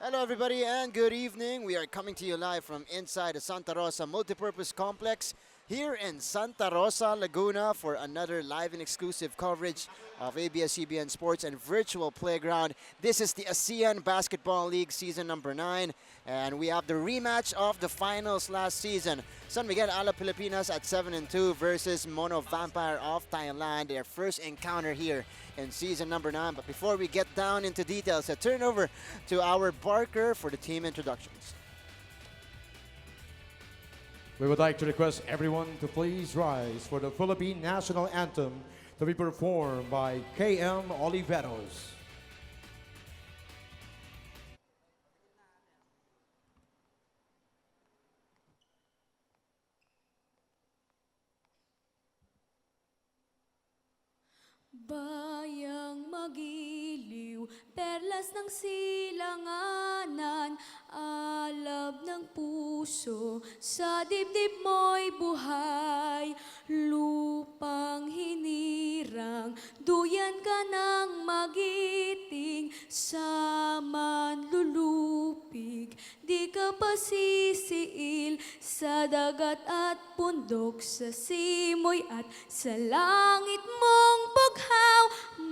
Hello, everybody, and good evening. We are coming to you live from inside the Santa Rosa Multipurpose Complex here in Santa Rosa, Laguna for another live and exclusive coverage of ABS-CBN Sports and Virtual Playground. This is the ASEAN Basketball League season number 9, and we have the rematch of the finals last season. San Miguel Alab Pilipinas at 7-2 versus Mono Vampire of Thailand, their first encounter here in season number 9. But before we get down into details, I turn over to our Barker for the team introductions. We would like to request everyone to please rise for the Philippine National Anthem to be performed by KM Oliveros. Bayang magiliw, perlas ng silanganan, alab ng puso, sa dibdib mo'y buhay. Lupang hinirang, duyan ka ng magiting, sa manlulupig, di ka pasisiil, sa dagat at bundok, sa simoy at sa langit mong bughaw.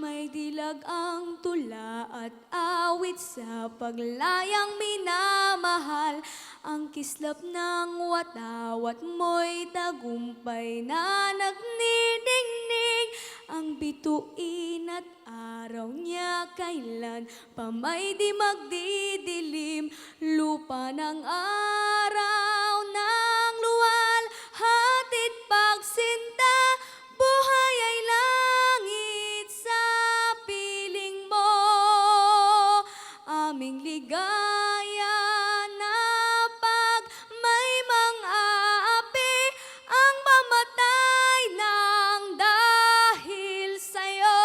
May dilag ang tula at awit sa paglayang minamahal. Ang kislap ng watawat mo'y tagumpay na nagniningning. Ang bituin at araw niya kailan pa may di magdidilim. Lupa ng araw ng luwal, hatid pagsinta, buhay ay langit sa piling mo. Aming ligaya na pag may mang-aapi, ang mamatay ng dahil sa'yo.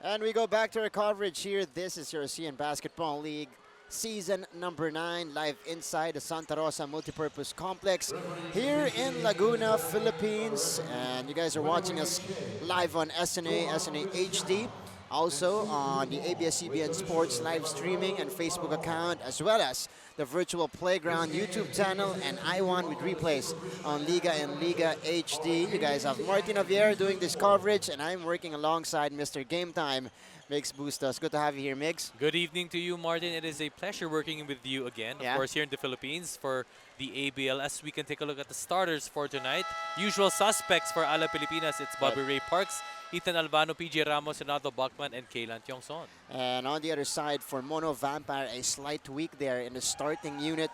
And we go back to our coverage here. This is your ASEAN Basketball League season number 9, live inside the Santa Rosa Multipurpose Complex here in Laguna, Philippines. And you guys are watching us live on SNA HD, also on the ABS-CBN Sports live streaming and Facebook account, as well as the Virtual Playground YouTube channel and I1 with replays on Liga and Liga HD. You guys have Martin Javier doing this coverage, and I'm working alongside Mr. Game Time, Migs Bustos. Good to have you here, Migs. Good evening to you, Martin. It is a pleasure working with you again, of course, here in the Philippines for the ABL. As we can take a look at the starters for tonight. Usual suspects for Alab Pilipinas, it's Bobby Ray Parks, Ethan Albano, PJ Ramos, Renato Bachman, and Kaylan Tiongson. And on the other side, for Mono Vampire, a slight tweak there in the starting unit.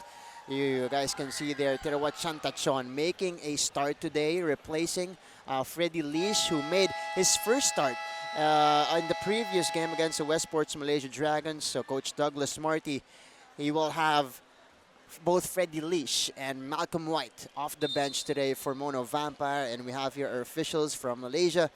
You guys can see there, Terawat Chantachon making a start today, replacing Freddy Leash, who made his first start in the previous game against the Westports Malaysia Dragons. So Coach Douglas Marty, he will have both Freddy Leash and Malcolm White off the bench today for Mono Vampire. And we have here our officials from Malaysia,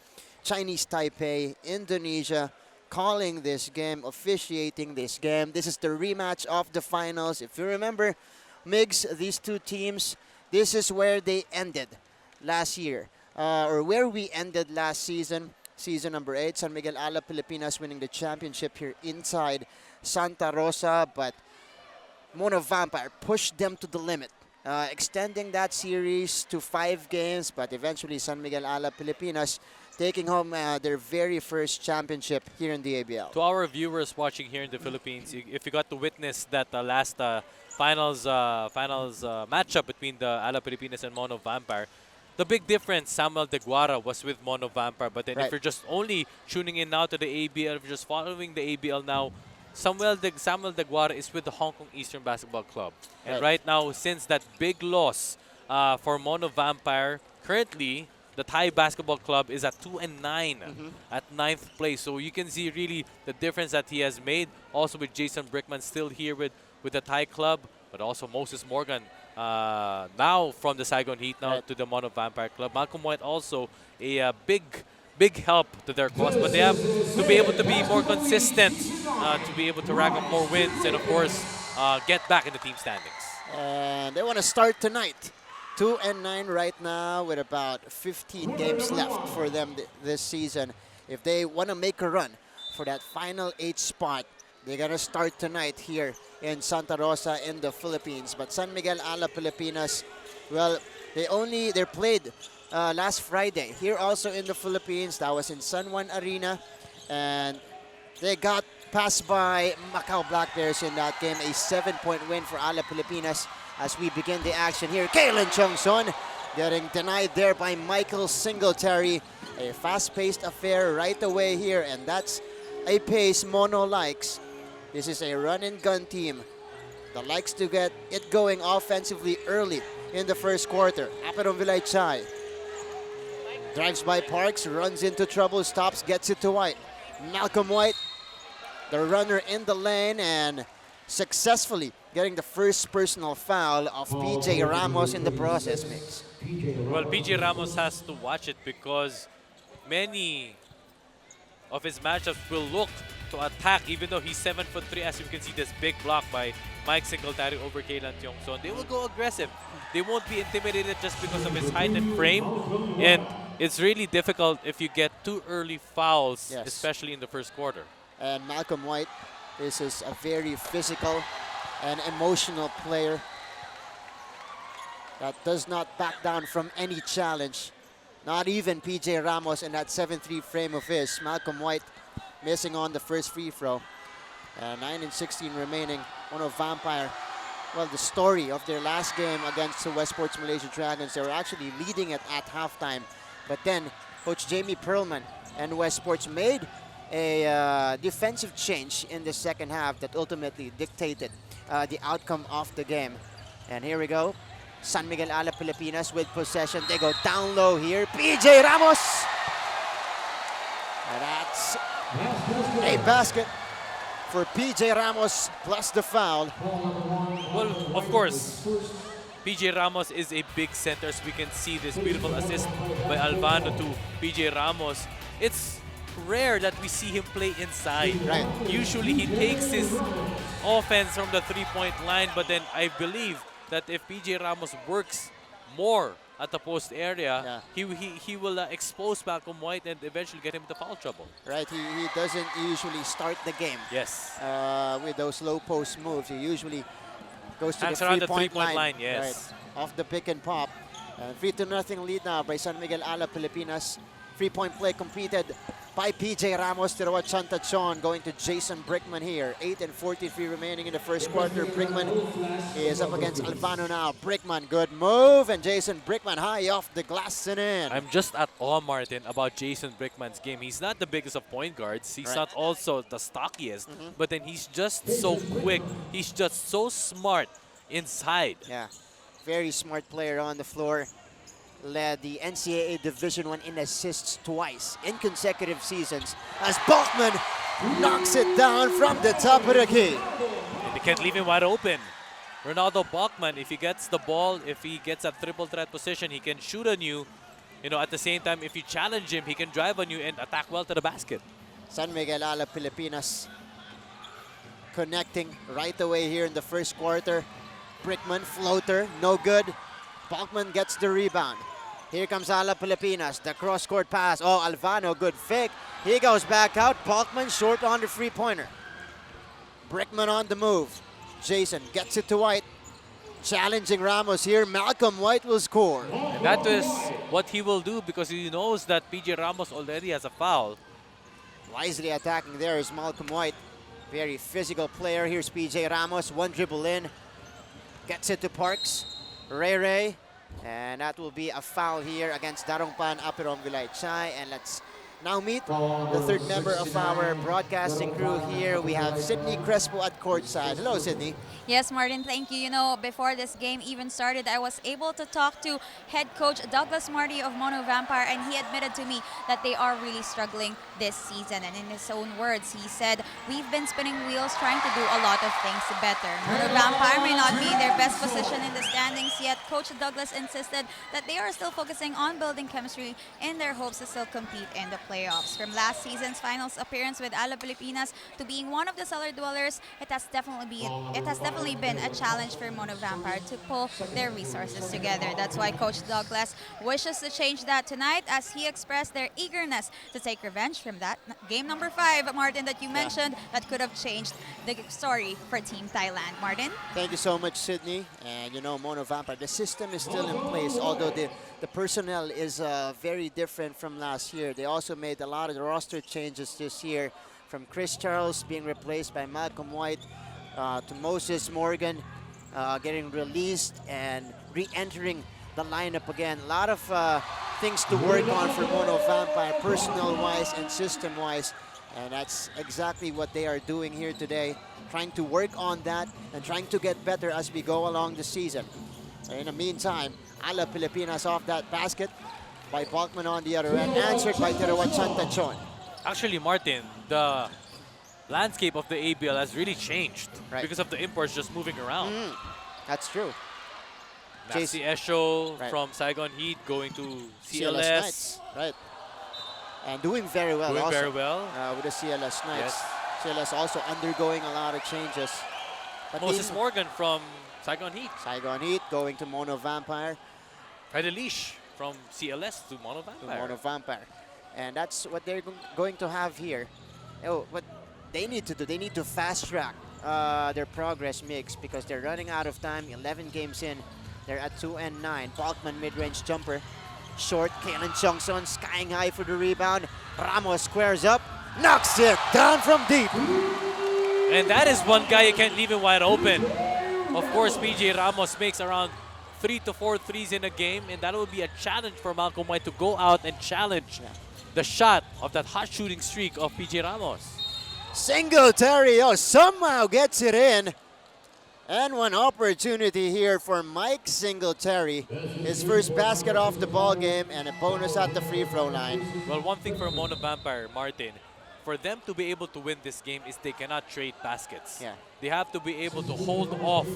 Chinese Taipei, Indonesia, calling this game, officiating this game. This is the rematch of the finals. If you remember, Migs, these two teams, this is where they ended last year, or where we ended last season, season number 8. San Miguel Alab Pilipinas winning the championship here inside Santa Rosa, but Mono Vampire pushed them to the limit, extending that series to 5 games, but eventually San Miguel Alab Pilipinas taking home their very first championship here in the ABL. To our viewers watching here in the Philippines, if you got to witness that last finals matchup between the Alab Pilipinas and Mono Vampire, the big difference, Samuel De Guara was with Mono Vampire. But then if you're just only tuning in now to the ABL, if you're just following the ABL now, Samuel De Guara is with the Hong Kong Eastern Basketball Club. And right now, since that big loss for Mono Vampire, currently the Thai Basketball Club is at 2-9 at 9th place. So you can see really the difference that he has made. Also with Jason Brickman still here with the Thai club, but also Moses Morgan now from the Saigon Heat now Right. to the Mono Vampire Club. Malcolm White also a big help to their cause, but they have to be able to be more consistent, to be able to rack up more wins, and of course get back in the team standings. And they want to start tonight. 2-9 right now with about 15 games left for them this season. If they want to make a run for that final 8 spot, they're going to start tonight here in Santa Rosa in the Philippines. But San Miguel Alab Pilipinas, well, they played last Friday here also in the Philippines. That was in San Juan Arena. And they got passed by Macau Black Bears in that game. A 7-point win for Alab Pilipinas as we begin the action here. Kalen Chongson getting denied there by Michael Singletary. A fast-paced affair right away here, and that's a pace Mono likes. This is a run-and-gun team that likes to get it going offensively early in the first quarter. Aperon Vilaychay drives by Parks, runs into trouble, stops, gets it to White. Malcolm White, the runner in the lane, and successfully getting the first personal foul of PJ Ramos in the process mix. Well, PJ Ramos has to watch it because many of his matchups will look to attack, even though he's 7'3", as you can see this big block by Mike Singletary over Kaylan Tiongson. They will go aggressive. They won't be intimidated just because of his height and frame. And it's really difficult if you get too early fouls, Yes. especially in the first quarter. And Malcolm White, this is a very physical and emotional player that does not back down from any challenge. Not even PJ Ramos in that 7'3" frame of his. Malcolm White missing on the first free throw. 9:16 remaining. Mono Vampire, well, the story of their last game against the Westports Malaysia Dragons, they were actually leading it at halftime. But then Coach Jamie Perlman and Westports made a defensive change in the second half that ultimately dictated the outcome of the game. And here we go. San Miguel Alab Pilipinas with possession. They go down low here. PJ Ramos! And that's a basket for PJ Ramos plus the foul. Well, of course, PJ Ramos is a big center, so we can see this beautiful assist by Alvano to PJ Ramos. It's rare that we see him play inside. Right. Usually he takes his offense from the three-point line, but then I believe that if PJ Ramos works more at the post area, he will expose Malcolm White and eventually get him into foul trouble. Right, he doesn't usually start the game Yes. with those low post moves. He usually goes to Hangs the around the three-point three-point line. line, yes. Right, off the pick and pop. 3-0 lead now by San Miguel Alab Pilipinas. 3-point play completed by PJ Ramos. Tirawat Chantachon going to Jason Brickman here. 8:43 remaining in the first quarter. Brickman is up against Alvano now. Brickman, good move. And Jason Brickman high off the glass and in. I'm just at awe, Martin, about Jason Brickman's game. He's not the biggest of point guards. He's not also the stockiest. But then he's just so quick. He's just so smart inside. Yeah, very smart player on the floor. Led the NCAA Division I in assists twice in consecutive seasons as Bachman knocks it down from the top of the key. And they can't leave him wide open. Ronaldo Bachman, if he gets the ball, if he gets a triple threat position, he can shoot on you. You know, at the same time, if you challenge him, he can drive on you and attack well to the basket. San Miguel Alab Pilipinas connecting right away here in the first quarter. Brickman, floater, no good. Bachman gets the rebound. Here comes Alab Pilipinas, the cross-court pass. Oh, Alvano, good fake. He goes back out. Bachman short on the three-pointer. Brickman on the move. Jason gets it to White. Challenging Ramos here. Malcolm White will score. And that is what he will do because he knows that PJ Ramos already has a foul. Wisely attacking there is Malcolm White. Very physical player. Here's PJ Ramos. One dribble in. Gets it to Parks. Ray. And that will be a foul here against Darongpan Aperon Vilaychay. And let's Now meet the third member of our broadcasting crew here. We have Sydney Crespo at courtside. Hello, Sydney. Yes, Martin, thank you. You know, before this game even started, I was able to talk to head coach Douglas Marty of Mono Vampire, and he admitted to me that they are really struggling this season. And in his own words, he said, we've been spinning wheels trying to do a lot of things better. Mono Vampire may not be in their best position in the standings yet. Coach Douglas insisted that they are still focusing on building chemistry in their hopes to still compete in the playoffs. From last season's finals appearance with Alab Pilipinas to being one of the cellar dwellers, it has definitely been a challenge for Mono Vampire to pull their resources together. That's why Coach Douglas wishes to change that tonight, as he expressed their eagerness to take revenge from that game number 5, Martin, that you mentioned, that could have changed the story for Team Thailand. Martin? Thank you so much, Sydney. And you know, Mono Vampire, the system is still in place, although the personnel is very different from last year. They also made a lot of the roster changes this year, from Chris Charles being replaced by Malcolm White, to Moses Morgan getting released and re-entering the lineup again. A lot of things to work on for Mono Vampire, personnel-wise and system-wise. And that's exactly what they are doing here today, trying to work on that and trying to get better as we go along the season. In the meantime, Alab Pilipinas off that basket by Balkman on the other end, answered by Terawat Chantachon. Actually, Martin, the landscape of the ABL has really changed because of the imports just moving around. That's true. Maxi Esho from Saigon Heat going to CLS. Knights. Right. And doing very well. Doing very well. With the CLS Knights. Yes. CLS also undergoing a lot of changes. But Moses Morgan from Saigon Heat. Saigon Heat going to Mono Vampire. Fred Leash from CLS to Mono Vampire. To Mono Vampire. And that's what they're going to have here. Oh, what they need to do, they need to fast track their progress mix, because they're running out of time. 11 games in, they're at 2-9. Balkman mid-range jumper. Short, Kalen Chongson skying high for the rebound. Ramos squares up, knocks it down from deep. And that is one guy you can't leave him wide open. Of course, PJ Ramos makes around 3 to 4 threes in a game, and that will be a challenge for Malcolm White to go out and challenge the shot of that hot shooting streak of PJ Ramos. Singletary somehow gets it in. And one opportunity here for Mike Singletary. His first basket off the ball game and a bonus at the free throw line. Well, one thing for Mono Vampire, Martin, for them to be able to win this game is they cannot trade baskets. Yeah. They have to be able to hold off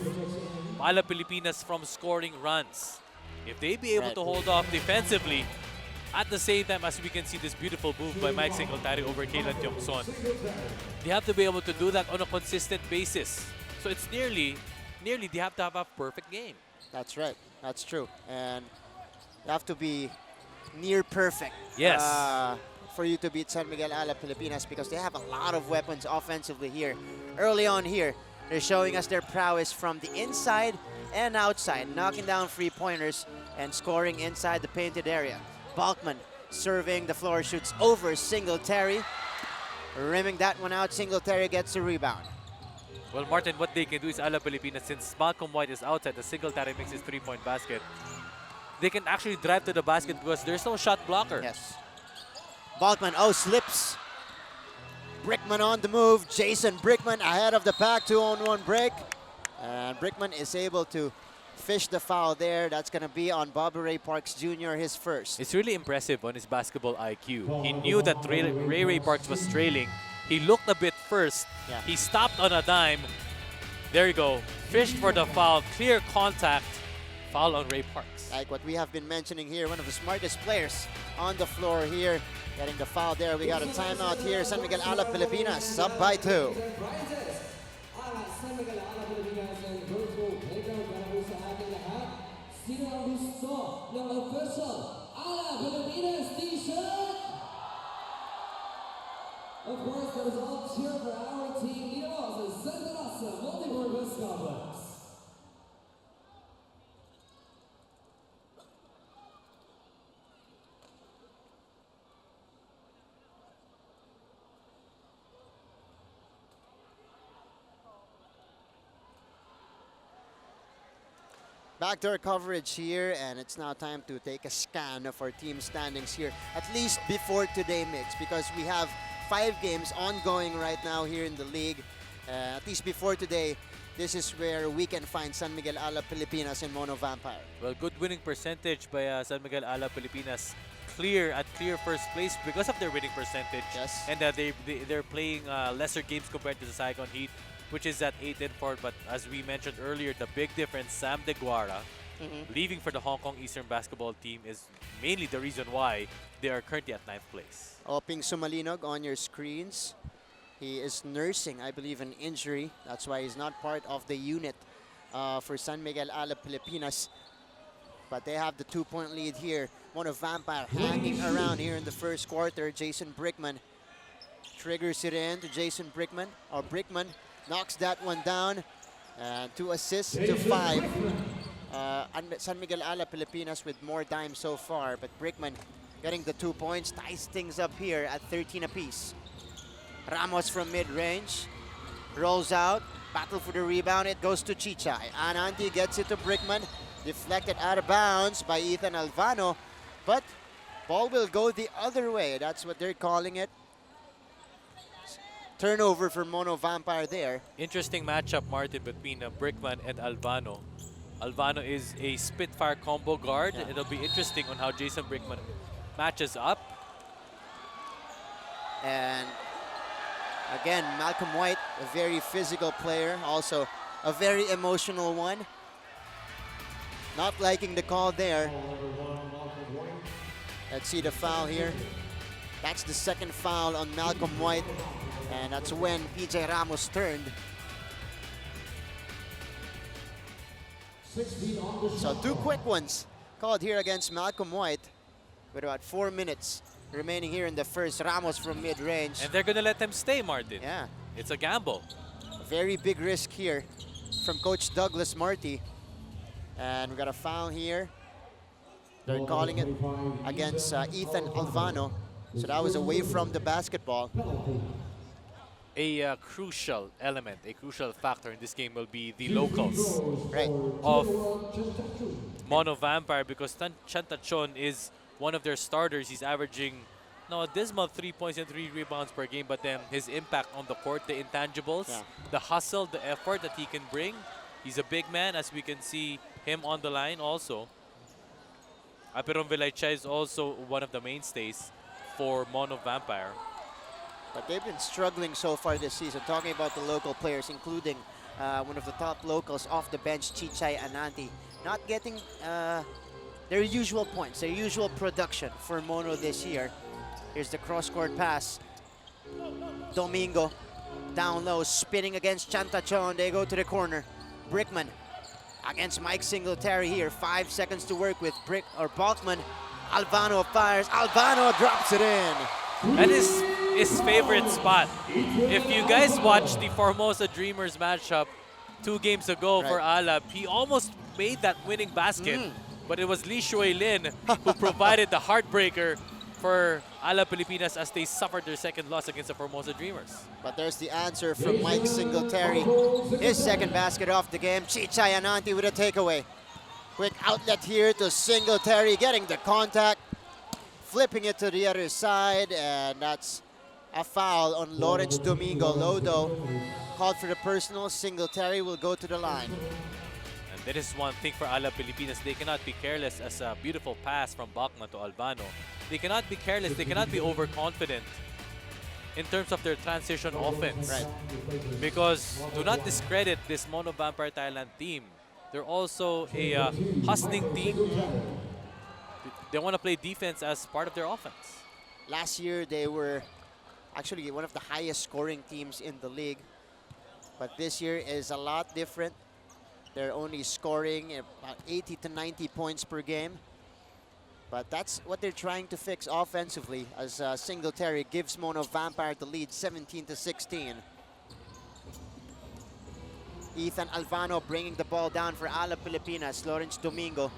Alab Pilipinas from scoring runs. If they be able to hold off defensively, at the same time as we can see this beautiful move by Mike Singletary over Kalen Tiongson, they have to be able to do that on a consistent basis. So it's nearly they have to have a perfect game. That's right. That's true. And you have to be near perfect. Yes. For you to beat San Miguel Alab Pilipinas, because they have a lot of weapons offensively here. Early on here, they're showing us their prowess from the inside and outside, knocking down three-pointers and scoring inside the painted area. Balkman serving the floor, shoots over Singletary. Rimming that one out, Singletary gets a rebound. Well, Martin, what they can do is Alab Pilipinas, since Malcolm White is outside, the Singletary makes his three-point basket. They can actually drive to the basket because there's no shot blocker. Yes. Balkman, slips. Brickman on the move. Jason Brickman ahead of the pack, 2-on-1 break. And Brickman is able to fish the foul there. That's going to be on Bobby Ray Parks Jr., his first. It's really impressive on his basketball IQ. He knew that Ray Parks was trailing. He looked a bit first. Yeah. He stopped on a dime. There you go. Fished for the foul. Clear contact. Foul on Ray Parks. Like what we have been mentioning here, one of the smartest players on the floor here. Getting the foul there. We got a timeout here. San Miguel Alab Pilipinas up by 2. Of course, there was all cheer for our team. Leader was Sentanasa, multi-purpose complex. Back to our coverage here, and it's now time to take a scan of our team standings here, at least before today, Mix, because we have 5 games ongoing right now here in the league. At least before today, this is where we can find San Miguel Alab Pilipinas and Mono Vampire. Well, good winning percentage by San Miguel Alab Pilipinas. Clear first place because of their winning percentage. Yes. And they're playing lesser games compared to the Saigon Heat, which is at 8-4. But as we mentioned earlier, the big difference, Sam De Guara, leaving for the Hong Kong Eastern basketball team, is mainly the reason why they are currently at 9th place. Oping Sumalinog on your screens. He is nursing, I believe, an injury. That's why he's not part of the unit for San Miguel Alab Pilipinas. But they have the 2-point lead here. Mono Vampire hanging around here in the first quarter. Jason Brickman triggers it in to Jason Brickman. Brickman knocks that one down. 2 assists to 5. San Miguel Alab Pilipinas with more dimes so far. But Brickman getting the 2 points, ties things up here at 13 apiece. Ramos from mid-range. Rolls out. Battle for the rebound. It goes to Chichay. Ananti gets it to Brickman. Deflected out of bounds by Ethan Alvano. But ball will go the other way. That's what they're calling it. Turnover for Mono Vampire there. Interesting matchup, Martin, between Brickman and Alvano. Alvano is a Spitfire combo guard. Yeah. It'll be interesting on how Jason Brickman matches up. And again, Malcolm White, a very physical player, also a very emotional one. Not liking the call there. Let's see the foul here. That's the second foul on Malcolm White. And that's when PJ Ramos turned. So 2 quick ones called here against Malcolm White with about 4 minutes remaining here in the first. Ramos from mid-range. And they're going to let them stay, Martin. Yeah. It's a gamble. A very big risk here from Coach Douglas Marty. And we got a foul here. They're calling it against Ethan Alvano. So that was away from the basketball. A crucial element, a crucial factor in this game will be the locals Right. of Mono Vampire, because Chantachon is one of their starters. He's averaging a dismal 3 points and 3 rebounds per game, but then his impact on the court, the intangibles, the hustle, the effort that he can bring. He's a big man, as we can see him on the line also. Aperon Vilaycha is also one of the mainstays for Mono Vampire. But they've been struggling so far this season. Talking about the local players, including one of the top locals off the bench, Chichay Ananti. Not getting their usual points, their usual production for Mono this year. Here's the cross-court pass. Domingo down low, spinning against Chantachon. They go to the corner. Brickman against Mike Singletary here. 5 seconds to work with Balkman. Alvano fires. Alvano drops it in. That is his favorite spot. If you guys watched the Formosa Dreamers matchup 2 games ago for Alab, he almost made that winning basket, but it was Lee Shuey Lin who provided the heartbreaker for Alab Pilipinas as they suffered their second loss against the Formosa Dreamers. But there's the answer from Mike Singletary. His second basket off the game. Chichay Ananti with a takeaway. Quick outlet here to Singletary, getting the contact, flipping it to the other side, and that's a foul on Lawrence Domingo. Lodo called for the personal. Singletary will go to the line. And that is one thing for Alab Pilipinas. They cannot be careless, as a beautiful pass from Bachman to Albano. They cannot be careless. They cannot be overconfident in terms of their transition offense. Right. Because do not discredit this Mono Vampire Thailand team. They're also a hustling team. They want to play defense as part of their offense. Last year, they were actually one of the highest scoring teams in the league. But this year is a lot different. They're only scoring about 80 to 90 points per game. But that's what they're trying to fix offensively, as Singletary gives Mono Vampire the lead 17 to 16. Ethan Alvano bringing the ball down for Alab Pilipinas. Lawrence Domingo.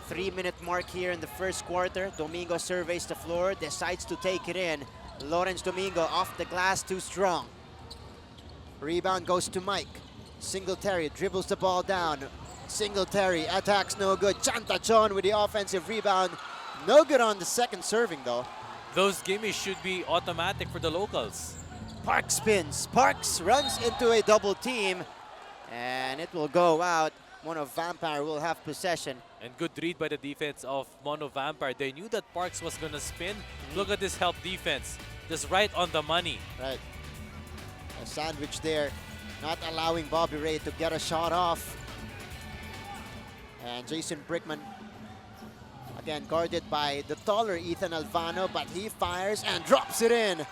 3-minute mark here in the first quarter. Domingo surveys the floor, decides to take it in. Lawrence Domingo off the glass, too strong. Rebound goes to Mike. Singletary dribbles the ball down. Singletary attacks no good. Chantachon with the offensive rebound. No good on the second serving though. Those gimmies should be automatic for the locals. Parks spins. Parks runs into a double team. And it will go out. Mono Vampire will have possession. And good read by the defense of Mono Vampire. They knew that Parks was going to spin. Look at this help defense. Just right on the money. Right. A sandwich there. Not allowing Bobby Ray to get a shot off. And Jason Brickman, again guarded by the taller Ethan Alvano, but he fires and drops it in.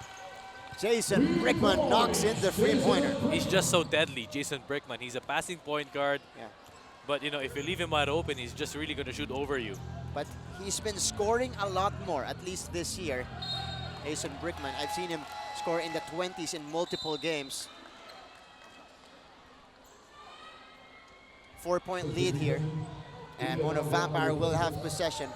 Jason Brickman knocks in the three-pointer. He's just so deadly, Jason Brickman. He's a passing point guard. Yeah. But, you know, if you leave him wide open, he's just really going to shoot over you. But he's been scoring a lot more, at least this year. Jason Brickman, I've seen him score in the 20s in multiple games. 4-point lead here. And Mono Vampire will have possession.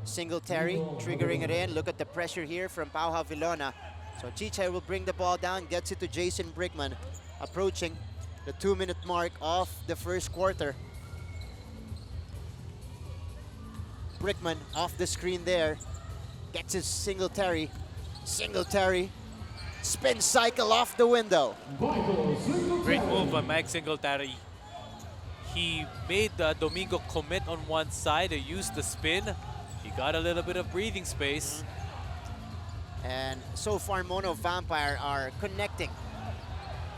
Singletary triggering it in. Look at the pressure here from Pauha Vilona. So Chichay will bring the ball down, gets it to Jason Brickman, approaching the 2-minute mark of the first quarter. Brickman off the screen there, gets his Singletary. Singletary, spin cycle off the window. Great move by Mike Singletary. He made Domingo commit on one side. He used the spin. He got a little bit of breathing space. And so far, Mono Vampire are connecting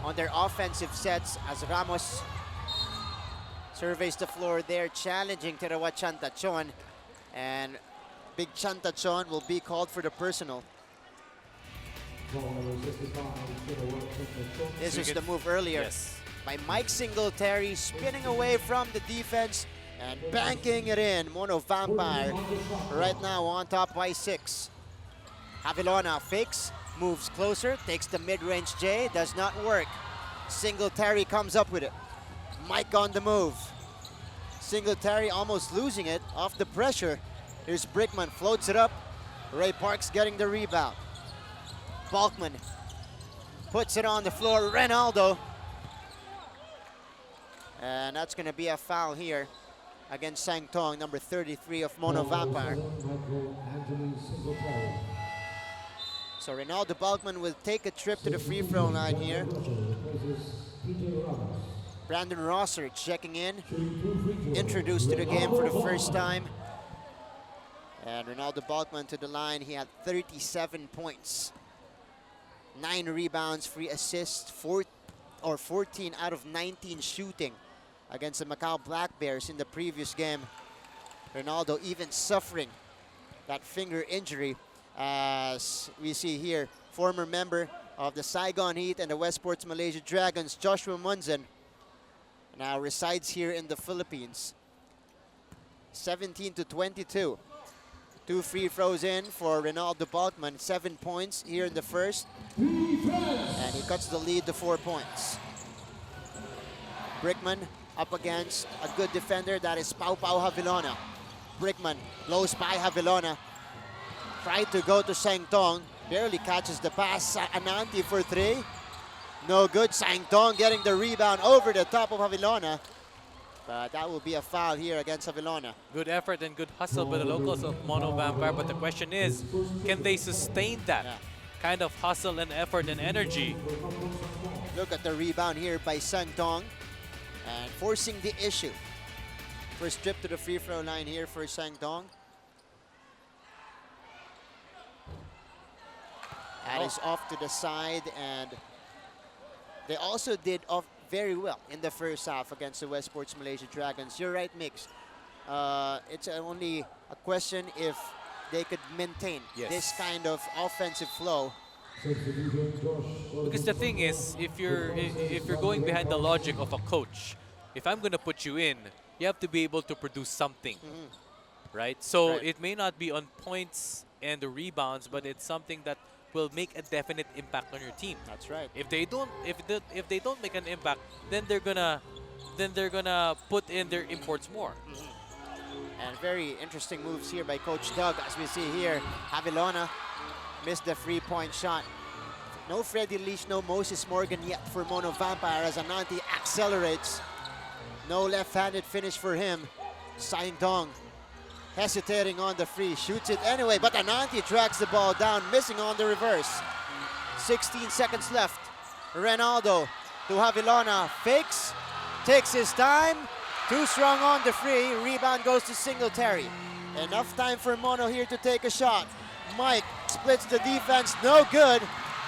on their offensive sets as Ramos surveys the floor there, challenging Terawa Chantachon. And Big Chantachon will be called for the personal. This was the move earlier. Yes. By Mike Singletary, spinning away from the defense and banking it in. Mono Vampire right now on top by 6. Havilona fakes, moves closer, takes the mid-range J, does not work. Singletary comes up with it. Mike on the move. Singletary almost losing it off the pressure. Here's Brickman, floats it up. Ray Parks getting the rebound. Balkman puts it on the floor. Renaldo. And that's going to be a foul here against Sang Tong, number 33 of Mono Vampire. So Ronaldo Balkman will take a trip to the free throw line here. Brandon Rosser checking in, introduced to the game for the first time. And Ronaldo Balkman to the line, he had 37 points. 9 rebounds, 3 assists, 14 out of 19 shooting against the Macau Black Bears in the previous game. Ronaldo even suffering that finger injury, as we see here, former member of the Saigon Heat and the Westports Malaysia Dragons, Joshua Munzan, now resides here in the Philippines. 17 to 22. 2 free throws in for Ronaldo Balkman, 7 points here in the first. And he cuts the lead to 4 points. Brickman up against a good defender, that is Pau Havilona. Brickman blows by Havilona. Tried to go to Sang Tong, barely catches the pass. Ananti for 3. No good. Sang Tong getting the rebound over the top of Havilona. But that will be a foul here against Havilona. Good effort and good hustle by the locals of Mono Vampire, but the question is, can they sustain that kind of hustle and effort and energy? Look at the rebound here by Sang Tong and forcing the issue. First trip to the free throw line here for Sang Tong. That is off to the side, and they also did off very well in the first half against the Westports Malaysia Dragons. You're right, Mix. It's only a question if they could maintain this kind of offensive flow. Because the thing is, if you're going behind the logic of a coach, if I'm going to put you in, you have to be able to produce something, right? So it may not be on points and the rebounds, but it's something that will make a definite impact on your team. That's right. If they don't make an impact, then they're gonna put in their imports more. And very interesting moves here by Coach Doug, as we see here. Havilona missed the 3-point shot. No Freddy Leach, no Moses Morgan yet for Mono Vampire as Ananti accelerates. No left-handed finish for him. Saingdong hesitating on the free, shoots it anyway, but Ananti tracks the ball down, missing on the reverse. 16 seconds left. Ronaldo to Havilona, fakes, takes his time, too strong on the free, rebound goes to Singletary. Enough time for Mono here to take a shot. Mike splits the defense, no good.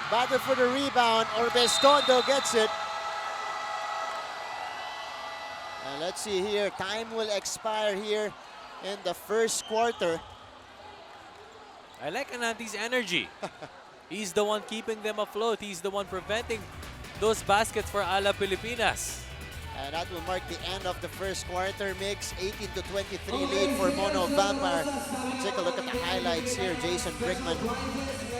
Battle for the rebound, Orbestondo gets it. And let's see here, time will expire here in the first quarter. I like Ananti's energy. He's the one keeping them afloat. He's the one preventing those baskets for Alab Pilipinas. And that will mark the end of the first quarter. Mix 18-23 lead for Mono Vampire. Take a look at the highlights here. Jason Brickman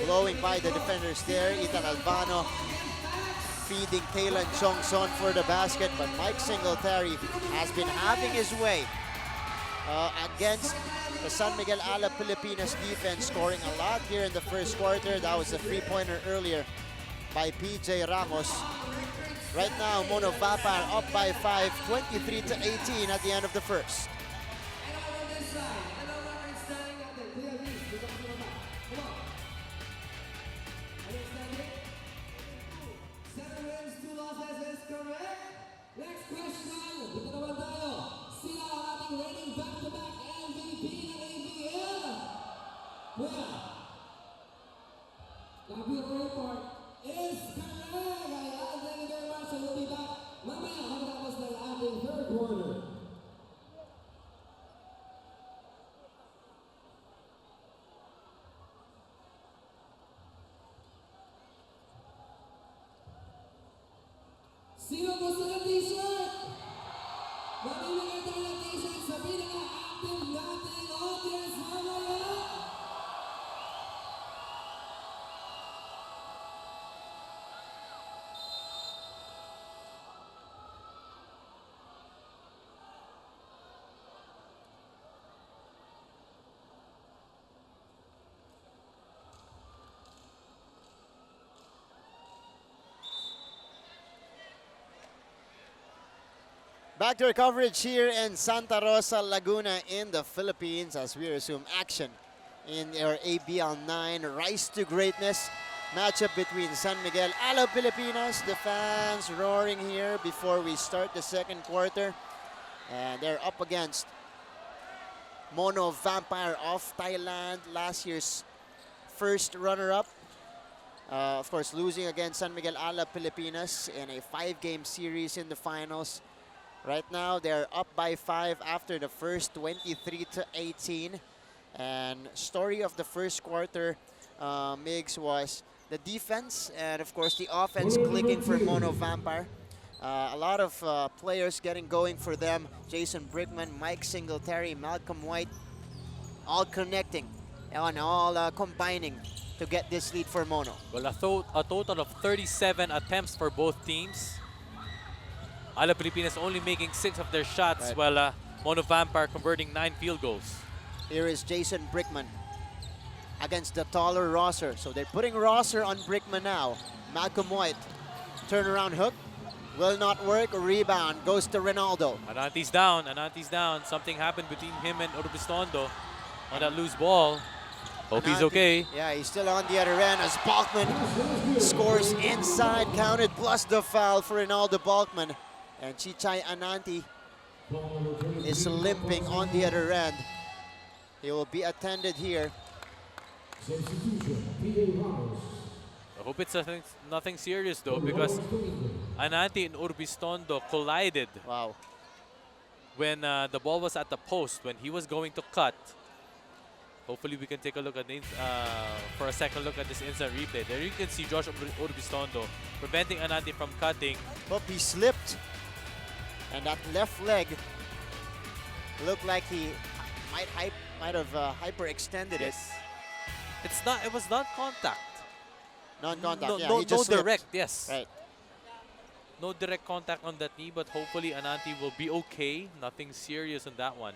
blowing by the defenders there. Ethan Albano feeding Taylor Chongson for the basket, but Mike Singletary has been having his way against the San Miguel Alab Pilipinas defense, scoring a lot here in the first quarter. That was a three-pointer earlier by PJ Ramos. Right now, Mono Vampire up by 5, 23-18 at the end of the first. Next question, dito naman tayo. Sila ang ating reigning back-to-back MVP ng ABL. Well, copy of the report is correct. Thank you very much. And we'll be back mamaya matapos ng ating third quarter. Sino gusto ng t-shirt? Mamimigay tayo ng t-shirt sa pinaka-active nating audience mamaya. Back to our coverage here in Santa Rosa, Laguna in the Philippines as we resume action in our ABL 9 Rise to Greatness matchup between San Miguel Alab Pilipinas. The fans roaring here before we start the second quarter. And they're up against Mono Vampire of Thailand, last year's first runner-up. Of course, losing against San Miguel Alab Pilipinas in a 5-game series in the finals. Right now, they're up by 5 after the first, 23-18. And story of the first quarter, Migs, was the defense and, of course, the offense clicking for Mono Vampire. A lot of players getting going for them. Jason Brickman, Mike Singletary, Malcolm White, all connecting and all combining to get this lead for Mono. Well, a total of 37 attempts for both teams. Alab Pilipinas only making 6 of their shots, Right. while Mono Vampire converting 9 field goals. Here is Jason Brickman against the taller Rosser. So they're putting Rosser on Brickman now. Malcolm White, turnaround hook, will not work. Rebound goes to Ronaldo. Ananti's down, Ananti's down. Something happened between him and Orbistondo on that loose ball. Hope he's Ananti- okay. Yeah, he's still on the other end as Balkman scores inside, counted, plus the foul for Ronaldo Balkman. And Chichay Ananti is limping on the other end. He will be attended here. I hope it's nothing serious though, because Ananti and Orbistondo collided Wow. when the ball was at the post, when he was going to cut. Hopefully we can take a look at for a second look at this instant replay. There you can see Josh Orbistondo preventing Ananti from cutting. But he slipped. And that left leg looked like he might have hyperextended it. It was not contact. Non-contact, No, yeah. no, he just no slipped. direct, yes. Right. No direct contact on that knee, but hopefully Ananti will be okay. Nothing serious on that one.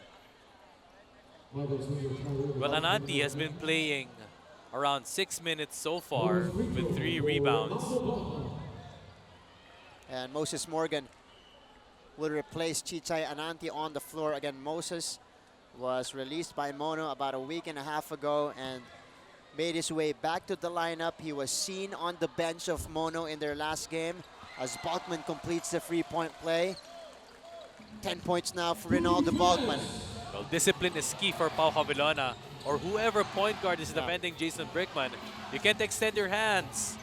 Well, Ananti has been playing around 6 minutes so far with 3 rebounds. And Moses Morgan will replace Chichay Ananti on the floor. Again, Moses was released by Mono about a week and a half ago and made his way back to the lineup. He was seen on the bench of Mono in their last game as Balkman completes the free-point play. 10 points now for Rinaldo Balkman. Well, discipline is key for Pau Javelona or whoever point guard is defending Jason Brickman. You can't extend your hands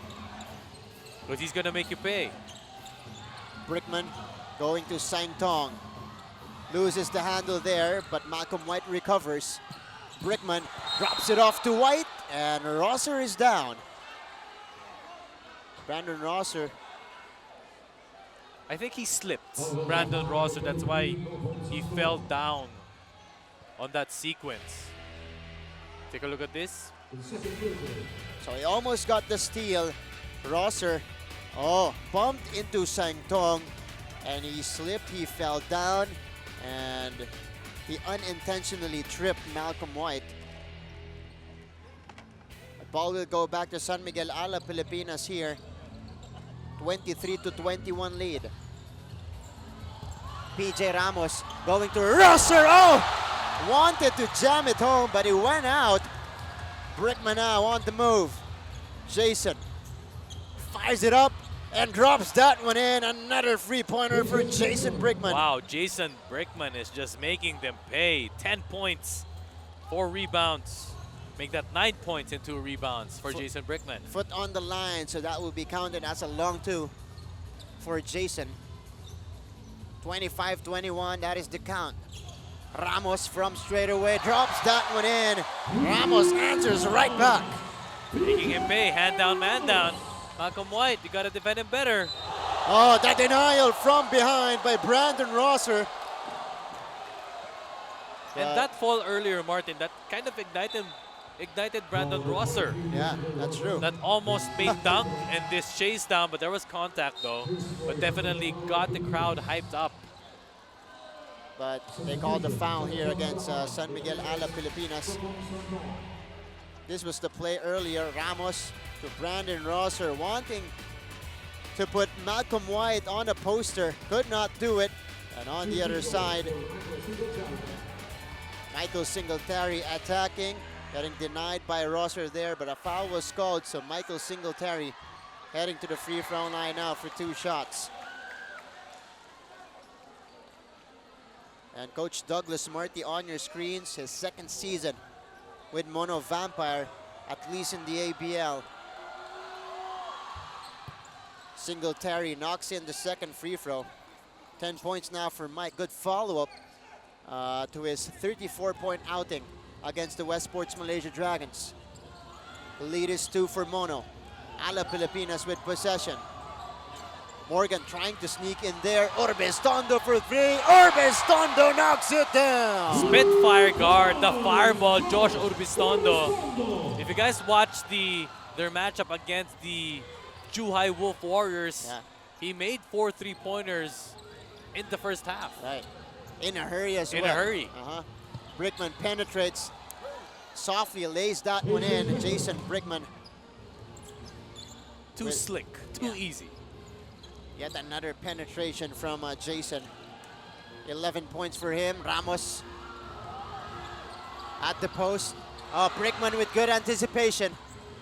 because he's going to make you pay. Brickman going to Sang Tong. Loses the handle there, but Malcolm White recovers. Brickman drops it off to White, and Rosser is down. Brandon Rosser. I think he slipped, Brandon Rosser. That's why he fell down on that sequence. Take a look at this. So he almost got the steal. Rosser, bumped into Sang Tong, and he slipped, he fell down, and he unintentionally tripped Malcolm White. The ball will go back to San Miguel Alab Pilipinas here. 23-21 lead. PJ Ramos going to Rosser. Wanted to jam it home, but it went out. Brickman now on the move. Jason fires it up and drops that one in. Another free-pointer for Jason Brickman. Wow, Jason Brickman is just making them pay. 10 points, 4 rebounds. Make that 9 points and 2 rebounds for Jason Brickman. Foot on the line, so that will be counted as a long two for Jason. 25-21, that is the count. Ramos from straight away drops that one in. Ramos answers right back. Making him pay, hand down, man down. Malcolm White, you gotta defend him better. That denial from behind by Brandon Rosser. And that fall earlier, Martin, that kind of ignited Brandon Rosser. Yeah, that's true. That almost made dunk and this chase down, but there was contact though. But definitely got the crowd hyped up. But they called the foul here against San Miguel Alab Pilipinas. This was the play earlier. Ramos to Brandon Rosser, wanting to put Malcolm White on a poster. Could not do it. And on the other side, Michael Singletary attacking. Getting denied by Rosser there, but a foul was called. So Michael Singletary heading to the free throw line now for 2 shots. And Coach Douglas Marty on your screens, his 2nd season with Mono Vampire, at least in the ABL. Singletary knocks in the 2nd free throw. 10 points now for Mike. Good follow-up to his 34-point outing against the Westports Malaysia Dragons. The lead is 2 for Mono. Alab Pilipinas with possession. Morgan trying to sneak in there. Orbestondo for 3. Orbestondo knocks it down. Spitfire guard, the fireball, Josh Orbestondo. If you guys watched their matchup against the Macau Wolf Warriors, he made 4 3-pointers in the first half. Right. In a hurry as well. In a hurry. Brickman penetrates. Softly lays that one in. Jason Brickman. Too slick, too easy. Yet another penetration from Jason. 11 points for him. Ramos at the post. Brickman with good anticipation.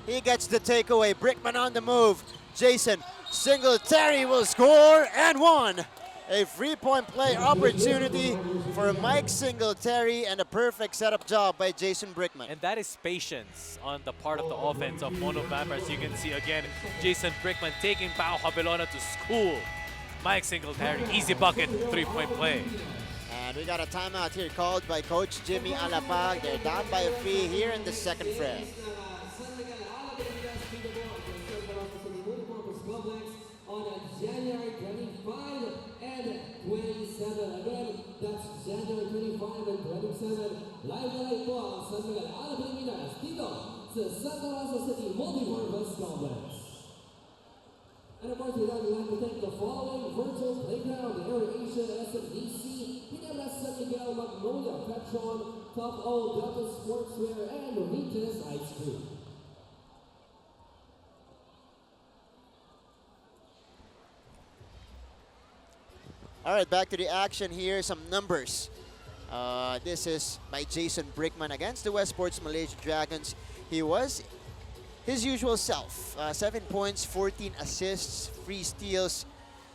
He gets the takeaway. Brickman on the move. Jason Singletary will score and one. A free-point play opportunity for Mike Singletary and a perfect setup job by Jason Brickman. And that is patience on the part of the offense of Mono Vampires. You can see again, Jason Brickman taking Pau Javelona to school. Mike Singletary, easy bucket, 3-point play. And we got a timeout here called by Coach Jimmy Alapag. They're down by a 3 here in the 2nd frame. On January 25 and 27. Again, that's January 25 and 27. Live po sa San Miguel Alab Pilipinas dito sa Santa Rosa City Multipurpose Complex. And of course, we'd like to thank the following virtual playground, AirAsia SMDC, Pinabas San Miguel Magnolia Petron, Top O Delta Sportswear, and Regis Ice Cream. All right, back to the action here. Some numbers. This is by Jason Brickman against the West Sports Malaysia Dragons. He was his usual self. 7 points, 14 assists, 3 steals.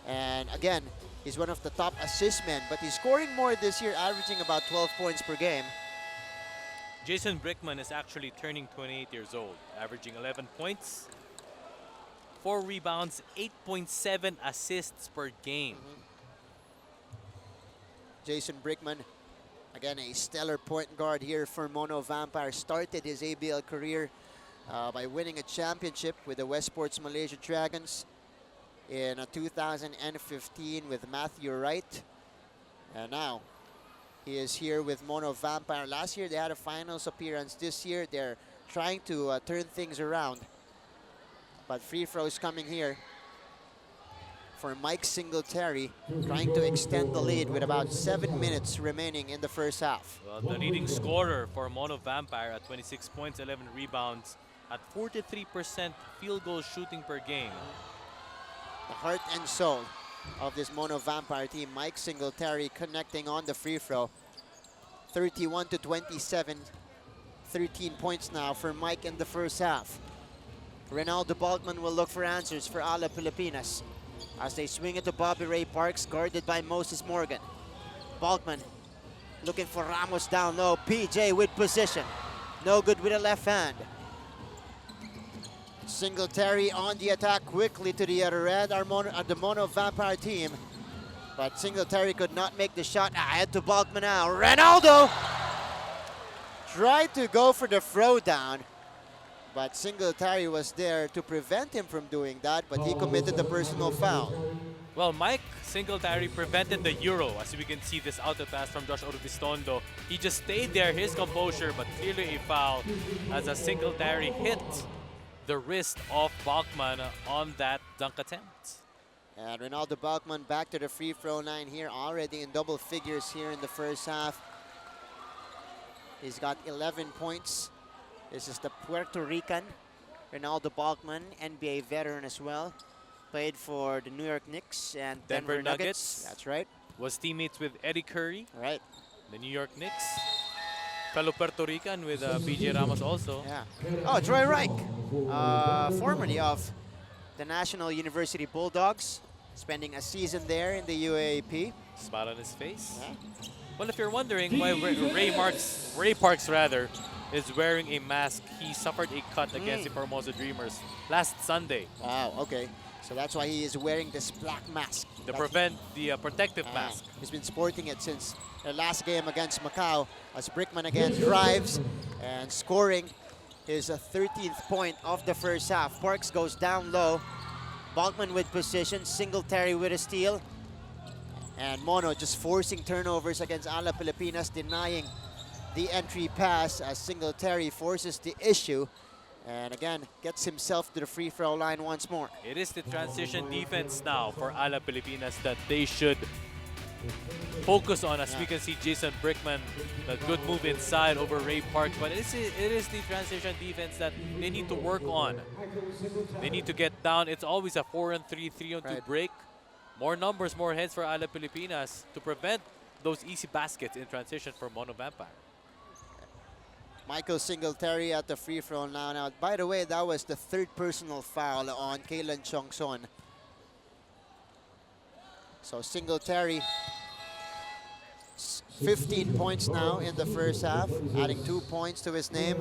And again, he's one of the top assist men, but he's scoring more this year, averaging about 12 points per game. Jason Brickman is actually turning 28 years old, averaging 11 points, 4 rebounds, 8.7 assists per game. Jason Brickman, again, a stellar point guard here for Mono Vampire. Started his ABL career by winning a championship with the West Sports Malaysia Dragons in 2015 with Matthew Wright. And now he is here with Mono Vampire. Last year they had a finals appearance. This year they're trying to turn things around. But free throws coming here for Mike Singletary, trying to extend the lead with about 7 minutes remaining in the first half. Well, the leading scorer for Mono Vampire at 26 points, 11 rebounds, at 43% field goal shooting per game. The heart and soul of this Mono Vampire team, Mike Singletary connecting on the free throw. 31 to 27, 13 points now for Mike in the first half. Ronaldo Balkman will look for answers for Alab Pilipinas as they swing it to Bobby Ray Parks, guarded by Moses Morgan. Balkman looking for Ramos down low. PJ with position. No good with a left hand. Singletary on the attack quickly to the other end, the Mono Vampire team. But Singletary could not make the shot. Ahead to Balkman now. Ronaldo tried to go for the throwdown, but Singletary was there to prevent him from doing that, but he committed the personal foul. Well, Mike Singletary prevented the Euro, as we can see this outer pass from Josh Orbistondo. He just stayed there, his composure, but clearly a foul as a Singletary hit the wrist of Balkman on that dunk attempt. And Ronaldo Balkman back to the free throw line here, already in double figures here in the first half. He's got 11 points. This is the Puerto Rican Ronaldo Balkman, NBA veteran as well. Played for the New York Knicks and Denver Nuggets. That's right. Was teammates with Eddie Curry, Right. the New York Knicks. Fellow Puerto Rican with PJ Ramos also. Yeah. Oh, Troy Reich, formerly of the National University Bulldogs, spending a season there in the UAAP. Smile on his face. Yeah. Well, if you're wondering why Ray Parks rather is wearing a mask, he suffered a cut against the Formosa Dreamers last Sunday. Wow, okay. So that's why he is wearing this black mask. The protective mask. He's been sporting it since the last game against Macau, as Brickman again drives and scoring his 13th point of the first half. Parks goes down low. Balkman with position, Singletary with a steal. And Mono just forcing turnovers against Alab Pilipinas, denying the entry pass as Singletary forces the issue. And again, gets himself to the free throw line once more. It is the transition defense now for Alab Pilipinas that they should focus on, as we can see Jason Brickman, a good move inside over Ray Parks. But it is the transition defense that they need to work on. They need to get down. It's always a 4-on-3, 3-on-2 break. More numbers, more heads for Alab Pilipinas to prevent those easy baskets in transition for Mono Vampire. Michael Singletary at the free throw now. Now, by the way, that was the third personal foul on Kalen Chongson. So Singletary, 15 points now in the first half, adding 2 points to his name.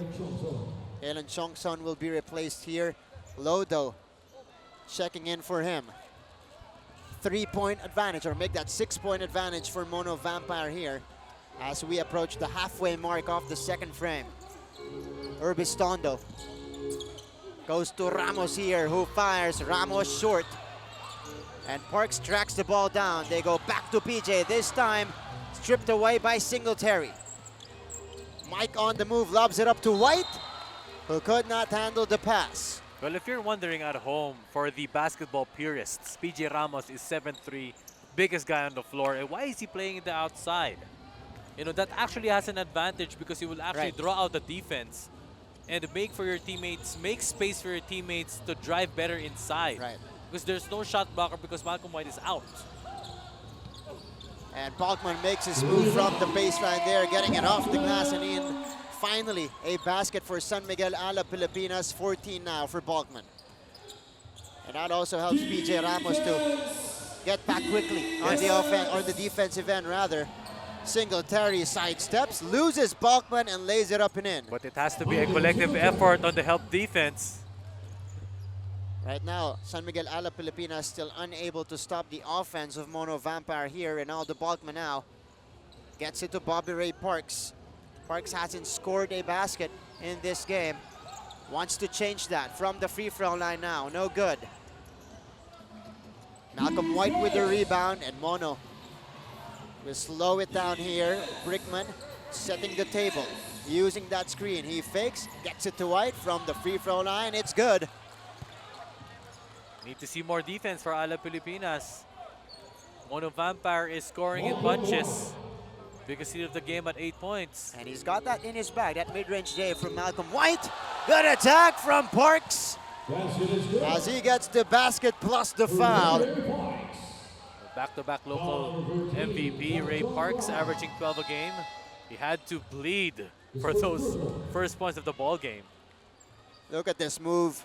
Kalen Chongson will be replaced here. Lodo checking in for him. 3-point advantage, or make that 6-point advantage for Mono Vampire here as we approach the halfway mark of the second frame. Urbistondo goes to Ramos here, who fires. Ramos short. And Parks tracks the ball down. They go back to PJ, this time stripped away by Singletary. Mike on the move, lobs it up to White, who could not handle the pass. Well, if you're wondering at home, for the basketball purists, PJ Ramos is 7'3", biggest guy on the floor. And why is he playing in the outside? You know, that actually has an advantage because he will actually draw out the defense and make space for your teammates to drive better inside. Right. Because there's no shot blocker because Malcolm White is out. And Balkman makes his move from the baseline there, getting it off the glass and in. Finally, a basket for San Miguel Alab Pilipinas, 14 now for Balkman. And that also helps PJ Ramos to get back quickly on the offense, or the defensive end rather. Singletary sidesteps, loses Balkman and lays it up and in. But it has to be a collective effort on the help defense. Right now, San Miguel Alab Pilipinas still unable to stop the offense of Mono Vampire here. And now the Balkman now gets it to Bobby Ray Parks. Parks hasn't scored a basket in this game. Wants to change that from the free throw line now. No good. Malcolm White with the rebound, and Mono will slow it down here. Brickman setting the table, using that screen. He fakes, gets it to White from the free throw line. It's good. Need to see more defense for Alab Pilipinas. Mono Vampire is scoring in bunches. Biggest lead of the game at 8 points. And he's got that in his bag, that mid-range J from Malcolm White. Good attack from Parks as he gets the basket plus the foul. Back-to-back local MVP, Ray Parks, averaging 12 a game. He had to bleed for those first points of the ball game. Look at this move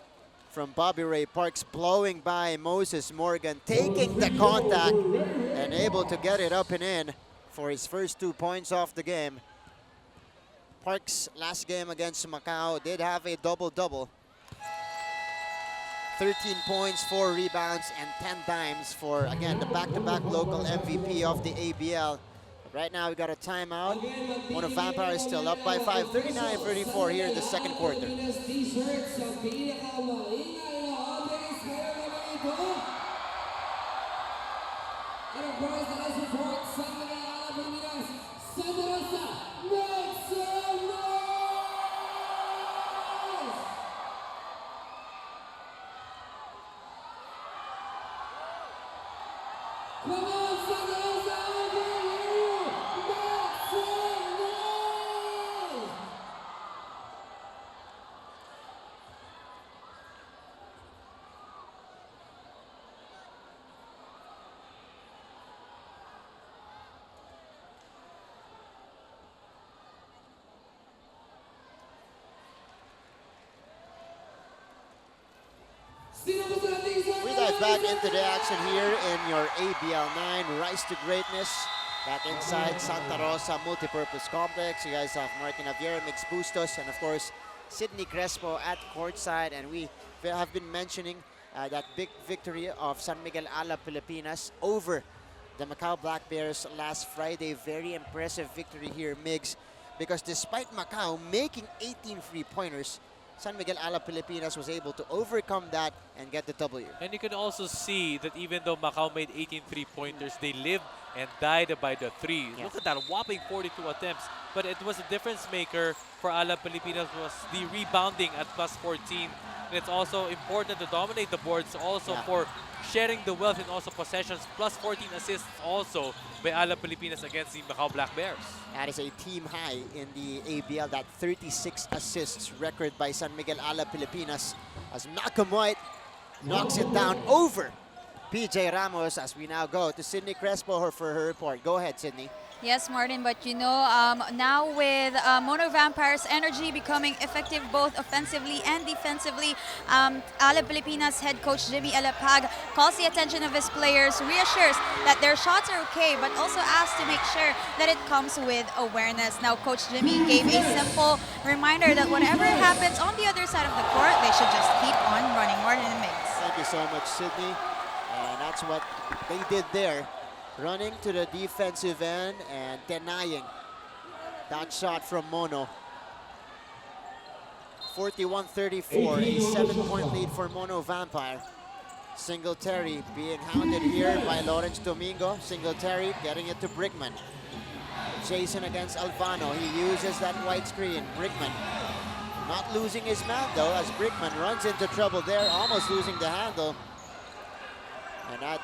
from Bobby Ray Parks, blowing by Moses Morgan, taking the contact and able to get it up and in for his first 2 points off the game. Parks, last game against Macau, did have a double-double. 13 points, 4 rebounds, and 10 dimes for, again, the back-to-back local MVP of the ABL. But right now, we got a timeout. Mono Vampire is still up by 5, 39-34 here in the second quarter. We dive back into the action here in your ABL 9 Rise to Greatness. Back inside Santa Rosa Multipurpose Complex. You guys have Martin Javier, Mix Bustos, and of course Sydney Crespo at courtside. And we have been mentioning that big victory of San Miguel Alab Pilipinas over the Macau Black Bears last Friday. Very impressive victory here, Migs, because despite Macau making 18 3-pointers, San Miguel Alab Pilipinas was able to overcome that and get the W. And you can also see that even though Macau made 18 3-pointers, they lived and died by the three. Yeah. Look at that, whopping 42 attempts. But it was a difference maker for Alab Pilipinas was the rebounding at plus 14. And it's also important to dominate the boards also for sharing the wealth and also possessions. Plus 14 assists also by Alab Pilipinas against the Macau Black Bears. That is a team high in the ABL, that 36 assists record by San Miguel Alab Pilipinas, as Malcolm White knocks it down over PJ Ramos. As we now go to Sydney Crespo for her report. Go ahead, Sydney. Yes, Martin, but you know, now with Mono Vampire's energy becoming effective both offensively and defensively, Alab Pilipinas head coach Jimmy Alapag calls the attention of his players, reassures that their shots are okay, but also asks to make sure that it comes with awareness. Now, Coach Jimmy gave a simple reminder that whatever happens on the other side of the court, they should just keep on running. Martin and Migs. Thank you so much, Sydney. And that's what they did there. Running to the defensive end and denying that shot from Mono. 41-34, a 7-point lead for Mono Vampire. Singletary being hounded here by Lawrence Domingo. Singletary getting it to Brickman. Jason against Alvano. He uses that white screen. Brickman not losing his man though, as Brickman runs into trouble there, almost losing the handle. And that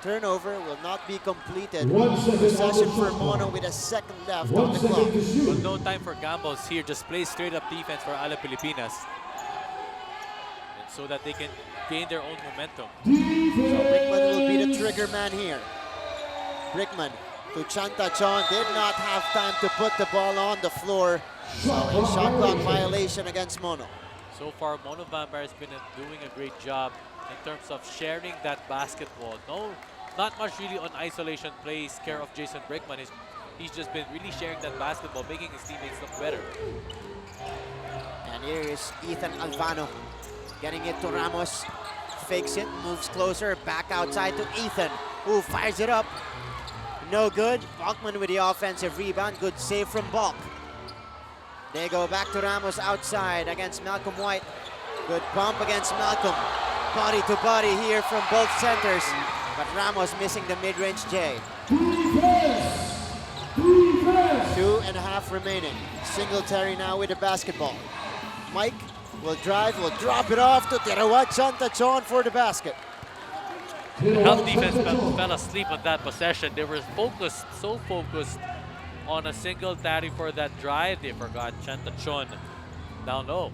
turnover will not be completed. Possession for Mono with a second left on the clock. But no time for gambles here. Just play straight up defense for Alab Pilipinas. And so that they can gain their own momentum. So Brickman will be the trigger man here. Brickman to Chantachon. Did not have time to put the ball on the floor. So a shot clock violation against Mono. So far, Mono Vampire has been doing a great job in terms of sharing that basketball. No, not much really on isolation plays care of Jason Brickman. He's just been really sharing that basketball, making his teammates look better. And here is Ethan Alvano getting it to Ramos. Fakes it, moves closer, back outside to Ethan, who fires it up. No good. Balkman with the offensive rebound. Good save from Balk. They go back to Ramos outside against Malcolm White. Good bump against Malcolm. Body to body here from both centers. But Ramos missing the mid-range J. 2.5 remaining. Singletary now with the basketball. Mike will drive, will drop it off to Terawat Chantachon for the basket. The Health defense fell asleep on that possession. They were focused, so focused on a single tally for that drive. They forgot Chantachon down low.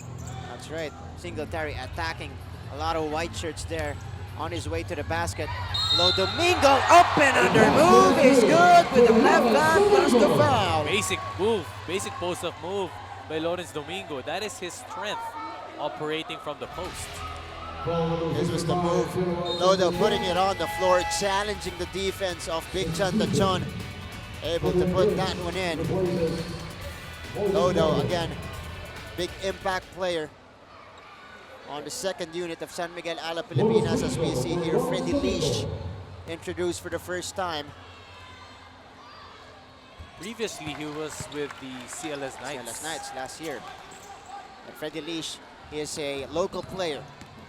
That's right. Singletary attacking a lot of white shirts there on his way to the basket. Lo Domingo up and under move is good with the left hand plus the foul. Basic move, basic post-up move by Lawrence Domingo. That is his strength, operating from the post. This was the move. Lodo putting it on the floor, challenging the defense of Big Chantachon. Able to put that one in. Lodo again, big impact player on the second unit of San Miguel Alab Pilipinas, as we see here. Freddy Leash introduced for the first time. Previously, he was with the CLS Knights. CLS Knights last year. And Freddy Leash is a local player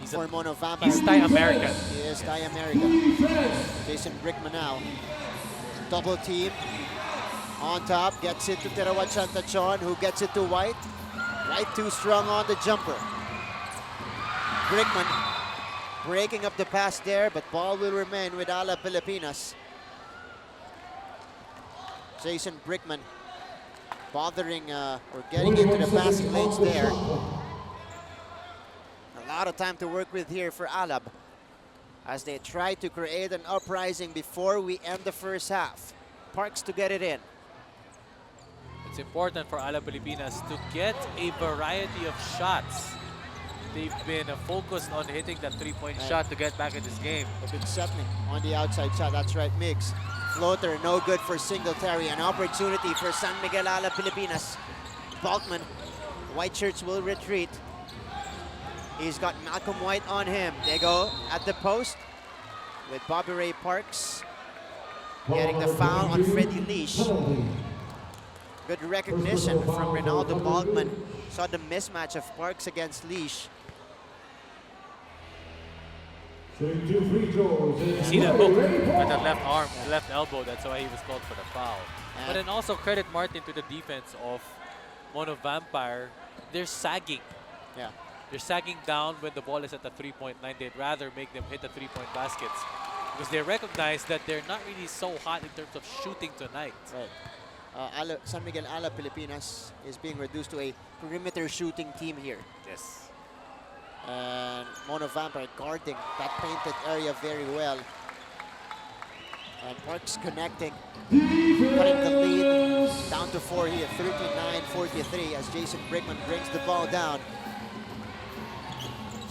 for Mono Vampire. He's Thai American. He is Thai American. Jason Brickman now. Double team. On top, gets it to Terawat Chantachon, who gets it to White. White too strong on the jumper. Brickman breaking up the pass there, but ball will remain with Alab Pilipinas. Jason Brickman bothering or getting into the basket lanes there. A lot of time to work with here for Alab as they try to create an uprising before we end the first half. Parks to get it in. It's important for Alab Pilipinas to get a variety of shots. They've been focused on hitting that three-point shot to get back in this game. They've been settling on the outside shot. That's right, Miggs. Floater, no good for Singletary. An opportunity for San Miguel Alab Pilipinas. Balkman, white shirts will retreat. He's got Malcolm White on him. They go at the post with Bobby Ray Parks getting the foul on Freddy Leash. Good recognition from Ronaldo Balkman. Saw the mismatch of Parks against Leash. You see that hook with the left arm, the left elbow, that's why he was called for the foul. But then also credit Martin to the defense of Mono Vampire. They're sagging. Yeah. They're sagging down when the ball is at the three-point line. They'd rather make them hit the three-point baskets because they recognize that they're not really so hot in terms of shooting tonight. Right. San Miguel Alab Pilipinas is being reduced to a perimeter shooting team here. Yes. And Mono Vampire guarding that painted area very well. And Parks connecting, cutting the lead down to 4 here, 39-43 as Jason Brickman brings the ball down.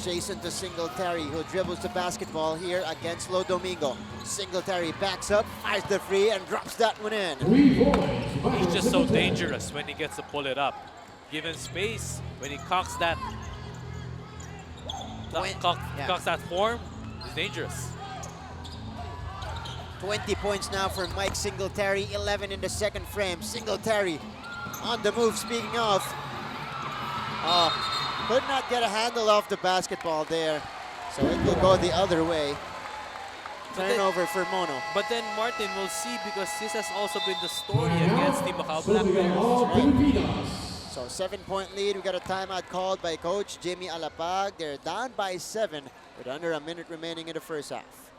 Jason to Singletary, who dribbles the basketball here against Lo Domingo. Singletary backs up, fires the free, and drops that one in. He's just so dangerous when he gets to pull it up. Given space, when he cocks that cocks that form, it's dangerous. 20 points now for Mike Singletary, 11 in the second frame. Singletary on the move, speaking of. Could not get a handle off the basketball there, so it will go the other way. Turnover for Mono. But then Martin will see, because this has also been the story against the Macau Black Bears. So 7-point lead. We got a timeout called by Coach Jimmy Alapag. They're down by 7 with under a minute remaining in the first half.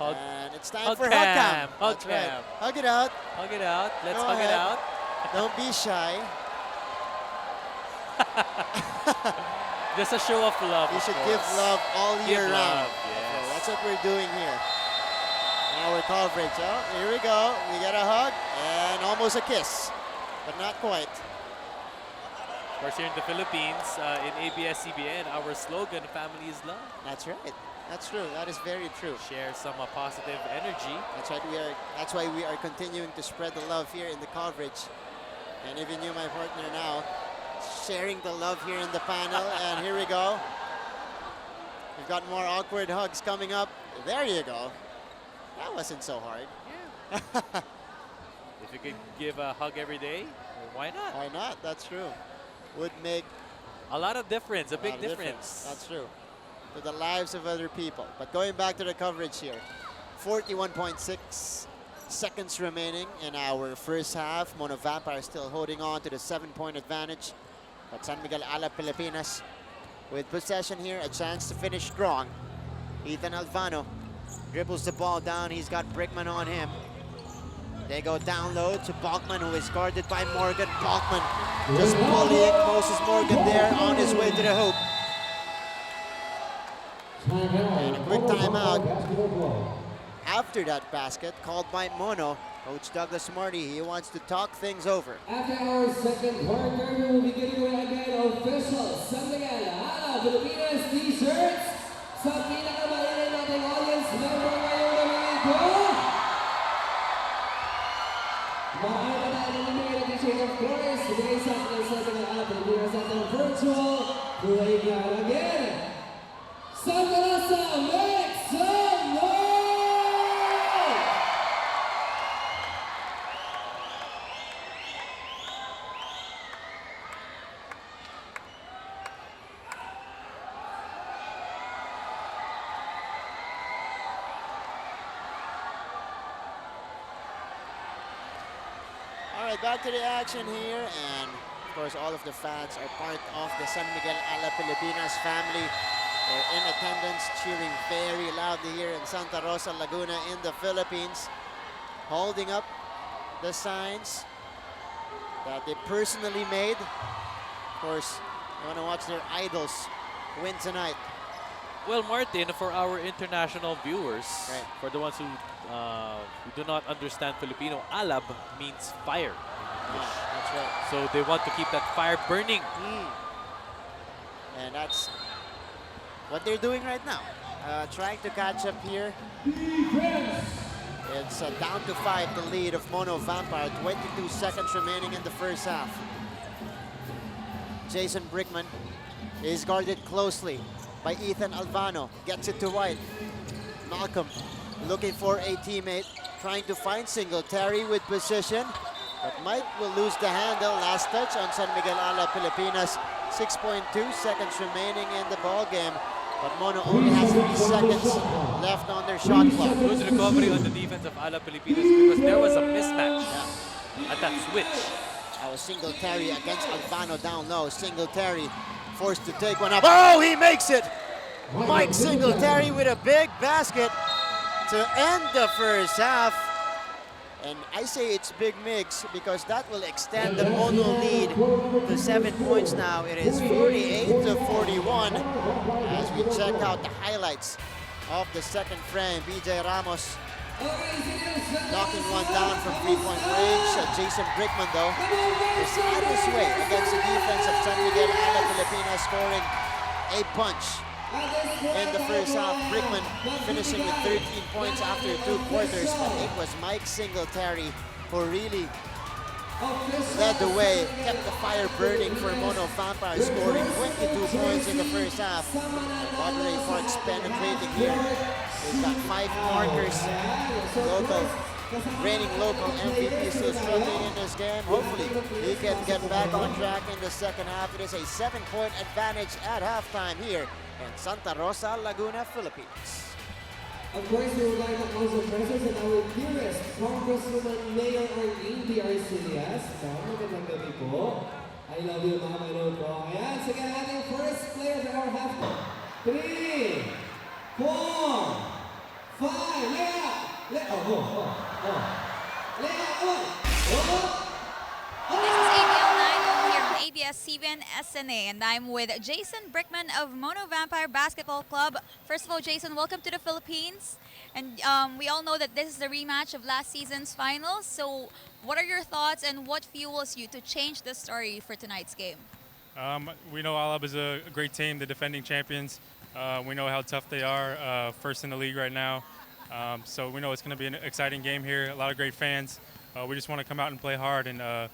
Hug. And it's time Hug for cam. hug cam. Hug That's right. cam. Hug it out. Hug it out. Let's Go hug it ahead. out. Don't be shy. Just a show of love. You of should course. give love all Give year round. love, yes. That's what we're doing here. Our coverage. Oh, here we go. We get a hug and almost a kiss, but not quite. Of course, here in the Philippines, in ABS-CBN, our slogan, family is love. That's right. That's true. That is very true. Share some positive energy. That's right. That's why we are continuing to spread the love here in the coverage. And even you, my partner, now sharing the love here in the panel. And here we go. We've got more awkward hugs coming up. There you go. That wasn't so hard. Yeah. If you could give a hug every day, why not? Why not? That's true. Would make A lot of difference, a big lot of difference. That's true. To the lives of other people. But going back to the coverage here, 41.6 seconds remaining in our first half. Mono Vampire still holding on to the 7-point advantage. But San Miguel Alab Pilipinas with possession here, a chance to finish strong. Ethan Alvano dribbles the ball down. He's got Brickman on him. They go down low to Balkman, who is guarded by Morgan. Balkman just bullying Moses Morgan there on his way to the hoop. And a quick timeout after that basket called by Mono. Coach Douglas Marty, he wants to talk things over. After our second quarter, we will be giving away again official San Miguel Alab Pilipinas t-shirts sa pinakamainit nating audience member ngayong gabi ito. Maaari na tayo namimigay ng t-shirt of course. Bigay sa atin ng San Miguel Alab Pilipinas at ang virtual playground again. Santa Rosa, make some noise! All right, back to the action here, and of course all of the fans are part of the San Miguel Alab Pilipinas family. They're in attendance, cheering very loudly here in Santa Rosa, Laguna in the Philippines, holding up the signs that they personally made. Of course, they want to watch their idols win tonight. Well, Martin, for our international viewers, Right. for the ones who do not understand Filipino, Alab means fire in English. That's right. So they want to keep that fire burning. And that's what they're doing right now. Trying to catch up here. It's down to 5, the lead of Mono Vampire. 22 seconds remaining in the first half. Jason Brickman is guarded closely by Ethan Alvano. Gets it to White. Malcolm looking for a teammate. Trying to find Singletary with position. But Mike will lose the handle. Last touch on San Miguel Alab Pilipinas. 6.2 seconds remaining in the ball game. But Mono only has 3 seconds left on their shot clock. Good recovery on the defense of Alab Pilipinas because there was a mismatch at that switch. That was Singletary against Alvano down low. Singletary forced to take one up. Oh, he makes it! Mike Singletary with a big basket to end the first half. And I say it's big mix because that will extend the Mono lead to 7 points now. It is 48-41 as we check out the highlights of the second frame. BJ Ramos knocking one down from 3-point range. Jason Brickman, though, is on his way against the defense of San Miguel Alab Pilipinas, scoring a punch in the first half. Brickman finishing with 13 points after 2 quarters, but it was Mike Singletary who really led the way, kept the fire burning for Mono Vampire, scoring 22 points in the first half. Monterey Parks penetrating here. He's got 5 markers. Reigning local MVP still struggling in this game. Hopefully he can get back on track in the second half. It is a 7-point advantage at halftime here in Santa Rosa, Laguna, Philippines. Of course, we would like to also present and our dearest Congresswoman Mayor Arlene Arcelias. Magandang gabi po. I love you, Ma'am. I know po. Ayan, sige natin first player for our halftime. 3, 4, 5, lay out. Lay out. This is ABL 9 over here on ABS-CBN SNA, and I'm with Jason Brickman of Mono Vampire Basketball Club. First of all, Jason, welcome to the Philippines. And we all know that this is the rematch of last season's finals. So what are your thoughts and what fuels you to change the story for tonight's game? We know Alab is a great team, the defending champions. We know how tough they are, first in the league right now. So we know it's going to be an exciting game here, a lot of great fans. We just want to come out and play hard and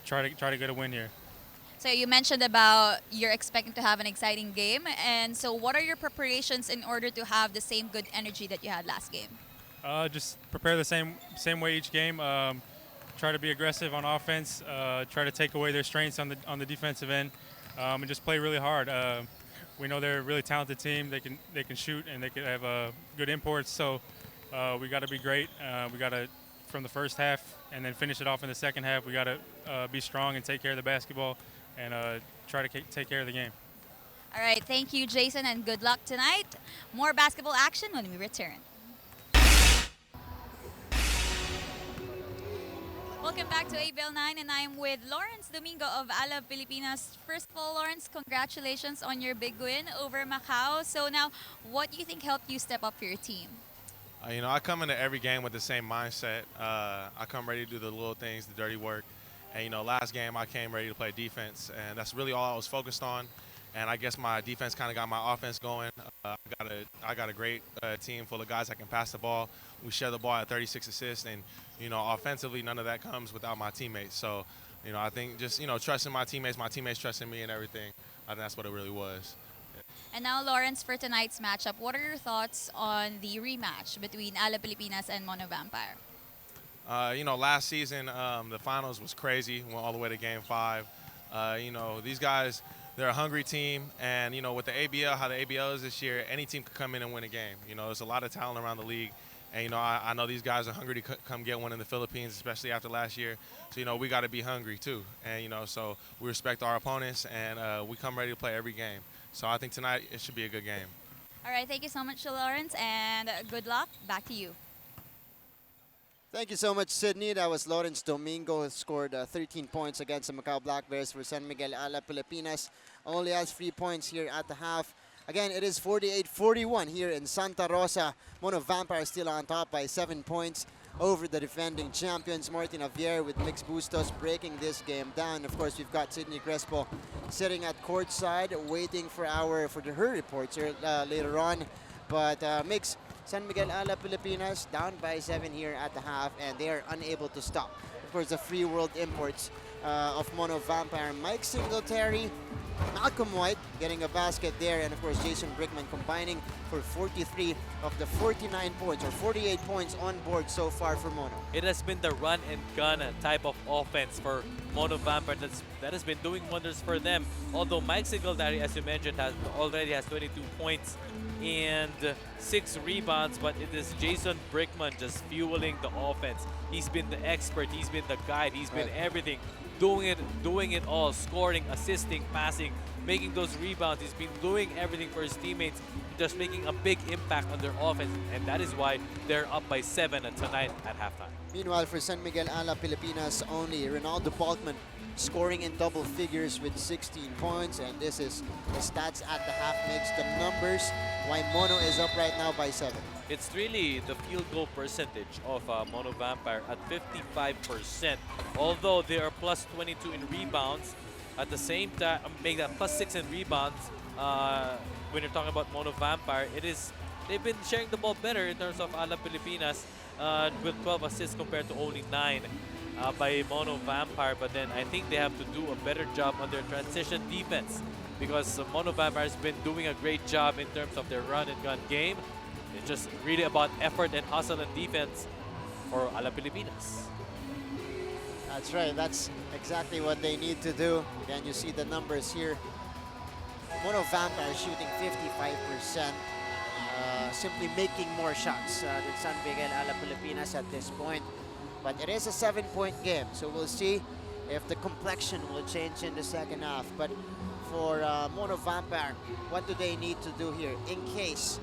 try to get a win here. So you mentioned about you're expecting to have an exciting game. And so what are your preparations in order to have the same good energy that you had last game? Just prepare the same way each game. Try to be aggressive on offense. Try to take away their strengths on the defensive end, and just play really hard. We know they're a really talented team. They can shoot and they can have good imports. So we got to be great. We got to, from the first half and then finish it off in the second half, we got to be strong and take care of the basketball and try to take care of the game. All right, thank you, Jason, and good luck tonight. More basketball action when we return. Welcome back to ABL 9, and I'm with Lawrence Domingo of Alab Pilipinas. First of all, Lawrence, congratulations on your big win over Macau. So now, what do you think helped you step up for your team? I come into every game with the same mindset. I come ready to do the little things, the dirty work. And, last game I came ready to play defense, and that's really all I was focused on. And I guess my defense kind of got my offense going. I got a great team full of guys that can pass the ball. We share the ball at 36 assists, and offensively, none of that comes without my teammates. So, I think just trusting my teammates trusting me and everything. I think that's what it really was. And now, Lawrence, for tonight's matchup, what are your thoughts on the rematch between Alab Pilipinas and Mono Vampire? Last season the finals was crazy. Went all the way to Game 5. These guys, they're a hungry team, and with the ABL, how the ABL is this year, any team could come in and win a game. There's a lot of talent around the league, and I know these guys are hungry to come get one in the Philippines, especially after last year. So we got to be hungry too, and so we respect our opponents, and we come ready to play every game. So I think tonight it should be a good game. All right, thank you so much, Lawrence, and good luck. Back to you. Thank you so much, Sydney. That was Lawrence Domingo, who scored 13 points against the Macau Black Bears for San Miguel Alab Pilipinas. Only has 3 points here at the half. Again, it is 48-41 here in Santa Rosa. Mono Vampire still on top by 7 points over the defending champions. Martin Javier with Mix Bustos breaking this game down. Of course, we've got Sydney Crespo sitting at courtside waiting for her reports later on. But Mix, San Miguel Alab Pilipinas down by 7 here at the half, and they are unable to stop. Of course, the free world imports of Mono Vampire, Mike Singletary, Malcolm White getting a basket there, and of course Jason Brickman combining for 43 of the 49 points or 48 points on board so far for Mono. It has been the run and gun type of offense for Mono Vampire that has been doing wonders for them. Although Mike Singletary, as you mentioned, already has 22 points and 6 rebounds, but it is Jason Brickman just fueling the offense. He's been the expert, he's been the guide, he's been everything. Doing it all, scoring, assisting, passing, making those rebounds. He's been doing everything for his teammates, just making a big impact on their offense, and that is why they're up by 7 tonight at halftime. Meanwhile, for San Miguel Alab Pilipinas, only Ronaldo Balkman scoring in double figures with 16 points, and this is the stats at the half makes the numbers why Mono is up right now by 7. It's really the field goal percentage of Mono Vampire at 55%. Although they are plus 22 in rebounds, at the same time, make that plus 6 in rebounds. When you're talking about Mono Vampire, they've been sharing the ball better in terms of Alab Pilipinas with 12 assists compared to only 9 by Mono Vampire. But then I think they have to do a better job on their transition defense, because Mono Vampire has been doing a great job in terms of their run and gun game. It's just really about effort and hustle and defense for Alab Pilipinas. That's right. That's exactly what they need to do. Again, you see the numbers here. Mono Vampire shooting 55%, simply making more shots than San Miguel Alab Pilipinas at this point. But it is a 7-point game, so we'll see if the complexion will change in the second half. But for Mono Vampire, what do they need to do here in case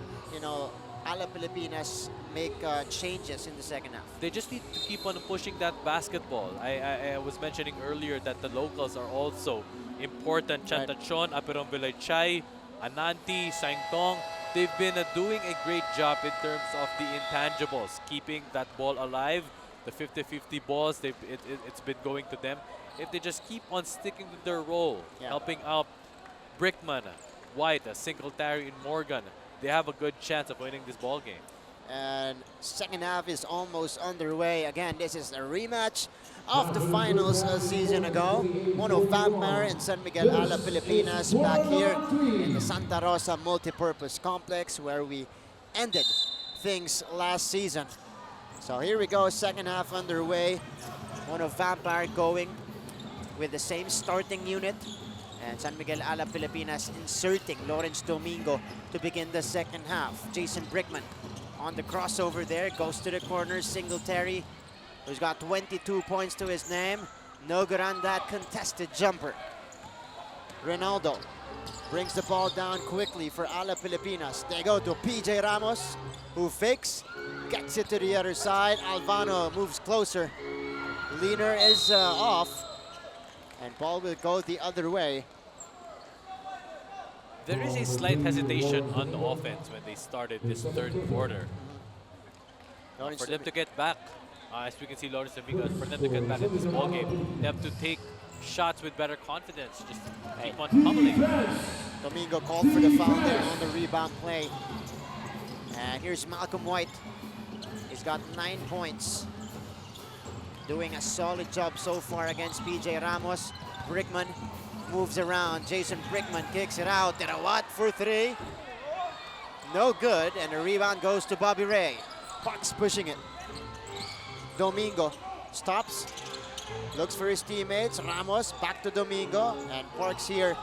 Alab Pilipinas make changes in the second half? They just need to keep on pushing that basketball. I was mentioning earlier that the locals are also important. Right. Chantachon, Aperon Vilaychay, Ananti, Saingtong. They've been doing a great job in terms of the intangibles, keeping that ball alive. The 50-50 balls, it's been going to them. If they just keep on sticking to their role, helping out Brickman, White, Singletary, and Morgan, they have a good chance of winning this ball game. And second half is almost underway. Again, this is a rematch of the finals a season ago. Mono Vampire and San Miguel Alab Pilipinas back here in the Santa Rosa Multipurpose Complex where we ended things last season. So here we go, second half underway. Mono Vampire going with the same starting unit. And San Miguel Alab Pilipinas inserting Lawrence Domingo to begin the second half. Jason Brickman on the crossover there, goes to the corner. Singletary, who's got 22 points to his name. No good on that contested jumper. Ronaldo brings the ball down quickly for Alab Pilipinas. They go to PJ Ramos, who fakes, gets it to the other side. Alvano moves closer. Leaner is off. And ball will go the other way. There is a slight hesitation on the offense when they started this third quarter. For them to get back, as we can see Lawrence Domingo, for them to get back in this ball game, they have to take shots with better confidence. Just keep on pummeling. Domingo called for the foul there on the rebound play. And here's Malcolm White. He's got 9 points. Doing a solid job so far against PJ Ramos. Brickman moves around. Jason Brickman kicks it out. Terawat for 3. No good. And the rebound goes to Bobby Ray. Parks pushing it. Domingo stops. Looks for his teammates. Ramos back to Domingo. And Parks here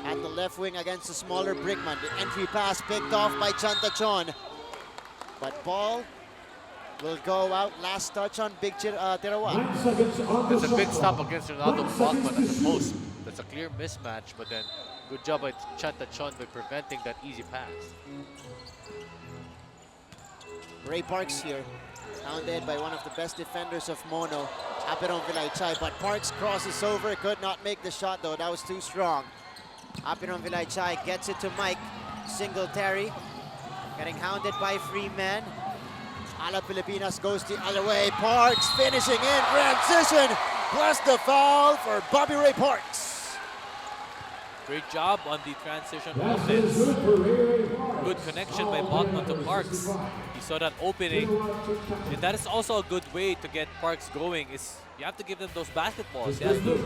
at the left wing against the smaller Brickman. The entry pass picked off by Chantachon. But ball will go out. Last touch on Big Terawat. That's a big stop against Ronaldo Bachman at the post. That's a clear mismatch, but then good job by Chantachon by preventing that easy pass. Ray Parks here, hounded by one of the best defenders of Mono, Aperon Vilaychay. But Parks crosses over, could not make the shot though, that was too strong. Aperon Vilaychay gets it to Mike Singletary, getting hounded by Freeman. Alab Pilipinas goes the other way. Parks finishing in transition, plus the foul for Bobby Ray Parks. Great job on the transition offense. Good connection by Bachman to Parks. He saw that opening. And that is also a good way to get Parks going. Is you have to give them those basketballs. He has to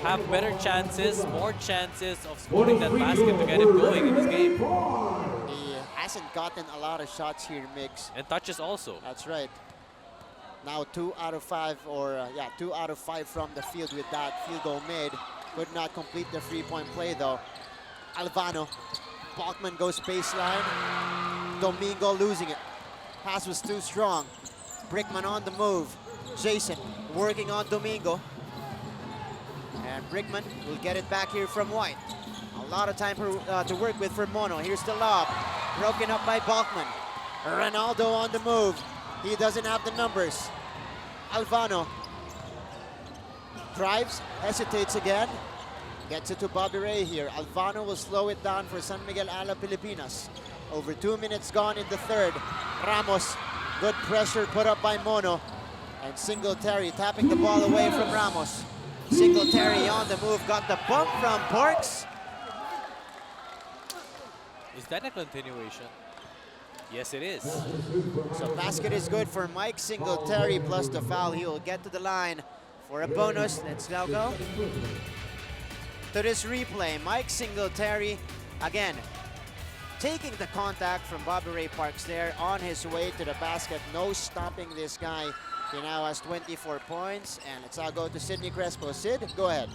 have better chances, more chances of scoring that basket to get him going in this game. He hasn't gotten a lot of shots here, Migs. And touches also. That's right. Now 2 out of 5, or 2 out of 5 from the field with that field goal made. Could not complete the 3-point play though. Alvano. Bachman goes baseline. Domingo losing it. Pass was too strong. Brickman on the move. Jason working on Domingo. And Brickman will get it back here from White. A lot of time to work with for Mono. Here's the lob. Broken up by Bachman. Ronaldo on the move. He doesn't have the numbers. Alvano drives, hesitates again, gets it to Bobby Ray here. Alvano will slow it down for San Miguel Alab Pilipinas. Over 2 minutes gone in the third. Ramos, good pressure put up by Mono. And Singletary tapping the ball away from Ramos. Singletary on the move, got the bump from Parks. Is that a continuation? Yes, it is. So basket is good for Mike Singletary plus the foul. He will get to the line for a bonus. Let's now go to this replay. Mike Singletary, again, taking the contact from Bobby Ray Parks there on his way to the basket. No stopping this guy. He now has 24 points. And let's now go to Sidney Crespo. Sid, go ahead.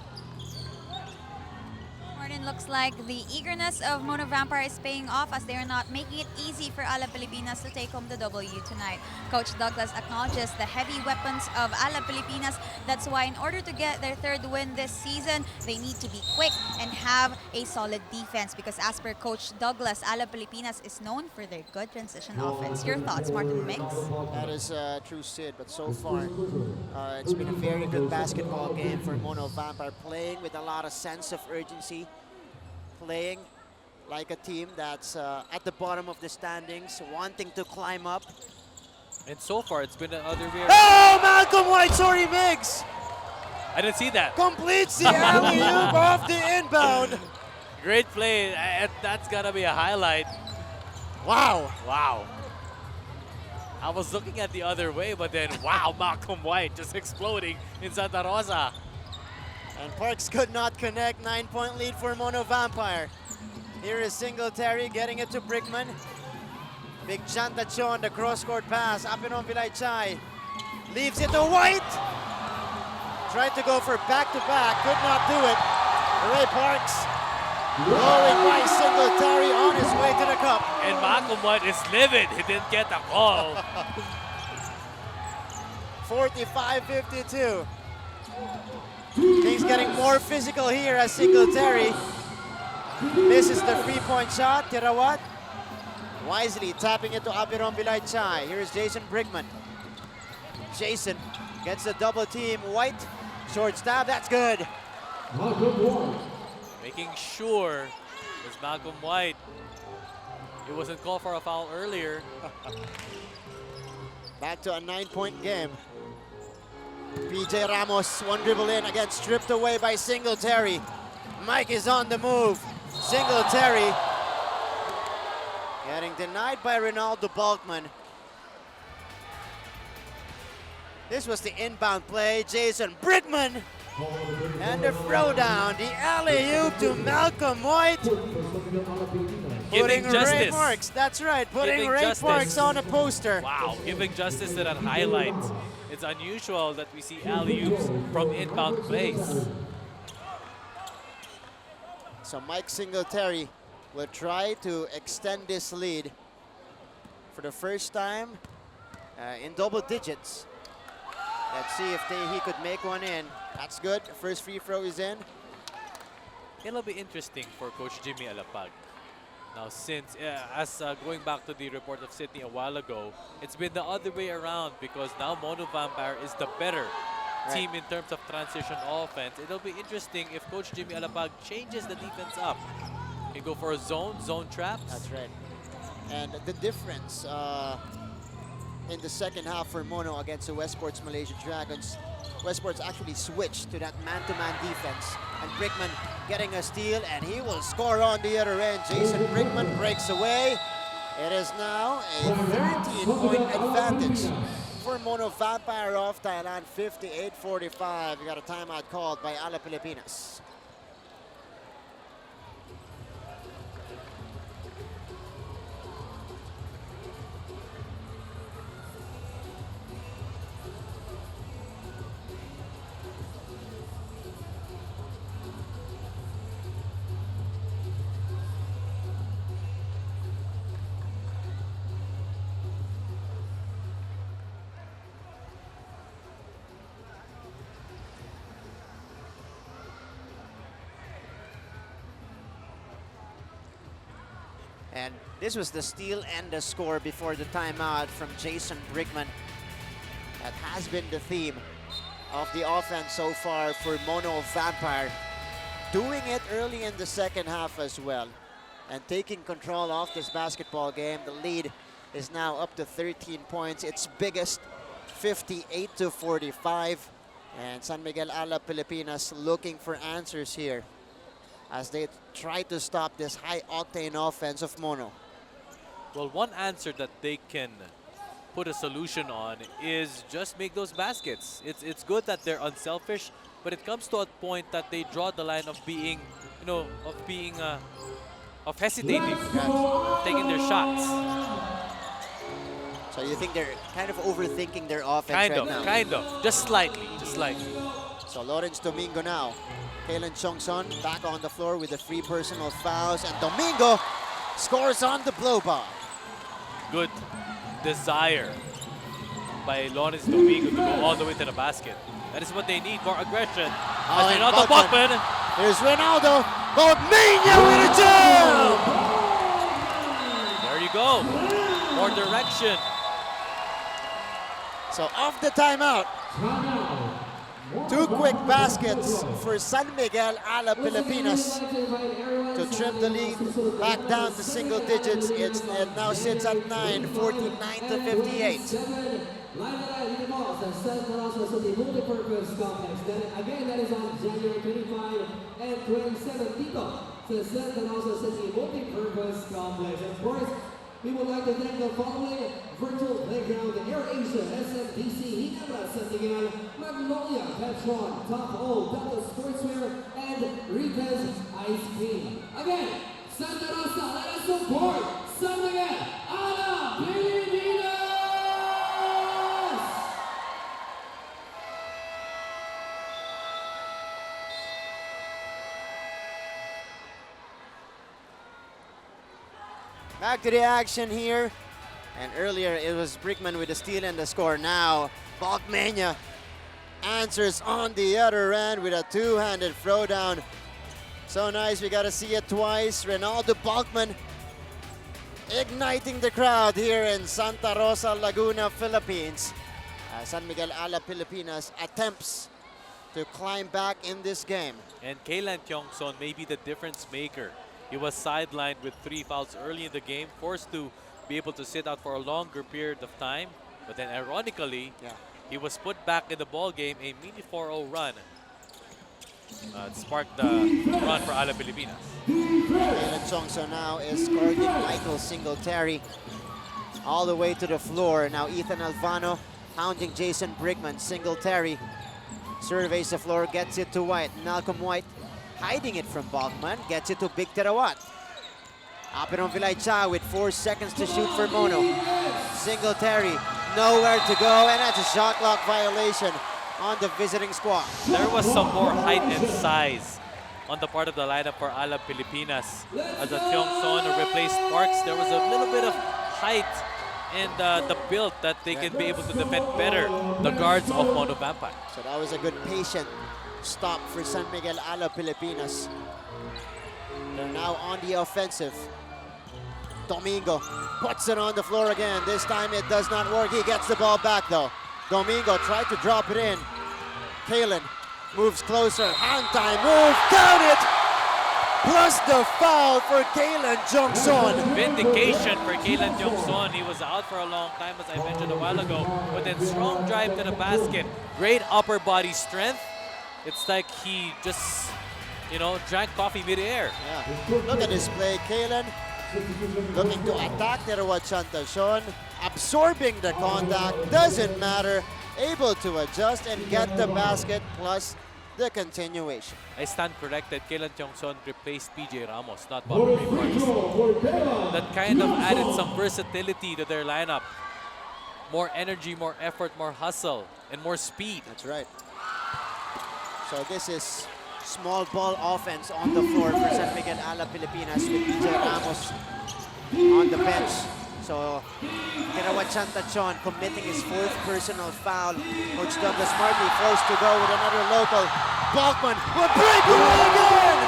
Martin, looks like the eagerness of Mono Vampire is paying off as they are not making it easy for Alab Pilipinas to take home the W tonight. Coach Douglas acknowledges the heavy weapons of Alab Pilipinas. That's why in order to get their third win this season, they need to be quick and have a solid defense because as per Coach Douglas, Alab Pilipinas is known for their good transition offense. Your thoughts, Martin Mix? That is true, Sid, but so far it's been a very good basketball game for Mono Vampire, playing with a lot of sense of urgency, playing like a team that's at the bottom of the standings, wanting to climb up. And so far, it's been the other way. Oh, Malcolm White, sorry, Migs! I didn't see that. Completes the alley-oop off the inbound. Great play. That's gotta be a highlight. Wow. Wow. I was looking at the other way, but then, wow, Malcolm White just exploding in Santa Rosa. And Parks could not connect. 9-point lead for Mono Vampire. Here is Singletary getting it to Brickman. Big Chantachon, the cross-court pass. Apinon Vilay-Chai leaves it to White. Tried to go for back-to-back, could not do it. Ray Parks going by Singletary on his way to the cup. And Malcolm White is livid. He didn't get the call. 45-52. Things getting more physical here as Singletary misses the three-point shot. Tirawat wisely tapping it to Apiron Vilay-Chai. Here's Jason Brickman. Jason gets a double team. White, short stab, that's good. Making sure it's Malcolm White. It wasn't called for a foul earlier. Back to a 9-point game. PJ Ramos, one dribble in, again stripped away by Singletary. Mike is on the move. Singletary getting denied by Ronaldo Balkman. This was the inbound play. Jason Brickman. And the throwdown, the alley-oop to Malcolm White. Putting Ray Parks, that's right, putting Ray Parks on a poster. Wow, giving justice to that highlight. It's unusual that we see alley-oops from inbound plays. So Mike Singletary will try to extend this lead for the first time in double digits. Let's see if he could make one in. That's good. First free throw is in. It'll be interesting for Coach Jimmy Alapag. Now, since, going back to the report of Sydney a while ago, it's been the other way around because now Mono Vampire is the better team in terms of transition offense. It'll be interesting if Coach Jimmy Alapag changes the defense up. He go for a zone traps. That's right. And the difference in the second half for Mono against the Westports Malaysia Dragons, Westports actually switched to that man-to-man defense. And Brickman getting a steal, and he will score on the other end. Jason Brickman breaks away. It is now a 13-point advantage for Mono Vampire of Thailand, 58-45. We got a timeout called by Alab Pilipinas. And this was the steal and the score before the timeout from Jason Brickman. That has been the theme of the offense so far for Mono Vampire. Doing it early in the second half as well. And taking control of this basketball game. The lead is now up to 13 points. Its biggest, 58-45. And San Miguel Alab Pilipinas looking for answers here as they try to stop this high-octane offense of Mono. Well, one answer that they can put a solution on is just make those baskets. It's good that they're unselfish, but it comes to a point that they draw the line of being, of hesitating, taking their shots. So you think they're kind of overthinking their offense right now? Kind of, just slightly. So Lawrence Domingo now. Kalen Chongson back on the floor with the 3 personal fouls, and Domingo scores on the blow by. Good desire by Lawrence Domingo to go all the way to the basket. That is what they need, more aggression. As and Ronaldo Bachman. Bachman. Here's Ronaldo. Bogmania with a jump! There you go. More direction. So off the timeout. 2 quick baskets for San Miguel Alab Pilipinas to trim the lead back down to single digits. It now sits at 9, 49 to 58. Again, that is on January 25 and 27. Tito, the Santa Rosa City Multi-Purpose Complex. And of course, we would like to thank the following virtual playground: AirAsia, SMDC, Hinebra, San Miguel, Magnolia, Petron, Top O, Delta Sportswear, and Rita's Ice Cream. Again, Santa Rosa, let us support San Miguel Alab Pilipinas! Back to the action here. And earlier it was Brickman with the steal and the score. Now Bogmania answers on the other end with a 2-handed throwdown. So nice, we gotta see it twice. Ronaldo Bogman igniting the crowd here in Santa Rosa, Laguna, Philippines. San Miguel Alab Pilipinas attempts to climb back in this game. And Kalen Tiongson may be the difference maker. He was sidelined with 3 fouls early in the game, forced to be able to sit out for a longer period of time. But then ironically, he was put back in the ball game, a mini 4-0 run. Sparked the run for Alab Pilipinas. Kalen Chongso now is guarding Michael Singletary all the way to the floor. Now Ethan Alvano hounding Jason Brickman. Singletary surveys the floor, gets it to White. Malcolm White hiding it from Bogman, gets it to Big Terawat. Aperon Villaycha with 4 seconds to shoot for Mono. Singletary, nowhere to go, and that's a shot clock violation on the visiting squad. There was some more height and size on the part of the lineup for Alab Pilipinas. As a Tiongson replaced Parks, there was a little bit of height and the build that they can be able to defend better the guards of Mono Vampire. So that was a good patient stop for San Miguel Alab Pilipinas. They're now on the offensive. Domingo puts it on the floor again. This time it does not work. He gets the ball back though. Domingo tried to drop it in. Kalen moves closer. Hand time move. Count it! Plus the foul for Kalen Jongson. Vindication for Kalen Jongson. He was out for a long time, as I mentioned a while ago. But then strong drive to the basket. Great upper body strength. It's like he just, you know, drank coffee mid-air. Yeah. Look at this play. Kalen looking to attack Terawat Chantacion, absorbing the contact, doesn't matter, able to adjust and get the basket plus the continuation. I stand corrected. Kalen Tiongson replaced PJ Ramos, not Bobby Parks. That kind of added some versatility to their lineup. More energy, more effort, more hustle, and more speed. That's right. So this is small ball offense on the floor for San Miguel Alab Pilipinas with PJ Ramos on the bench. So Terawat Chantacion committing his 4th personal foul. Coach Douglas Marty forced to go with another local. Bogman will break away again!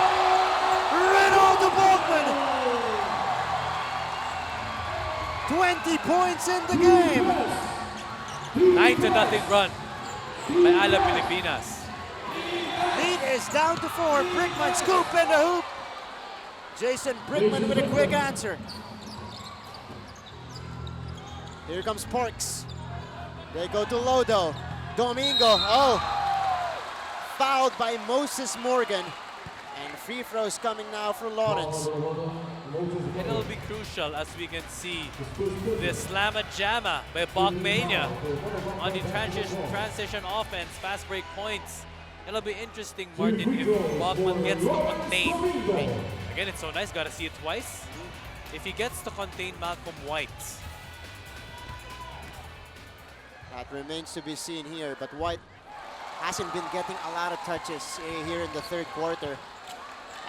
Ronaldo Bogman! 20 points in the game! 9-0 run by Alab Pilipinas. Lead is down to 4. Brickman scoop in the hoop. Jason Brickman with a quick answer. Here comes Parks. They go to Lodo. Domingo, fouled by Moses Morgan. And free throws coming now for Lawrence. And it'll be crucial as we can see this slamma jamma by Bogmania on the transition offense, fast break points. It'll be interesting, Martin, if Bogman gets to contain. Again, it's so nice, gotta see it twice. If he gets to contain Malcolm White. That remains to be seen here, but White hasn't been getting a lot of touches here in the third quarter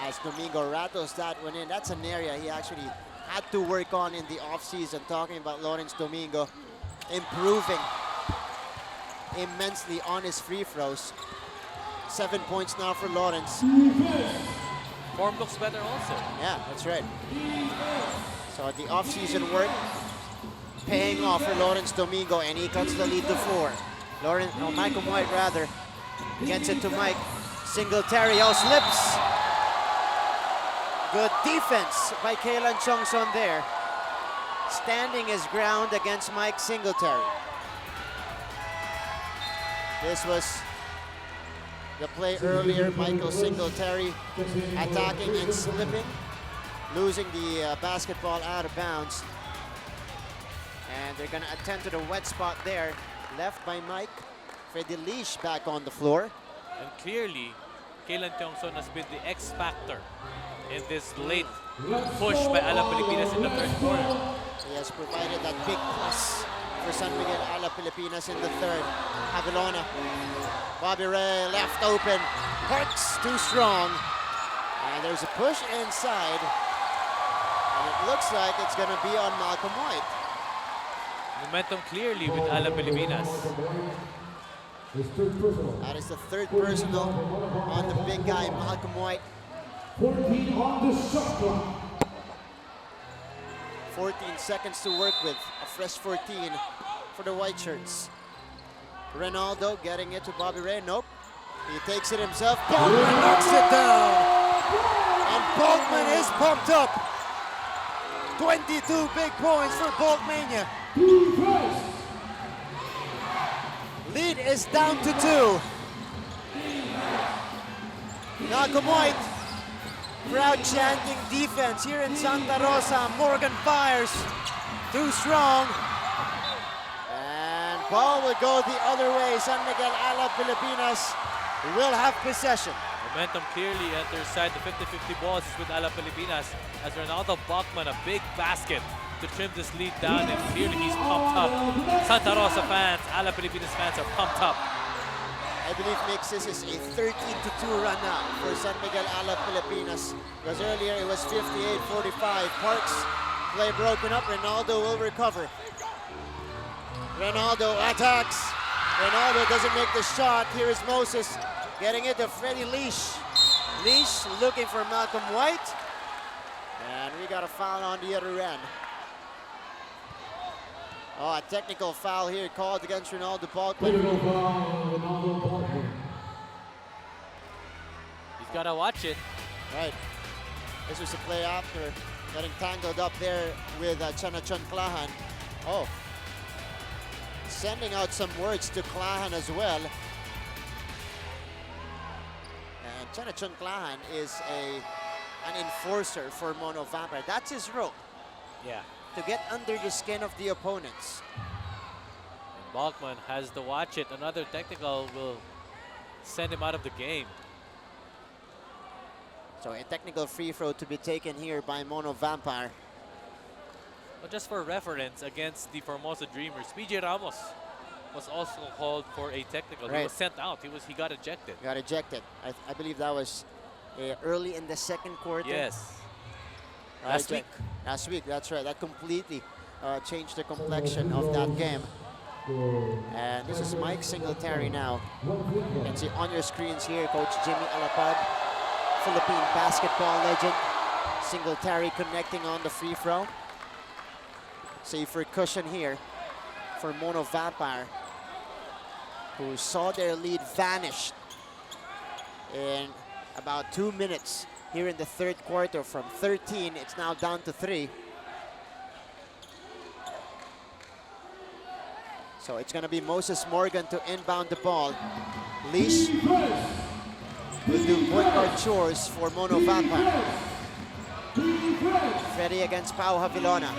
as Domingo rattles that one in. That's an area he actually had to work on in the offseason. Talking about Lawrence Domingo improving immensely on his free throws. 7 points now for Lawrence. Form looks better also. Yeah, that's right. So the offseason work paying off for Lawrence Domingo, and he cuts the lead to 4. Michael White rather gets it to Mike. Singletary slips. Good defense by Kalen Chongson there. Standing his ground against Mike Singletary. This was the play earlier. Michael Singletary attacking and slipping, losing the basketball out of bounds. And they're gonna attend to the wet spot there, left by Mike. Freddie Leash back on the floor. And clearly, Kalen Chongson has been the X factor in this late push by Alab Pilipinas in the third quarter. He has provided that big plus for San Miguel Alab Pilipinas in the third. Avilona, Bobby Ray left open, Parks too strong. And there's a push inside. And it looks like it's gonna be on Malcolm White. Momentum clearly with Alab Pilipinas. That is the third personal on the big guy, Malcolm White. 14 on the shot clock. 14 seconds to work with, a fresh 14 for the white shirts. Ronaldo getting it to Bobby Ray, nope. He takes it himself, Balkman knocks it down. And Balkman is pumped up. 22 big points for Balkmania. Lead is down to 2. Malcolm White, crowd chanting defense here in Santa Rosa. Morgan fires, too strong. And ball will go the other way. San Miguel Alab Pilipinas will have possession. Momentum clearly at their side. The 50-50 balls is with Alab Pilipinas as Ronaldo Bachman, a big basket to trim this lead down, and clearly he's pumped up. Santa Rosa fans, Alab Pilipinas fans are pumped up. I believe, Mix, this is a 13-2 run now for San Miguel Alab Pilipinas. Because earlier it was 58-45. Parks play broken up. Ronaldo will recover. Ronaldo attacks. Ronaldo doesn't make the shot. Here is Moses getting it to Freddie Leash. Leash looking for Malcolm White. And we got a foul on the other end. Oh, a technical foul here called against Ronaldo Balkman. He's got to watch it. Right. This was a play after getting tangled up there with Chanachon Klahan. Oh. Sending out some words to Klahan as well. And Chanachon Klahan is an enforcer for Mono Vampire. That's his role. Yeah. To get under the skin of the opponents. And Bachman has to watch it. Another technical will send him out of the game. So a technical free throw to be taken here by Mono Vampire. But just for reference, against the Formosa Dreamers, PJ Ramos was also called for a technical. Right. He was sent out. He got ejected. Got ejected. I believe that was early in the second quarter. Yes. Last week, that's right. That completely changed the complexion of that game. And this is Mike Singletary now. You can see on your screens here, Coach Jimmy Alapad, Philippine basketball legend. Singletary connecting on the free throw. Safer cushion here for Mono Vampire, who saw their lead vanish in about 2 minutes here in the third quarter. From 13, it's now down to 3. So it's gonna be Moses Morgan to inbound the ball. Leash will do point guard chores for Mono Vampire. Freddie against Pau Havilona.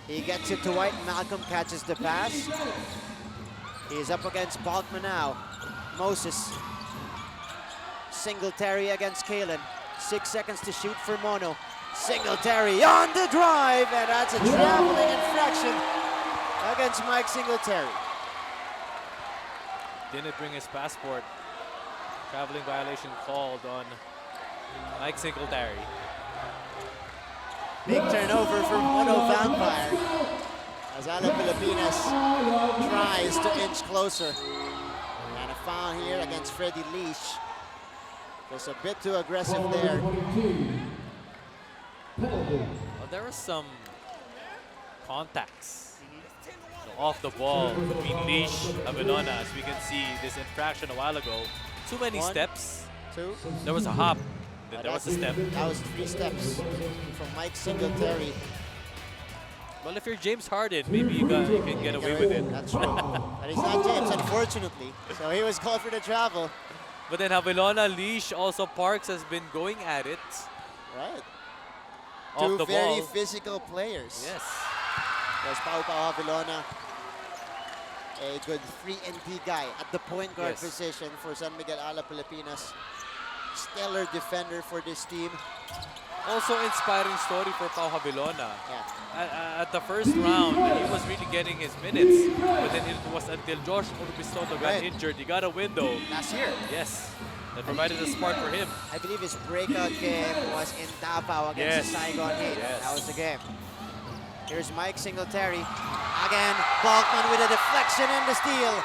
He gets it to White. Malcolm catches the pass. He's up against Balkman now. Moses. Singletary against Kalen. 6 seconds to shoot for Mono. Singletary on the drive, and that's a traveling infraction against Mike Singletary. didn't bring his passport. Traveling violation called on Mike Singletary. Big turnover for Mono Vampire as Alab Pilipinas tries to inch closer. And a foul here against Freddie Leash. Just a bit too aggressive there. Well, there were some contacts off the ball between Leash and Vilona, as we can see this infraction a while ago. Too many steps. 2. There was a hop. Then there was a step. That was 3 steps from Mike Singletary. Well, if you're James Harden, maybe you can get away with it. That's right. But he's not James, unfortunately. So he was called for the travel. But then Havilona, Leash, also Parks has been going at it. Right. Off Two the very ball. physical players. Yes. There's Pau Havilona, a good 3-and-D guy at the point guard Yes. position for San Miguel Alab Pilipinas. Stellar defender for this team. Also inspiring story for Pau Havilona. Yeah. At the first round, he was really getting his minutes. But then it was until Josh Olubistoto got Right. injured. He got a window. Last year. Yes. That provided a spark for him. I believe his breakout game was in Davao against the Saigon Heat. Yes. That was the game. Here's Mike Singletary. Again, Balkman with a deflection and the steal.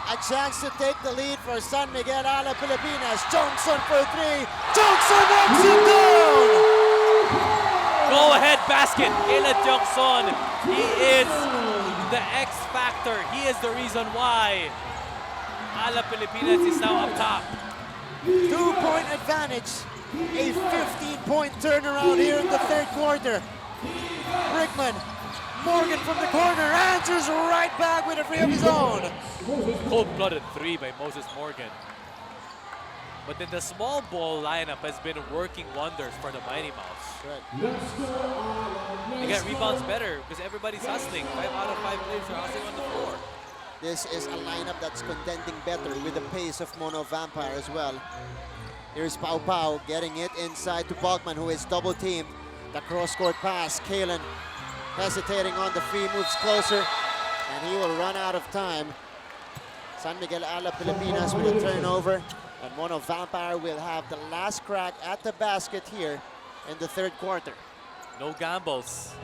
A chance to take the lead for San Miguel Alab Pilipinas. Johnson for 3. Johnson knocks it down! Go-ahead basket. Caleb Johnson. He is the X factor. He is the reason why Alab Pilipinas is now up top. 2-point advantage. A 15-point turnaround here in the third quarter. Brickman, Morgan from the corner, answers right back with a free of his own. Cold-blooded 3 by Moses Morgan. But then the small ball lineup has been working wonders for the Mighty Mouse. They get rebounds better because everybody's hustling. 5 out of 5 players are hustling on the floor. This is a lineup that's contending better with the pace of Mono Vampire as well. Here's Pau Pau getting it inside to Balkman, who is double teamed. The cross-court pass, Kalen hesitating on the free, moves closer, and he will run out of time. San Miguel Alab Pilipinas with a turnover, and Mono Vampire will have the last crack at the basket here in the third quarter. No gambles.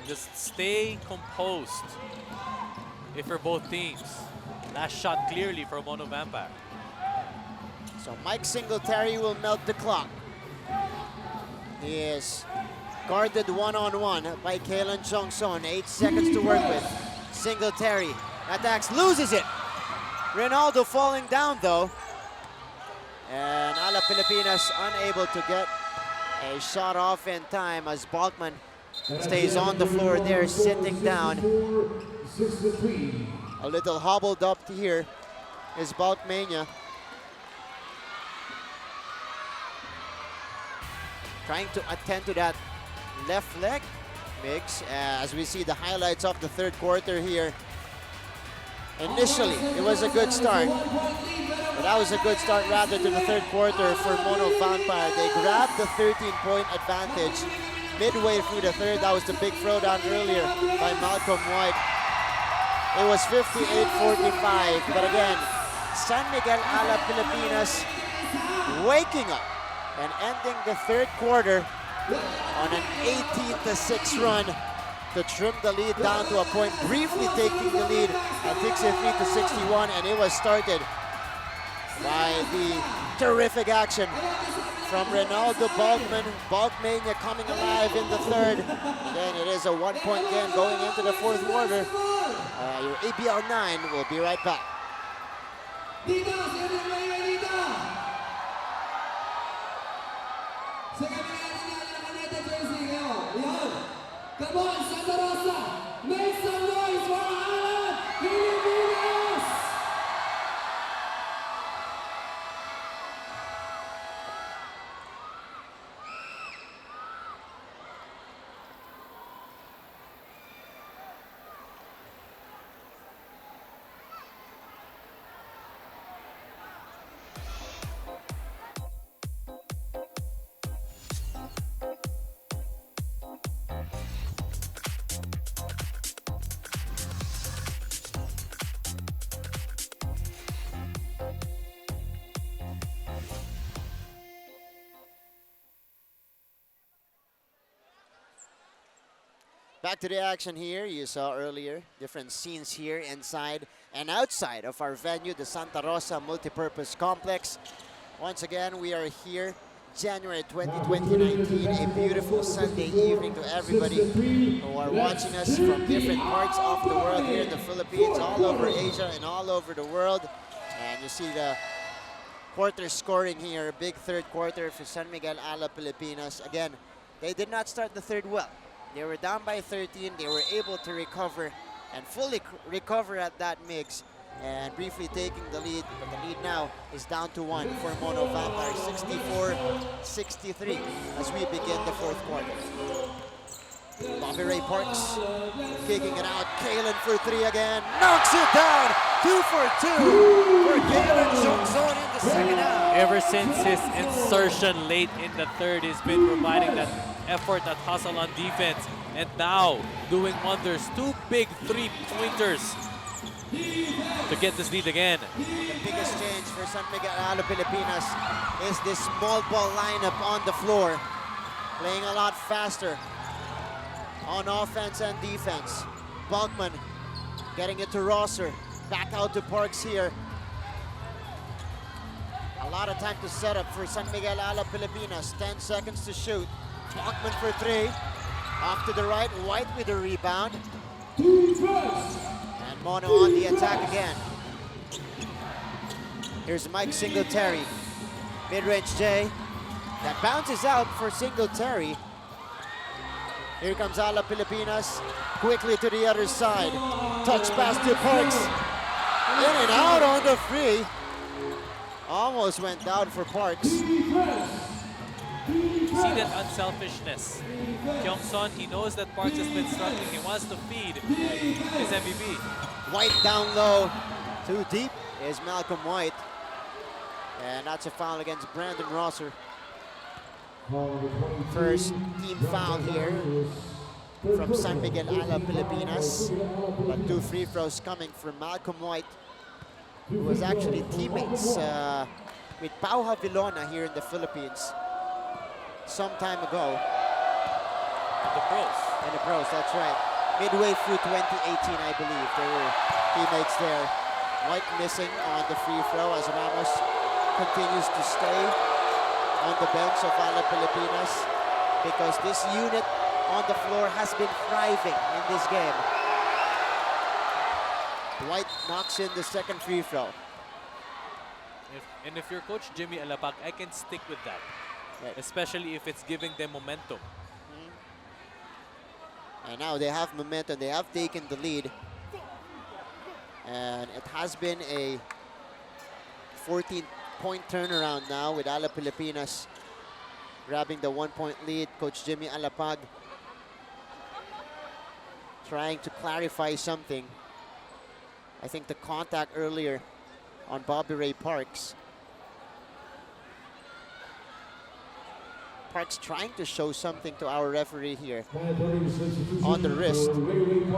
Just stay composed if you're both teams. Last shot clearly for Mono Vampire. So Mike Singletary will melt the clock. He is guarded one-on-one by Kalen Chongson. 8 seconds to work with. Singletary attacks, loses it. Ronaldo falling down though. And Alab Pilipinas unable to get a shot off in time as Balkman stays on the floor there, sitting down. A little hobbled up here is Balkmania. Trying to attend to that left leg mix as we see the highlights of the third quarter here. Initially, it was a good start. But that was a good start rather to the third quarter for Mono Vampire. They grabbed the 13-point advantage midway through the third. That was the big throwdown earlier by Malcolm White. It was 58-45. But again, San Miguel Alab Pilipinas waking up and ending the third quarter on an 18-6 run to trim the lead down to a point, briefly taking the lead at 63-61, and it was started by the terrific action from Ronaldo Balkman. Balkmania coming alive in the third. Again, it is a 1-point game going into the fourth quarter. Your ABL 9 will be right back. Come on, Santa Rosa, make some noise for Alab Pilipinas! Back to the action here. You saw earlier different scenes here inside and outside of our venue, the Santa Rosa Multipurpose Complex. Once again, we are here, January 20, 2019, a beautiful Sunday evening to everybody who are watching us from different parts of the world here in the Philippines, all over Asia and all over the world. And you see the quarter scoring here, big third quarter for San Miguel Alab Pilipinas. Again, they did not start the third well. They were down by 13. They were able to recover and fully recover at that mix and briefly taking the lead. But the lead now is down to 1 for Mono Vampire, 64-63 as we begin the fourth quarter. Bobby Ray Parks kicking it out. Kalen for 3 again. Knocks it down. 2 for 2 for Kalen Johnson in the second half. Ever since his insertion late in the third, he's been providing that effort, that hustle on defense, and now doing wonders. 2 big 3-pointers to get this lead again. The biggest change for San Miguel Alab Pilipinas is this small ball lineup on the floor, playing a lot faster on offense and defense. Balkman getting it to Rosser, back out to Parks here. A lot of time to set up for San Miguel Alab Pilipinas. 10 seconds to shoot. Balkman for 3. Off to the right, White with the rebound. And Mono on the attack again. Here's Mike Singletary. Mid-range J. That bounces out for Singletary. Here comes Alab Pilipinas. Quickly to the other side. Touch pass to Parks. In and out on the free. Almost went down for Parks. See that unselfishness. Kyung-son, he knows that Parks has been struggling. He wants to feed his MVP. White down low. Too deep is Malcolm White. And that's a foul against Brandon Rosser. First team foul here from San Miguel Alab Pilipinas. But 2 free throws coming from Malcolm White, who was actually teammates with Pau Havilona here in the Philippines some time ago. In the pros. In the pros, that's right. Midway through 2018, I believe. They were teammates there. White missing on the free throw as Ramos continues to stay on the bench of Alab Pilipinas because this unit on the floor has been thriving in this game. White knocks in the second free throw. If you're Coach Jimmy Alapag, I can stick with that. Right. Especially if it's giving them momentum. And now they have momentum. They have taken the lead. And it has been a 14-point turnaround now with Alab Pilipinas grabbing the 1-point lead. Coach Jimmy Alapag trying to clarify something. I think the contact earlier on Bobby Ray Parks. Parks trying to show something to our referee here on the wrist. And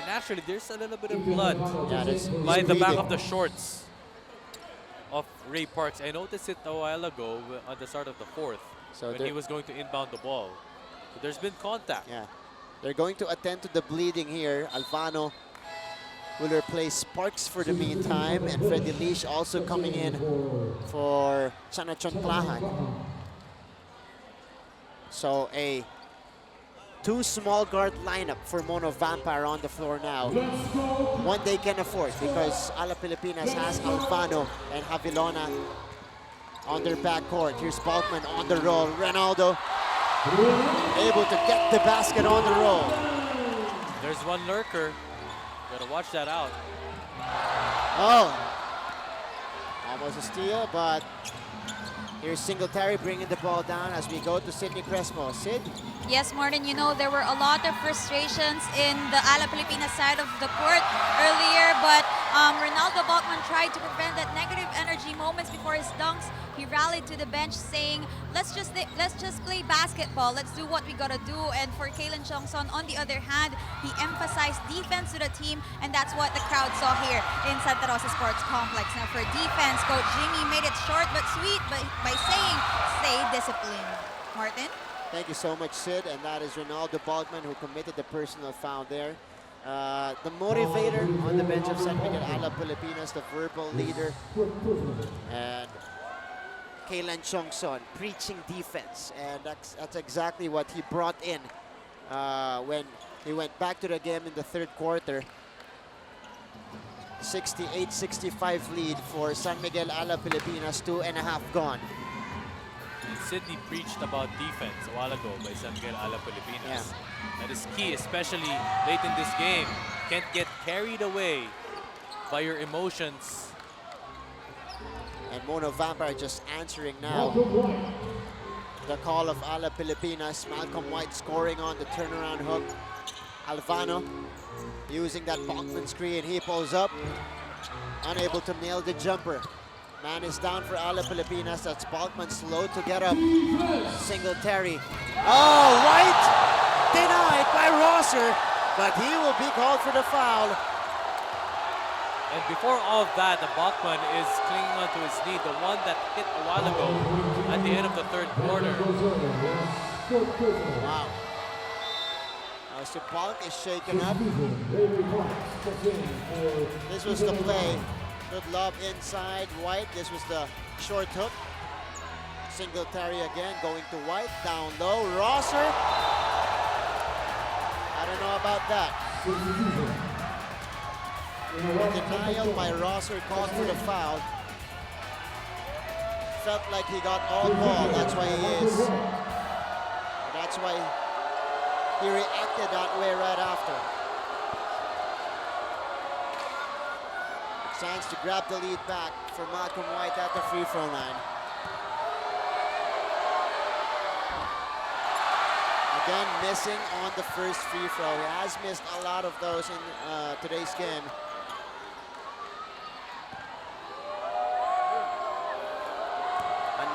actually, there's a little bit of blood by the back of the shorts of Ray Parks. I noticed it a while ago on the start of the fourth when he was going to inbound the ball. So there's been contact. Yeah, they're going to attend to the bleeding here. Alvano will replace Parks for the meantime, and Freddy Leash also coming in for Chanachon Plahan. So a 2 small guard lineup for Mono Vampire on the floor now. One they can afford because Alab Pilipinas has Alvano and Havilona on their backcourt. Here's Balkman on the roll. Ronaldo able to get the basket on the roll. There's one lurker. Gotta watch that out. Oh, almost a steal, but here's Singletary bringing the ball down as we go to Sidney Crespo. Sid? Yes, Martin, you know, there were a lot of frustrations in the Alab Pilipinas side of the court earlier, but Ronaldo Balkman tried to prevent that negative energy moments before his dunks. He rallied to the bench saying, let's just play basketball. Let's do what we gotta do. And for Kalen Chongson, on the other hand, he emphasized defense to the team, and that's what the crowd saw here in Santa Rosa Sports Complex. Now for defense, Coach Jimmy made it short but sweet by saying, stay disciplined. Martin? Thank you so much, Sid. And that is Ronaldo Balkman who committed the personal foul there. The motivator on the bench of San Miguel Alab Pilipinas, the verbal leader. And Kailan Chongson preaching defense. And that's exactly what he brought in when he went back to the game in the third quarter. 68-65 lead for San Miguel Alab Pilipinas, 2.5 gone. Sydney preached about defense a while ago by San Miguel Alab Pilipinas. That is key, especially late in this game. Can't get carried away by your emotions. And Mono Vampire just answering now the call of Alab Pilipinas. Malcolm White scoring on the turnaround hook. Alvano using that Balkman screen. He pulls up, unable to nail the jumper. Man is down for Alab Pilipinas. That's Balkman slow to get up. Singletary. Oh, White denied by Rosser, but he will be called for the foul. And before all of that, the Balkman is clinging onto his knee, the one that hit a while ago at the end of the third quarter. Wow. So Balk is shaken up. This was the play. Good lob inside White. This was the short hook. Singletary again going to White. Down low. Rosser. I don't know about that. The denial by Rosser called for the foul. Felt like he got all ball. That's why he is. That's why he reacted that way right after. Chance to grab the lead back for Malcolm White at the free throw line. Again, missing on the first free throw. He has missed a lot of those in today's game.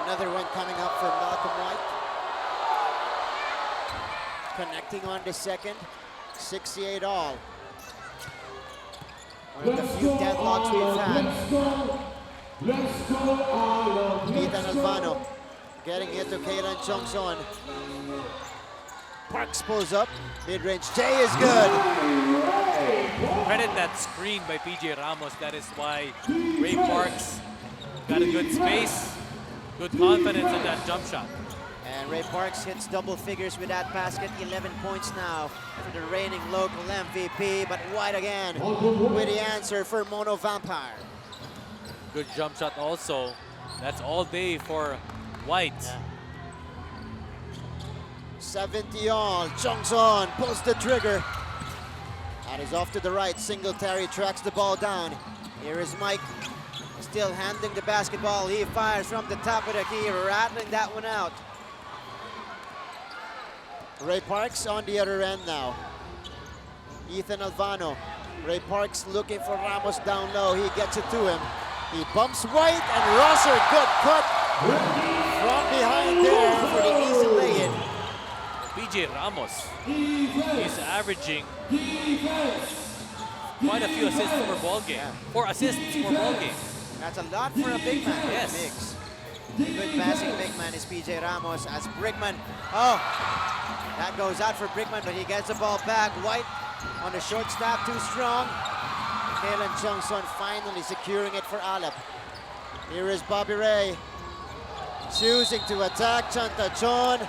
Another one coming up for Malcolm White. Connecting on the second, 68 all. One of the few deadlocks we've had. Ethan Alvano getting it to Kailan Chongson. Parks pulls up, mid-range J is good. Credit that screen by PJ Ramos. That is why Ray Parks got a good space, good confidence in that jump shot. And Ray Parks hits double figures with that basket. 11 points now for the reigning local MVP. But White again with the answer for Mono Vampire. Good jump shot also. That's all day for White. Yeah. 70 all. Chongson pulls the trigger. That is off to the right. Singletary tracks the ball down. Here is Mike. Still handling the basketball. He fires from the top of the key, rattling that one out. Ray Parks on the other end now. Ethan Alvano. Ray Parks looking for Ramos down low. He gets it to him. He bumps White and Rosser. Good cut from behind there for the easy lay-in. PJ Ramos, he's averaging quite a few assists per ball game. 4 assists per ball game. That's a lot for a big man. Yes. Mix. Good passing big man is PJ Ramos as Brickman. Oh, that goes out for Brickman, but he gets the ball back. White on the short stop, too strong. Kailan Chongson finally securing it for Alab. Here is Bobby Ray choosing to attack Chantachon.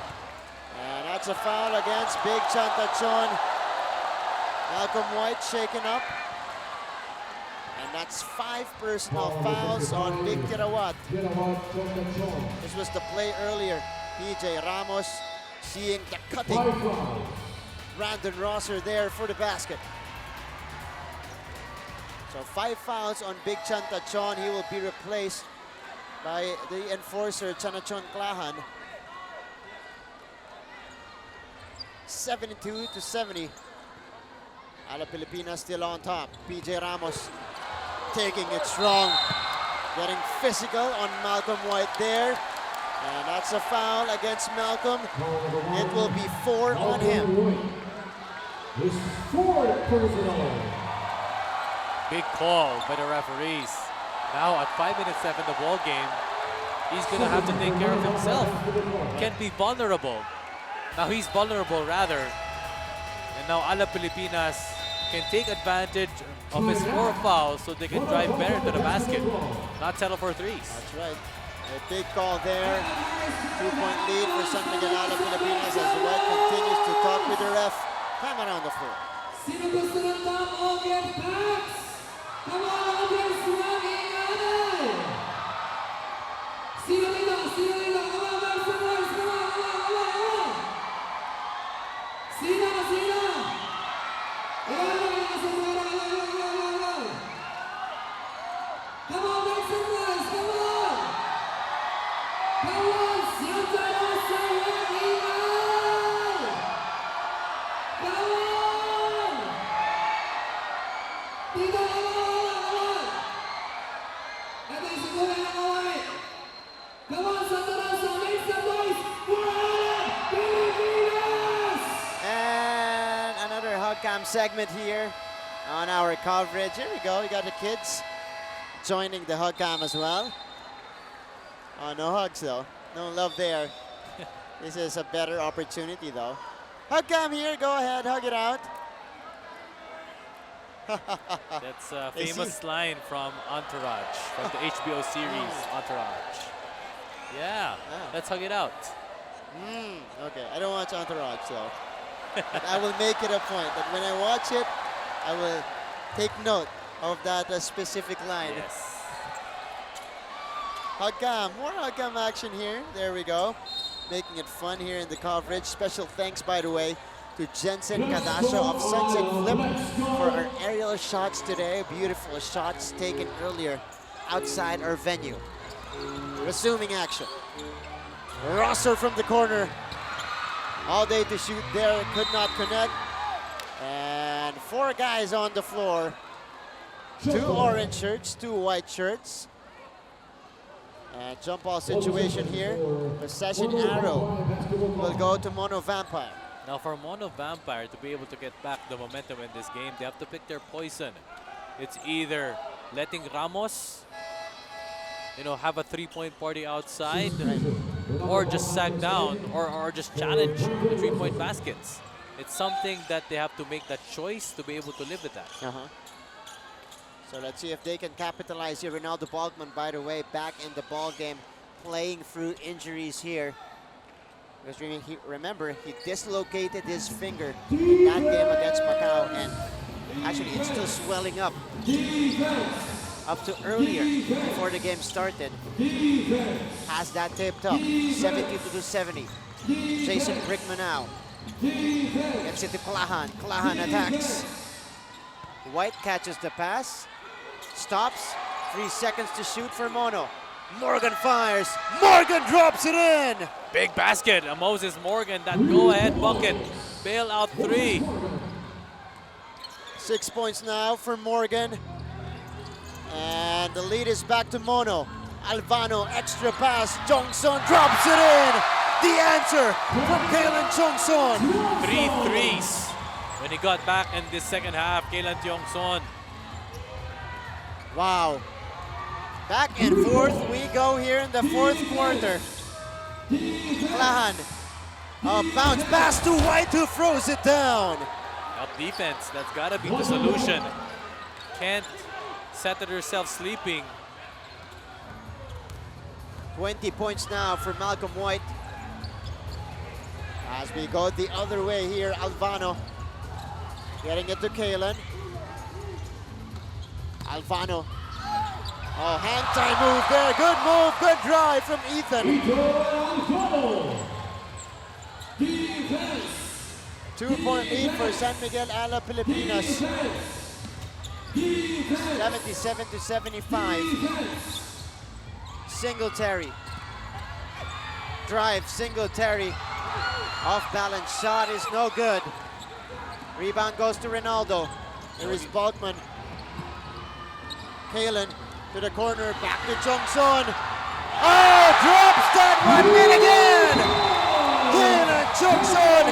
And that's a foul against Big Chantachon. Malcolm White shaken up. And that's 5 personal fouls on Big Tirawat. This was the play earlier. PJ Ramos seeing the cutting Brandon Rosser there for the basket. So 5 fouls on Big Chantachon. He will be replaced by the enforcer Chanachon Klahan. 72-70. Alab Pilipinas still on top. PJ Ramos taking it strong. Getting physical on Malcolm White there. And that's a foul against Malcolm. It will be 4 on him. Big call by the referees. Now at 5 minutes left in the ball game, he's gonna have to take care of himself. Can't be vulnerable. Now he's vulnerable rather. And now Alab Pilipinas can take advantage of his 4 fouls so they can drive better to the basket. Not settle for threes. That's right. A big call there. 2-point lead for San Miguel Alab Pilipinas as White continues to talk with the ref. Time around the floor. Sino gusto ng top audience packs? Come on, audience, mag-ingay! Sino dito? Sino dito? Come on, make some noise! Come on, come on, come on, come on! Sino? Sino? Ayan, ayan, ayan, ayan. Come on, make some noise! Come on! Come on, Santa Rosa, mag-ingay! Come on! Dito, come on! Ito yung siguro ng away. Come on, Santa Rosa, make some noise for Alab Pilipinas! And another hug cam segment here on our coverage. Here we go. We got the kids joining the hug cam as well. Oh, no hugs though. No love there. This is a better opportunity though. Hug cam here. Go ahead. Hug it out. That's a They famous see- line from Entourage, from the HBO series Entourage. Yeah, let's hug it out. Okay, I don't watch Entourage though. But I will make it a point that when I watch it, I will take note of that specific line. Yes. Hug cam, more hug cam action here. There we go. Making it fun here in the coverage. Special thanks, by the way, to Jensen Cadasio of Sunset Flip for our aerial shots today. Beautiful shots taken earlier outside our venue. Resuming action. Rosser from the corner. All day to shoot there, could not connect. And 4 guys on the floor. 2 orange shirts, 2 white shirts. And jump ball situation here. Possession arrow will go to Mono Vampire. Now for Mono Vampire to be able to get back the momentum in this game, they have to pick their poison. It's either letting Ramos, have a 3-point party outside, or just sag down, or just challenge the 3-point baskets. It's something that they have to make that choice to be able to live with that. So let's see if they can capitalize here. Ronaldo Balkman, by the way, back in the ball game, playing through injuries here. Because remember, he dislocated his finger in that game against Macau, and actually it's still swelling up. Up to earlier, before the game started. Has that taped up. 72-70. Jason Brickman now. Gets it to Klahan. Klahan attacks. White catches the pass. Stops. 3 seconds to shoot for Mono. Morgan fires. Morgan drops it in. Big basket. Moses Morgan, that go-ahead bucket. Bailout 3. 6 points now for Morgan. And the lead is back to Mono. Alvano, extra pass. Jongson drops it in. The answer from Kalen Jongson. 3 threes when he got back in this second half. Kalen Jongson. Wow. Back and forth we go here in the 4th quarter. Klahan. A bounce pass to White, who throws it down. Up defense, that's gotta be the solution. Can't settle herself sleeping. 20 points now for Malcolm White. As we go the other way here, Alvano getting it to Kalen. Alvano. Oh, hand tie move there. Good move, good drive from Ethan. 2-point lead for San Miguel Alab Pilipinas. 77-75. Singletary. Drive, Singletary. Off balance shot is no good. Rebound goes to Ronaldo. There is Balkman. Kalen to the corner, back to Jongson. Oh, drops that one in again! Kalen Jongson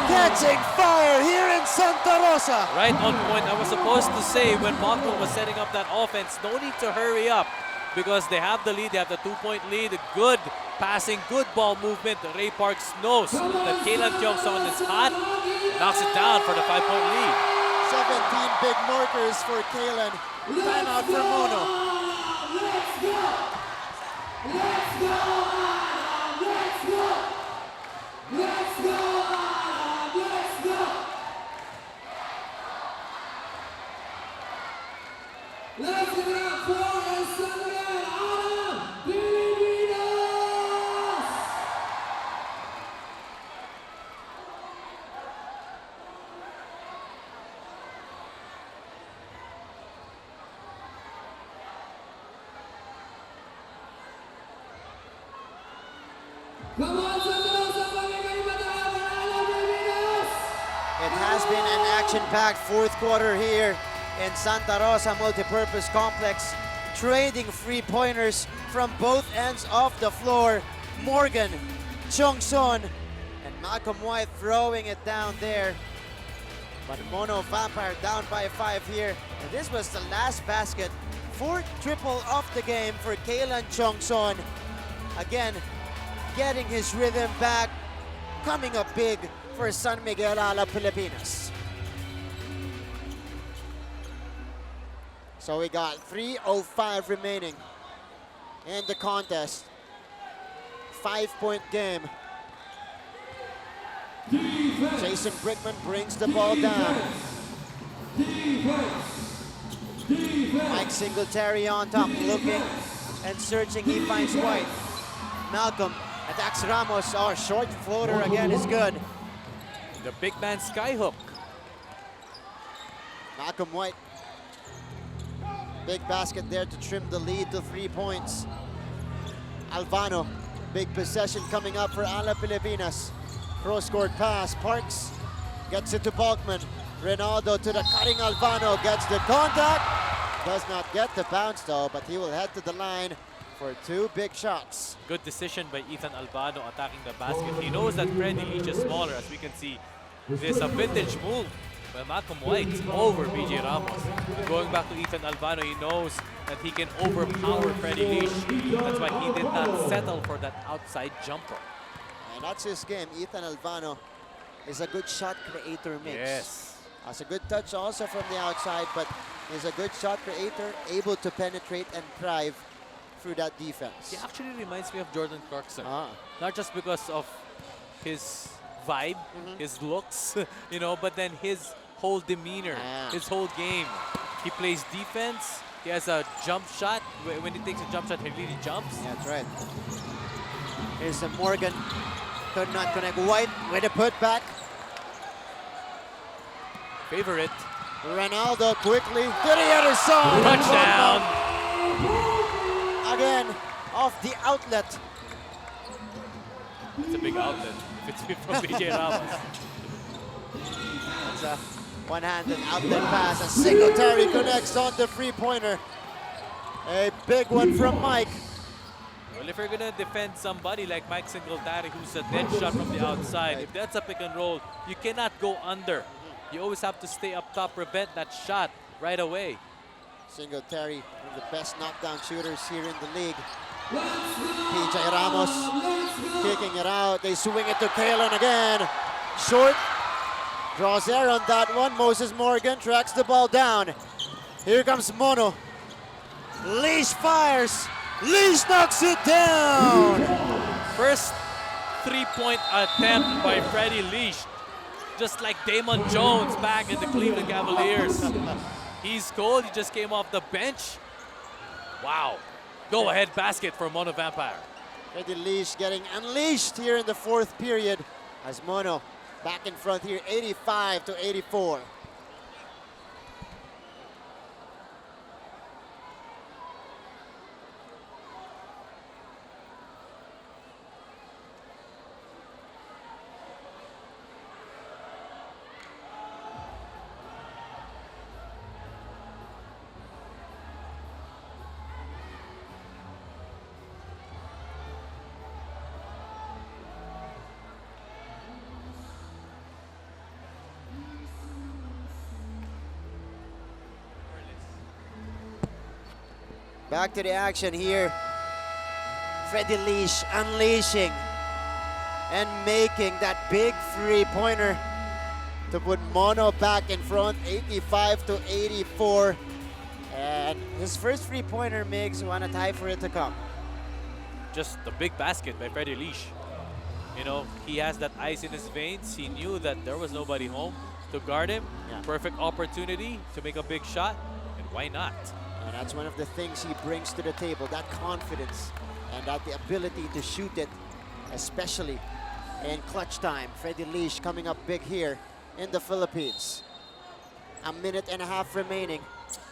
catching fire here in Santa Rosa. Right on point. I was supposed to say when Malcolm was setting up that offense, no need to hurry up. because they have the lead. They have the 2-point lead. Good passing, good ball movement. Ray Parks knows that Kailan Kyung-son is hot. Knocks it down for the 5-point lead. 17 big markers for Kailan. Timeout for Mono. Let's go! Let's go! Let's go! Let's go! Let's go! Let's give it up for ASEAN Pilipinas! Come on, Santa Rosa, magkakaiba tayo para Pilipinas! It has been an action-packed fourth quarter here in Santa Rosa Multipurpose Complex, trading three-pointers from both ends of the floor. Morgan, Chung-son, and Malcolm White throwing it down there. But Mono Vampire down by 5 here. And this was the last basket, fourth triple of the game for Kailan Chung-son. Again, getting his rhythm back, coming up big for San Miguel Alab Pilipinas. So we got 3:05 remaining in the contest. 5-point game. Defense! Jason Brickman brings the ball down. Defense! Defense! Mike Singletary on top, looking and searching. He finds White. Malcolm attacks Ramos. Oh, short floater again is good. The big man skyhook. Malcolm White. Big basket there to trim the lead to 3 points. Alvano, big possession coming up for Alab Pilipinas. Cross-court pass, Parks gets it to Balkman. Ronaldo to the cutting Alvano, gets the contact. Does not get the bounce though, but he will head to the line for 2 big shots. Good decision by Ethan Albano attacking the basket. He knows that Freddie Leach is smaller, as we can see. This is a vintage move by Malcolm White over BJ Ramos. And going back to Ethan Albano, he knows that he can overpower Freddie Leach. That's why he did not settle for that outside jumper. And that's his game. Ethan Albano is a good shot creator mix. Yes. Has a good touch also from the outside, but is a good shot creator, able to penetrate and thrive through that defense. He actually reminds me of Jordan Clarkson. Ah. Not just because of his vibe, his looks, you know, but then his whole demeanor, his whole game. He plays defense. He has a jump shot. When he takes a jump shot, he really jumps. Yeah, that's right. Here's a Morgan. Could not connect. White with a putback. Favorite. Ronaldo quickly to the other side. Touchdown. Again, off the outlet. It's a big outlet. If it's from BJ Ramos. It's a one-handed outlet pass. A Singletary connects on the three-pointer. A big one from Mike. Well, if you're gonna defend somebody like Mike Singletary, who's a dead shot from the outside, if that's a pick and roll, you cannot go under. You always have to stay up top, prevent that shot right away. Singletary, one of the best knockdown shooters here in the league. PJ Ramos kicking it out. They swing it to Kailan again. Short. Draws air on that one. Moses Morgan tracks the ball down. Here comes Mono. Leash fires. Leash knocks it down. First three-point attempt by Freddie Leach. Just like Damon Jones back in the Cleveland Cavaliers. He's cold. He just came off the bench. Wow. Go-ahead basket for Mono Vampire. Freddie Leach getting unleashed here in the fourth period as Mono back in front here, 85-84. Back to the action here. Freddie Leash unleashing and making that big three-pointer to put Mono back in front, 85-84. And his first three-pointer, Migs, want a tie for it to come. Just a big basket by Freddie Leash. You know, he has that ice in his veins. He knew that there was nobody home to guard him. Yeah. Perfect opportunity to make a big shot, and why not? And that's one of the things he brings to the table, that confidence and that the ability to shoot it, especially in clutch time. Freddie Leash coming up big here in the Philippines. A minute and a half remaining.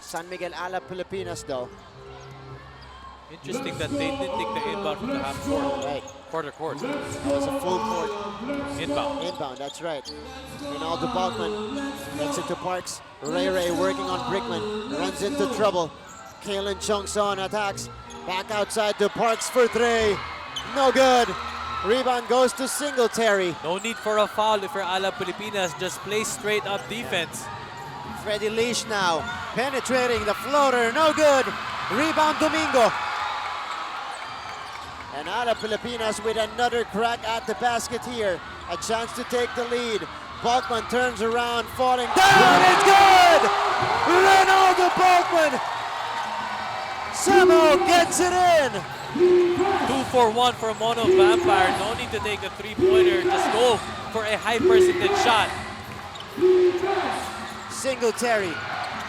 San Miguel Alab Pilipinas though. Interesting that they didn't take the inbound from the half court. Right. Quarter court. That was a full court. Inbound. Inbound, that's right. Ronaldo Balkman takes it to Parks. Ray working on Brickman. Runs into trouble. Kalen chunks on, attacks. Back outside to Parks for three. No good. Rebound goes to Singletary. No need for a foul if you're Alab Pilipinas. Just play straight up defense. Freddie Leash now penetrating the floater. No good. Rebound Domingo. And Alab Pilipinas with another crack at the basket here. A chance to take the lead. Balkman turns around, falling down. It's good! Ronaldo Balkman somehow gets it in. 2-for-1 for Mono Vampire. No need to take a three-pointer. Just go for a high percentage shot. Singletary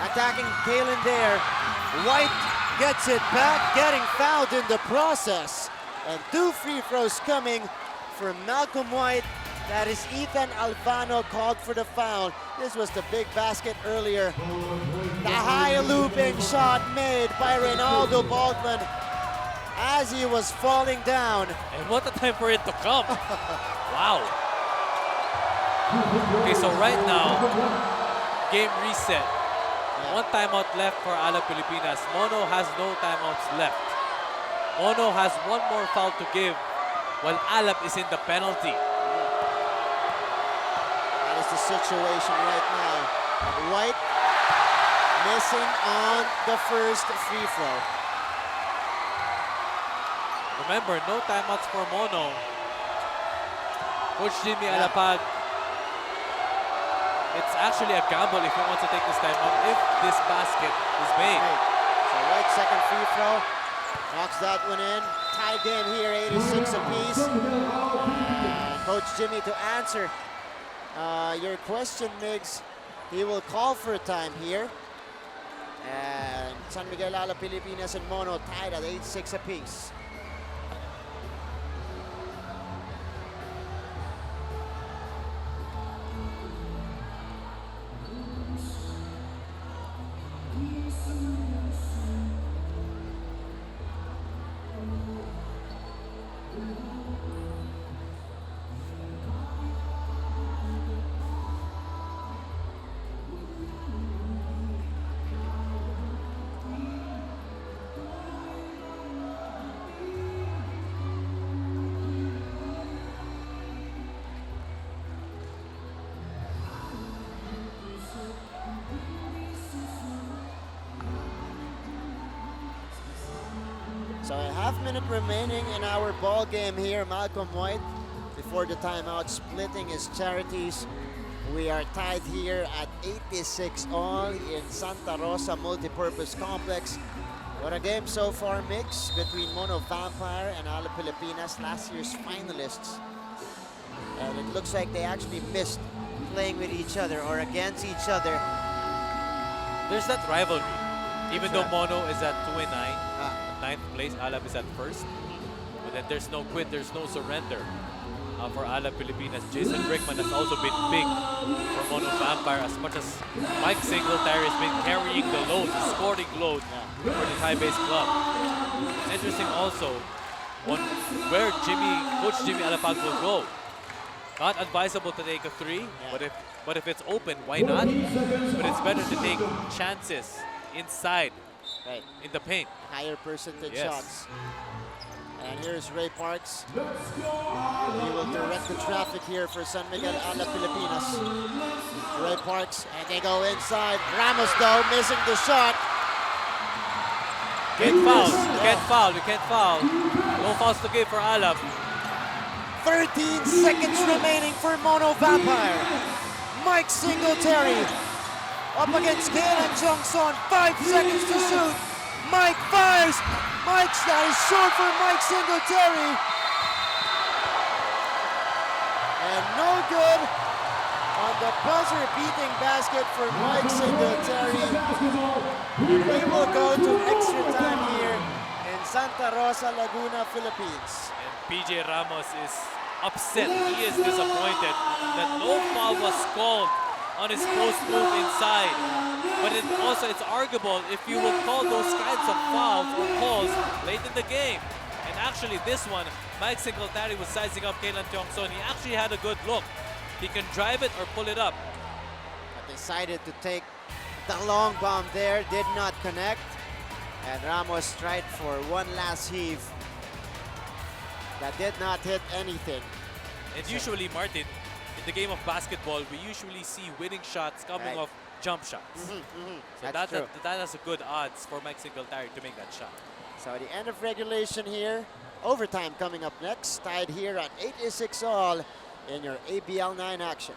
attacking Kalen there. White gets it back, getting fouled in the process. And two free throws coming from Malcolm White. That is Ethan Alvano called for the foul. This was the big basket earlier. The high looping shot made by Ronaldo Balkman as he was falling down. And what a time for it to come. Wow. Okay, so right now, game reset. One timeout left for Alab Pilipinas. Mono has no timeouts left. Mono has one more foul to give while Alab is in the penalty. That is the situation right now. White missing on the first free throw. Remember, no timeouts for Mono. Coach Jimmy Alapag, it's actually a gamble if he wants to take this timeout if this basket is made. So White second free throw. Knocks that one in. Tie game here, 86 apiece. And Coach Jimmy to answer your question, Migs. He will call for a time here. And San Miguel Alab Pilipinas and Mono tied at 86 apiece. So a half-minute remaining in our ball game here. Malcolm White, before the timeout, splitting his charities. We are tied here at 86 all in Santa Rosa Multipurpose Complex. What a game so far, Mix, between Mono Vampire and Alab Pilipinas, last year's finalists. And it looks like they actually missed playing with each other or against each other. There's that rivalry. Even though Mono is at 2-9, 9th place, Alab is at 1st. But then there's no quit, there's no surrender for Alab Pilipinas. Jason Brickman has also been big for Mono Vampire, as much as Mike Singletary has been carrying the load, the scoring load for the Thai-based club. It's interesting also where Coach Jimmy Alapag will go. Not advisable to take a three, but if it's open, why not? But it's better to take chances inside, in the paint. Higher percentage shots. And here's Ray Parks. He will direct the traffic here for San Miguel Alab Pilipinas. Ray Parks, and they go inside. Ramos, though, missing the shot. Can't foul. You can't foul. You can't foul. No fouls to give for Alab. 13 seconds remaining for Mono Vampire. Mike Singletary up against Kalen Jongson. 5 seconds to shoot. Mike fires. Mike's shot is short for Mike Singletary. And no good on the buzzer-beating basket for Mike Singletary. We will go to extra time here in Santa Rosa, Laguna, Philippines. And PJ Ramos is upset. He is disappointed that no foul was called on his post move inside. But it's arguable if you will call those kinds of fouls or calls late in the game. And actually this one, Mike Singletary was sizing up Kalen Jongson. He actually had a good look. He can drive it or pull it up. But decided to take the long bomb there, did not connect. And Ramos tried for one last heave. That did not hit anything. And usually, Martin, in the game of basketball, we usually see winning shots coming off jump shots. So That's true. that has a good odds for Mike Singletary to make that shot. So the end of regulation here. Overtime coming up next. Tied here at 86 all in your ABL 9 action.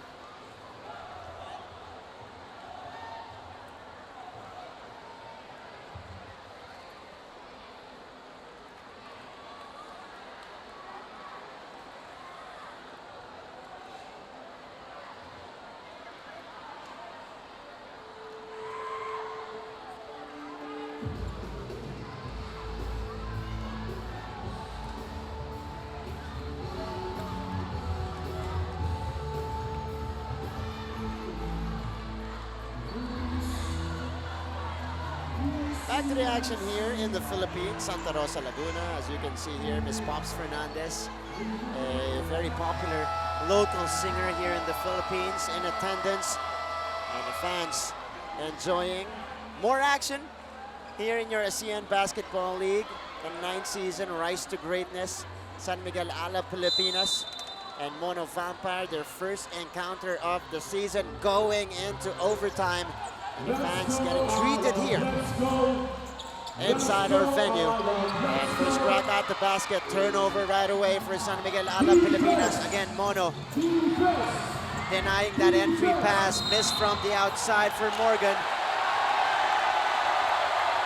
Back to the action here in the Philippines, Santa Rosa, Laguna. As you can see here, Miss Pops Fernandez, a very popular local singer here in the Philippines, in attendance, and the fans enjoying more action here in your ASEAN Basketball League. The 9th season, Rise to Greatness, San Miguel Alab Pilipinas and Mono Vampire, their first encounter of the season, going into overtime. And the fans getting treated here inside our venue. And first crack at the basket, turnover right away for San Miguel Alab Pilipinas. Again, Mono denying that entry pass, missed from the outside for Morgan.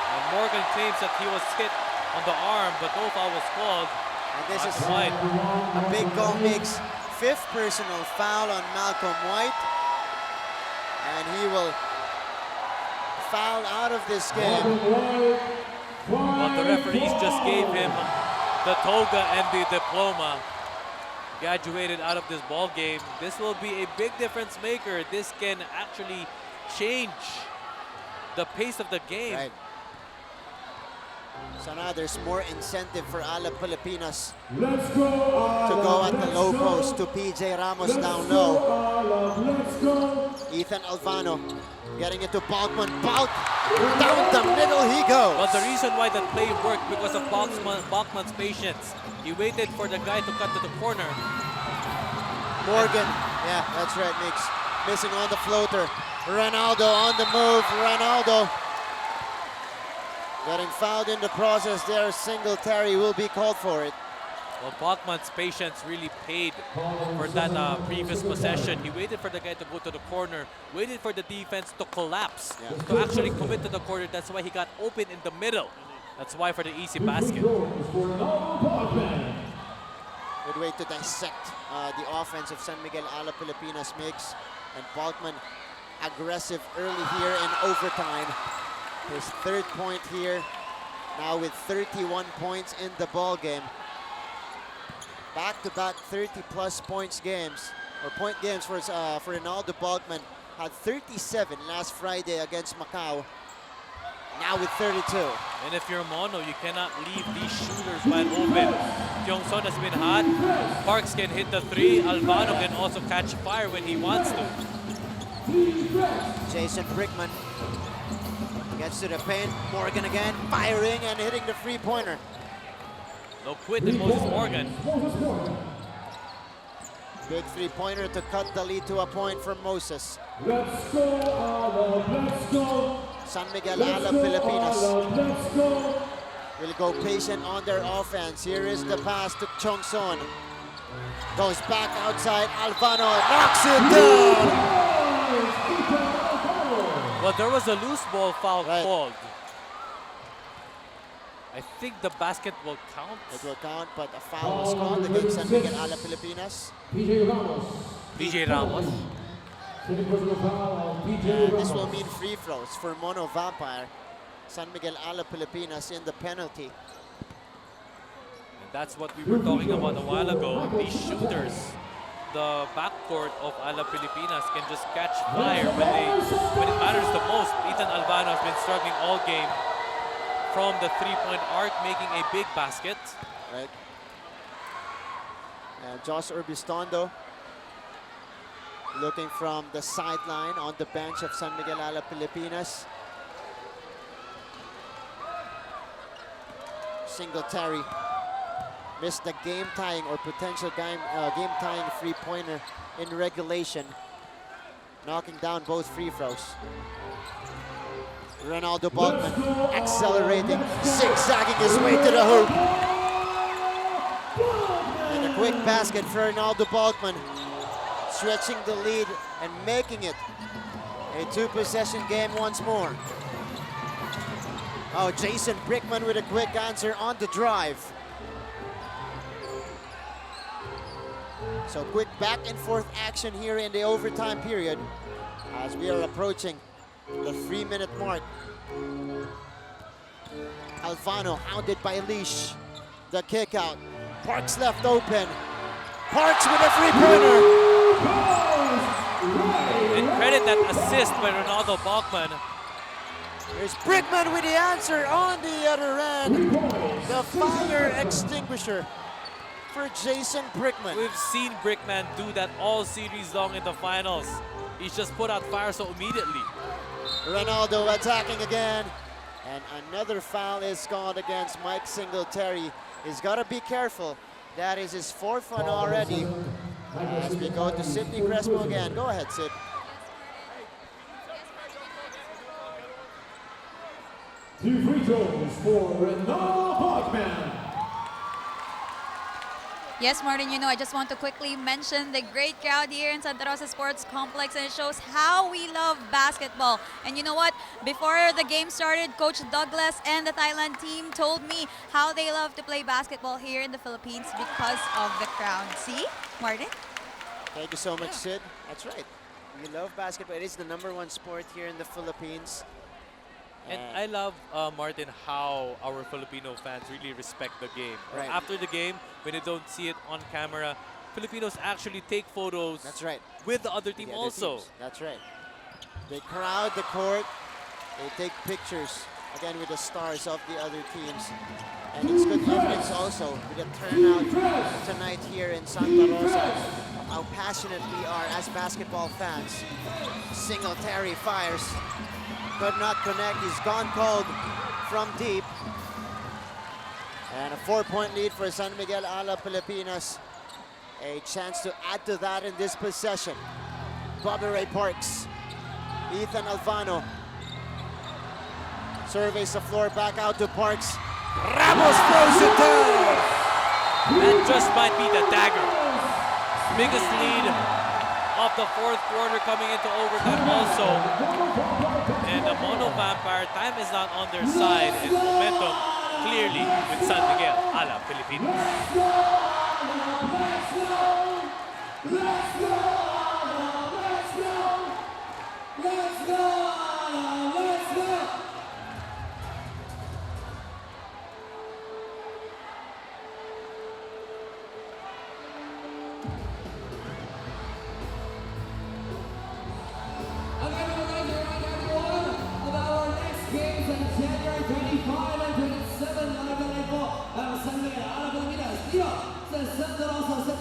And Morgan claims that he was hit on the arm, but no foul was called. And this is a big goal mix. 5th personal foul on Malcolm White. And he will foul out of this game. Well, the referees just gave him the toga and the diploma. Graduated out of this ball game. This will be a big difference maker. This can actually change the pace of the game. Right. So now there's more incentive for Alab Pilipinas to go at the low post to PJ Ramos down low. Ethan Alvano getting it to Balkman. Balk down the middle he goes. Well, the reason why that play worked because of Balkman's patience. He waited for the guy to cut to the corner. Morgan, yeah, that's right, Mix. Missing on the floater. Ronaldo on the move. Ronaldo getting fouled in the process there. Singletary will be called for it. Well, Balkman's patience really paid for that previous possession. He waited for the guy to go to the corner, waited for the defense to collapse, to actually commit to the corner. That's why he got open in the middle. That's why for the easy basket. Good way to dissect the offense of San Miguel Alab Pilipinas mix. And Balkman aggressive early here in overtime. His 3rd point here, now with 31 points in the ball game. Back-to-back 30-plus points games, or point games for Ronaldo Balkman. Had 37 last Friday against Macau. Now with 32. And if you're Mono, you cannot leave these shooters wide open. Jongson has been hot. Parks can hit the 3. Alvano can also catch fire when he wants to. Jason Brickman gets to the paint. Morgan again, firing and hitting the 3-pointer. No quit in Moses Morgan. Big 3-pointer to cut the lead to a point for Moses. Let's go, Alab, let's go. San Miguel Alab Pilipinas. Let's go. will go patient on their offense. Here is the pass to Chong Son. Goes back outside. Alvano knocks it down. Well, there was a loose ball foul Right. called. I think the basket will count. It will count, but a foul was called against San Miguel Alab Pilipinas. DJ Ramos. And this will mean free throws for Mono Vampire. San Miguel Alab Pilipinas in the penalty. And that's what we were talking about a while ago. These shooters, the backcourt of Alab Pilipinas can just catch fire when it matters the most. Ethan Albano has been struggling all game from the three-point arc, making a big basket. Right. And Josh Urbistondo looking from the sideline on the bench of San Miguel Alab Pilipinas. Singletary missed the game-tying or potential game-tying three-pointer in regulation, knocking down both free throws. Ronaldo Balkman accelerating, zigzagging his way to the hoop. And a quick basket for Ronaldo Balkman, stretching the lead and making it a two-possession game once more. Oh, Jason Brickman with a quick answer on the drive. So quick back and forth action here in the overtime period as we are approaching the 3-minute mark. Alvano hounded by Leash. The kick out. Parks left open. Parks with a three-pointer. And credit that assist by Ronaldo Balkman. There's Brickman with the answer on the other end. The fire extinguisher for Jason Brickman. We've seen Brickman do that all series long in the finals. He's just put out fire so immediately. Ronaldo attacking again. And another foul is called against Mike Singletary. He's got to be careful. That is his fourth one already. As we go to Sidney Crespo again. Go ahead, Sid. 2 free throws for Ronaldo Balkman. Yes, Martin, you know, I just want to quickly mention the great crowd here in Santa Rosa Sports Complex, and it shows how we love basketball. And you know what? Before the game started, Coach Douglas and the Thailand team told me how they love to play basketball here in the Philippines because of the crowd. See, Martin? Thank you so much, Sid. That's right. We love basketball. It is the #1 sport here in the Philippines. And I love, Martin, how our Filipino fans really respect the game. Right. After the game, when they don't see it on camera, Filipinos actually take photos. That's right. With the other team The other also. teams. That's right. They crowd the court. They take pictures, again, with the stars of the other teams. And it's good evidence also with the turnout tonight here in Santa Rosa, how passionate we are as basketball fans. Singletary fires. Could not connect. He's gone cold from deep. And a 4-point lead for San Miguel Alab Pilipinas. A chance to add to that in this possession. Bobby Ray Parks. Ethan Alvano. Surveys the floor, back out to Parks. Ramos throws it down. That just might be the dagger. Biggest lead of the fourth quarter coming into overtime also. And the Mono Vampire, time is not on their side, and momentum clearly with San Miguel Alab Pilipinas.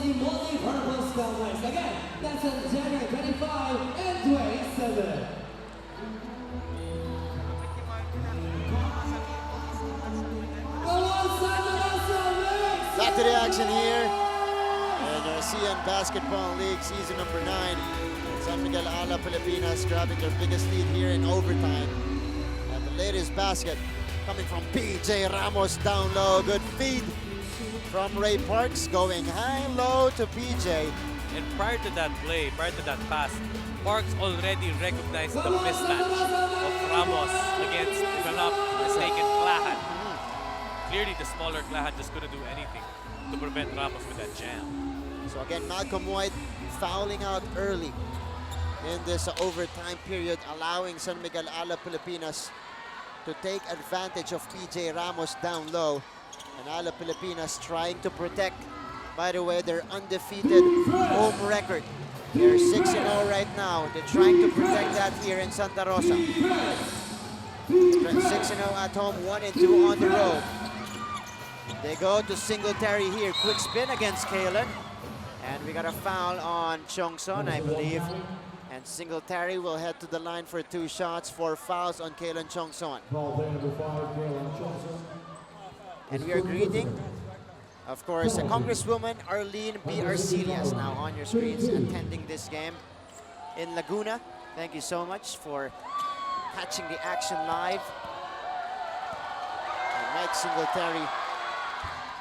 Multi-purpose complex. Again, that's on January 25 and 27. Back to the action here. And ASEAN Basketball League season number 9. San Miguel Alab Pilipinas grabbing their biggest lead here in overtime. And the latest basket coming from PJ Ramos down low. Good feed from Ray Parks, going high-low to PJ. And prior to that play, prior to that pass, Parks already recognized the mismatch of Ramos against, if I'm not mistaken, Glahan. Clearly, the smaller Glahan just couldn't do anything to prevent Ramos with that jam. So again, Malcolm White fouling out early in this overtime period, allowing San Miguel Alab Pilipinas to take advantage of PJ Ramos down low. And Alab Pilipinas trying to protect, by the way, their undefeated home record. They're 6-0 right now. They're trying to protect that here in Santa Rosa. 6-0 at home, 1-2 on the road. They go to Singletary here. Quick spin against Kalen. And we got a foul on Chongson, I believe. And Singletary will head to the line for 2 shots, 4 fouls on Kalen Chongson. And we are greeting, of course, Congresswoman Arlene B. Arcelias now on your screens, attending this game in Laguna. Thank you so much for catching the action live. And Mike Singletary,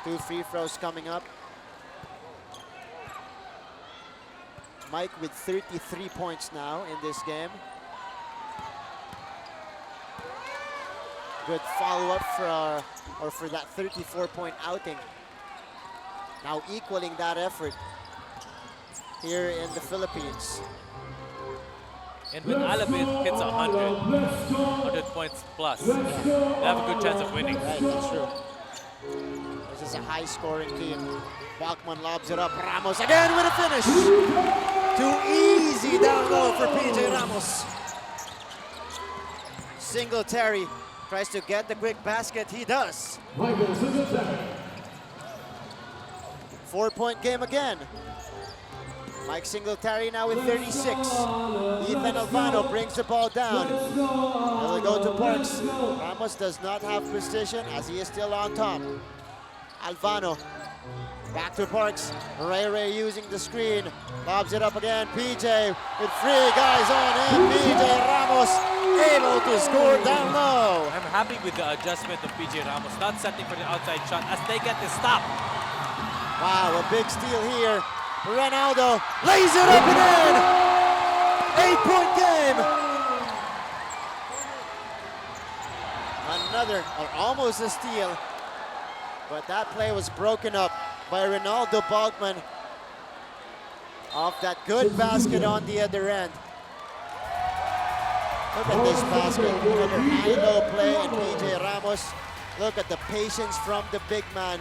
2 free throws coming up. Mike with 33 points now in this game. Good follow-up for that 34-point outing. Now equaling that effort here in the Philippines. And when Alab hits 100 points plus, they have a good chance of winning. Right, that's true. This is a high-scoring team. Bachman lobs it up. Ramos again with a finish. Too easy down low for PJ Ramos. Singletary tries to get the quick basket. He does. 4-point game again. Mike Singletary now with 36. Ethan Alvano brings the ball down. It'll go to Parks. Ramos does not have precision as he is still on top. Alvano back to Parks. Ray using the screen. Lobs it up again. PJ with 3 guys on him. PJ Ramos able to score down low. I'm happy with the adjustment of PJ Ramos, not setting for the outside shot as they get the stop. Wow, a big steal here. Ronaldo lays it up and in. 8-point game. Another, or almost a steal. But that play was broken up by Ronaldo Bogman off that good basket on the other end. Look at this basket, another high-low play, and PJ Ramos. Look at the patience from the big man,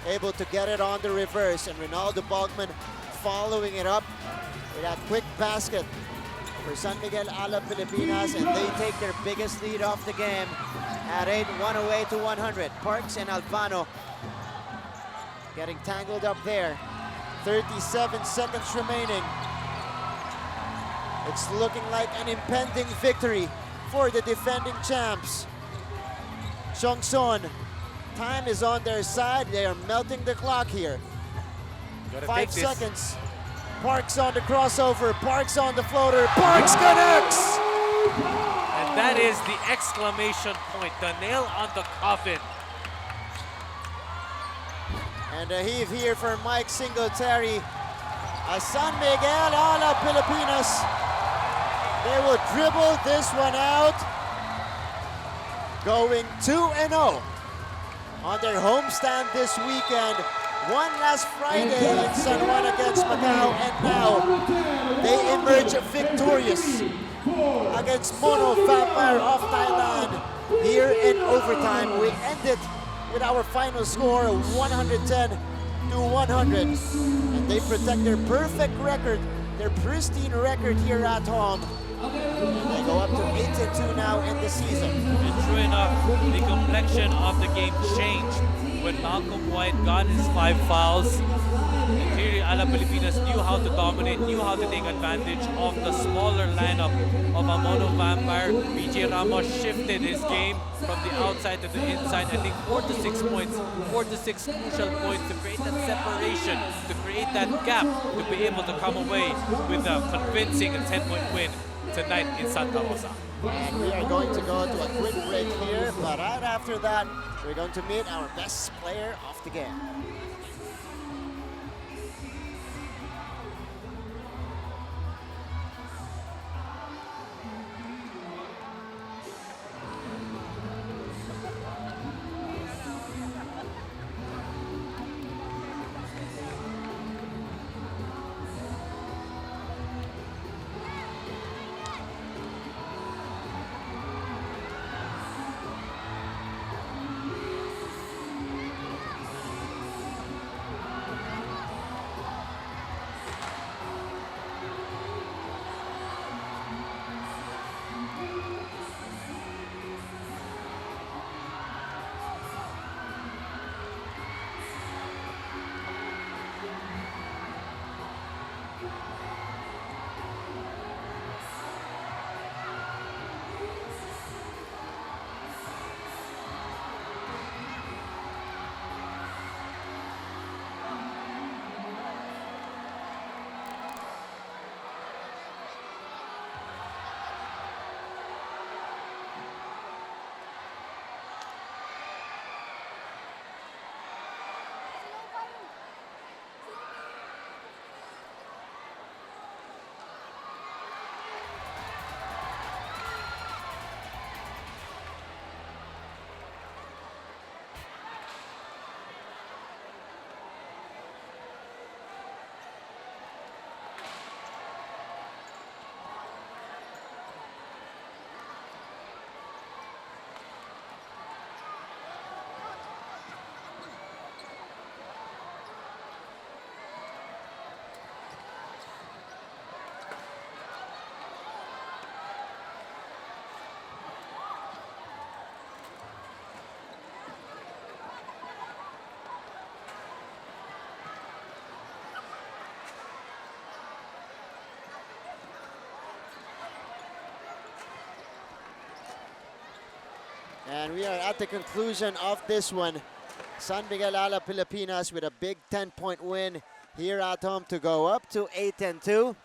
able to get it on the reverse, and Ronaldo Bogman following it up with that quick basket for San Miguel Alab Pilipinas, and they take their biggest lead off the game at 8, 108-100. Parks and Alvano getting tangled up there. 37 seconds remaining. It's looking like an impending victory for the defending champs. Chongson, time is on their side. They are melting the clock here. 5 seconds. Parks on the crossover. Parks on the floater. Parks connects! And that is the exclamation point, the nail on the coffin. And a heave here for Mike Singletary. San Miguel Alab Pilipinas. They will dribble this one out. Going 2-0 on their homestand this weekend. Won last Friday in San Juan against Macau, and now they emerge victorious against Mono Vampire of Thailand here in overtime. We ended with our final score 110-100, and they protect their perfect record, their pristine record here at home. And they go up to 8-2 now in the season. And true enough, the complexion of the game changed when Malcolm White got his 5 fouls. And clearly Alab Pilipinas knew how to dominate, knew how to take advantage of the smaller lineup of a Mono Vampire. PJ Ramos shifted his game from the outside to the inside. I think 4 to 6 points, 4 to 6 crucial points to create that separation, to create that gap, to be able to come away with a convincing 10-point win tonight in Santa Rosa. And we are going to go to a quick break here, but right after that, we're going to meet our best player of the game. And we are at the conclusion of this one. San Miguel Alab Pilipinas with a big 10-point win here at home to go up to 8-2.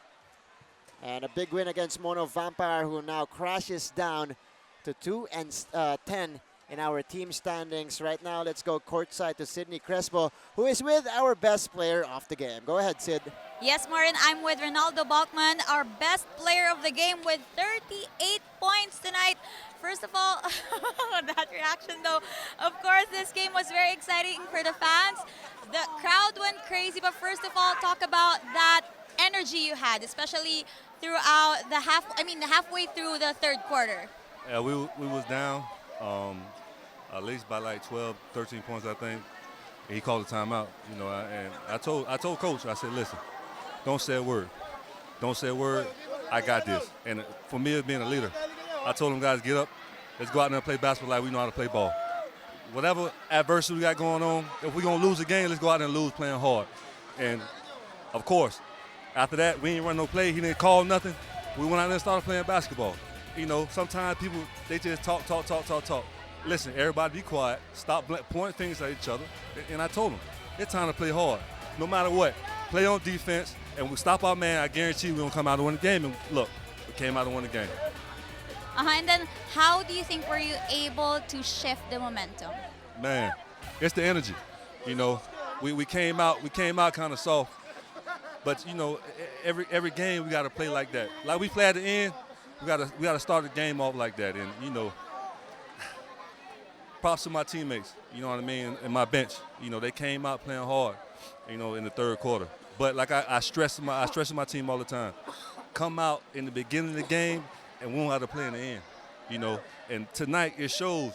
And a big win against Mono Vampire, who now crashes down to 2-10 in our team standings. Right now, let's go courtside to Sydney Crespo, who is with our best player of the game. Go ahead, Sid. Yes, Martin, I'm with Ronaldo Balkman, our best player of the game with 38 points tonight. First of all, that reaction though, of course, this game was very exciting for the fans. The crowd went crazy, but first of all, talk about that energy you had, especially throughout the halfway through the third quarter. Yeah, we was down at least by like 12, 13 points, I think. And he called a timeout, you know, and I told coach, I said, listen, don't say a word. Don't say a word. I got this. And for me, as being a leader, I told them, guys, get up. Let's go out there and play basketball like we know how to play ball. Whatever adversity we got going on, if we're going to lose a game, let's go out there and lose playing hard. And, of course, after that, we didn't run no play. He didn't call nothing. We went out there and started playing basketball. You know, sometimes people, they just talk. Listen, everybody be quiet. Stop pointing things at each other. And I told them, it's time to play hard. No matter what, play on defense, and we stop our man. I guarantee we're going to come out and win the game. And look, we came out and won the game. And then how do you think were you able to shift the momentum? Man, it's the energy. You know, we came out kind of soft. But, you know, every game we got to play like that. Like we play at the end, we got to start the game off like that. And, you know, props to my teammates, you know what I mean, and my bench. You know, they came out playing hard, you know, in the third quarter. But like I stress to my team all the time, come out in the beginning of the game and we don't have to play in the end, you know. And tonight it shows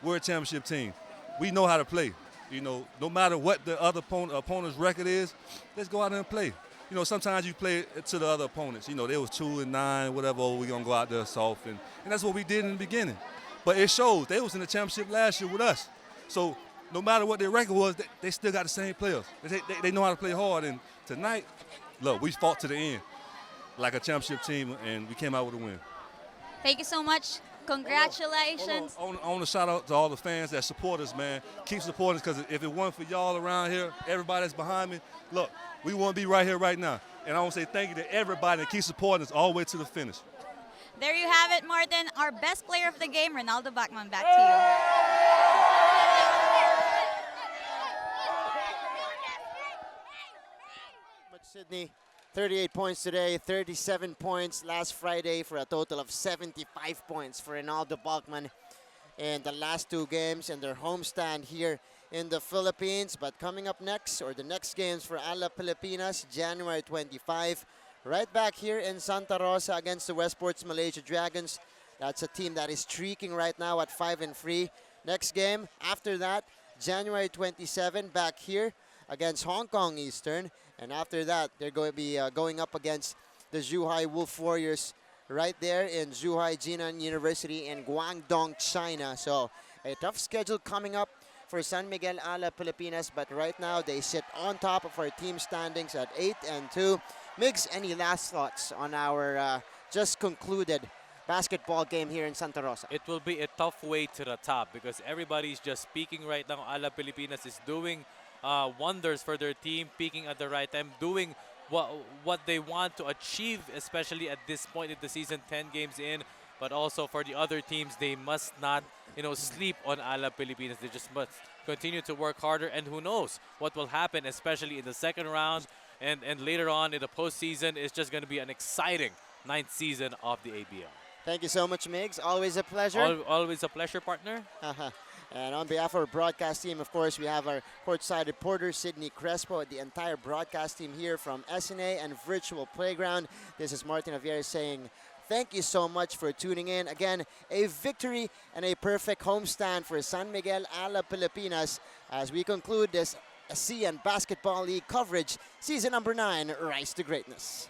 we're a championship team. We know how to play. You know, no matter what the other opponent's record is, let's go out there and play. You know, sometimes you play to the other opponents. You know, they was 2-9, whatever. We're going to go out there soft. And that's what we did in the beginning. But it shows. They was in the championship last year with us. So no matter what their record was, they still got the same players. They know how to play hard. And tonight, look, we fought to the end like a championship team, and we came out with a win. Thank you so much. Congratulations. I want to shout out to all the fans that support us, man. Keep supporting us, because if it wasn't for y'all around here, everybody that's behind me, look, we won't be right here right now. And I want to say thank you to everybody that keeps supporting us all the way to the finish. There you have it, Martin. Our best player of the game, Ronaldo Bachman. Back to you. Sydney, 38 points today, 37 points last Friday for a total of 75 points for Ronaldo Bachman in the last two games in their homestand here in the Philippines. But coming up next, or the next games for Alab Pilipinas, January 25, right back here in Santa Rosa against the Westports Malaysia Dragons. That's a team that is streaking right now at 5-3. Next game after that, January 27, back here against Hong Kong Eastern. And after that, they're going to be going up against the Zhuhai Wolf Warriors right there in Zhuhai Jinan University in Guangdong, China. So a tough schedule coming up for San Miguel Alab Pilipinas, but right now they sit on top of our team standings at 8-2. Migs, any last thoughts on our just concluded basketball game here in Santa Rosa? It will be a tough way to the top because everybody's just speaking right now. Alab Pilipinas is doing wonders for their team, peaking at the right time, doing what they want to achieve, especially at this point in the season, 10 games in. But also for the other teams, they must not, sleep on Alab Pilipinas. They just must continue to work harder, and who knows what will happen, especially in the second round and later on in the postseason. It's just going to be an exciting 9th season of the ABL. Thank you so much, Migs. Always a pleasure. Always a pleasure, partner. And on behalf of our broadcast team, of course, we have our courtside reporter, Sydney Crespo, the entire broadcast team here from SNA and Virtual Playground. This is Martin Javier saying thank you so much for tuning in. Again, a victory and a perfect homestand for San Miguel Alab Pilipinas as we conclude this ASEAN Basketball League coverage, season number 9, Rise to Greatness.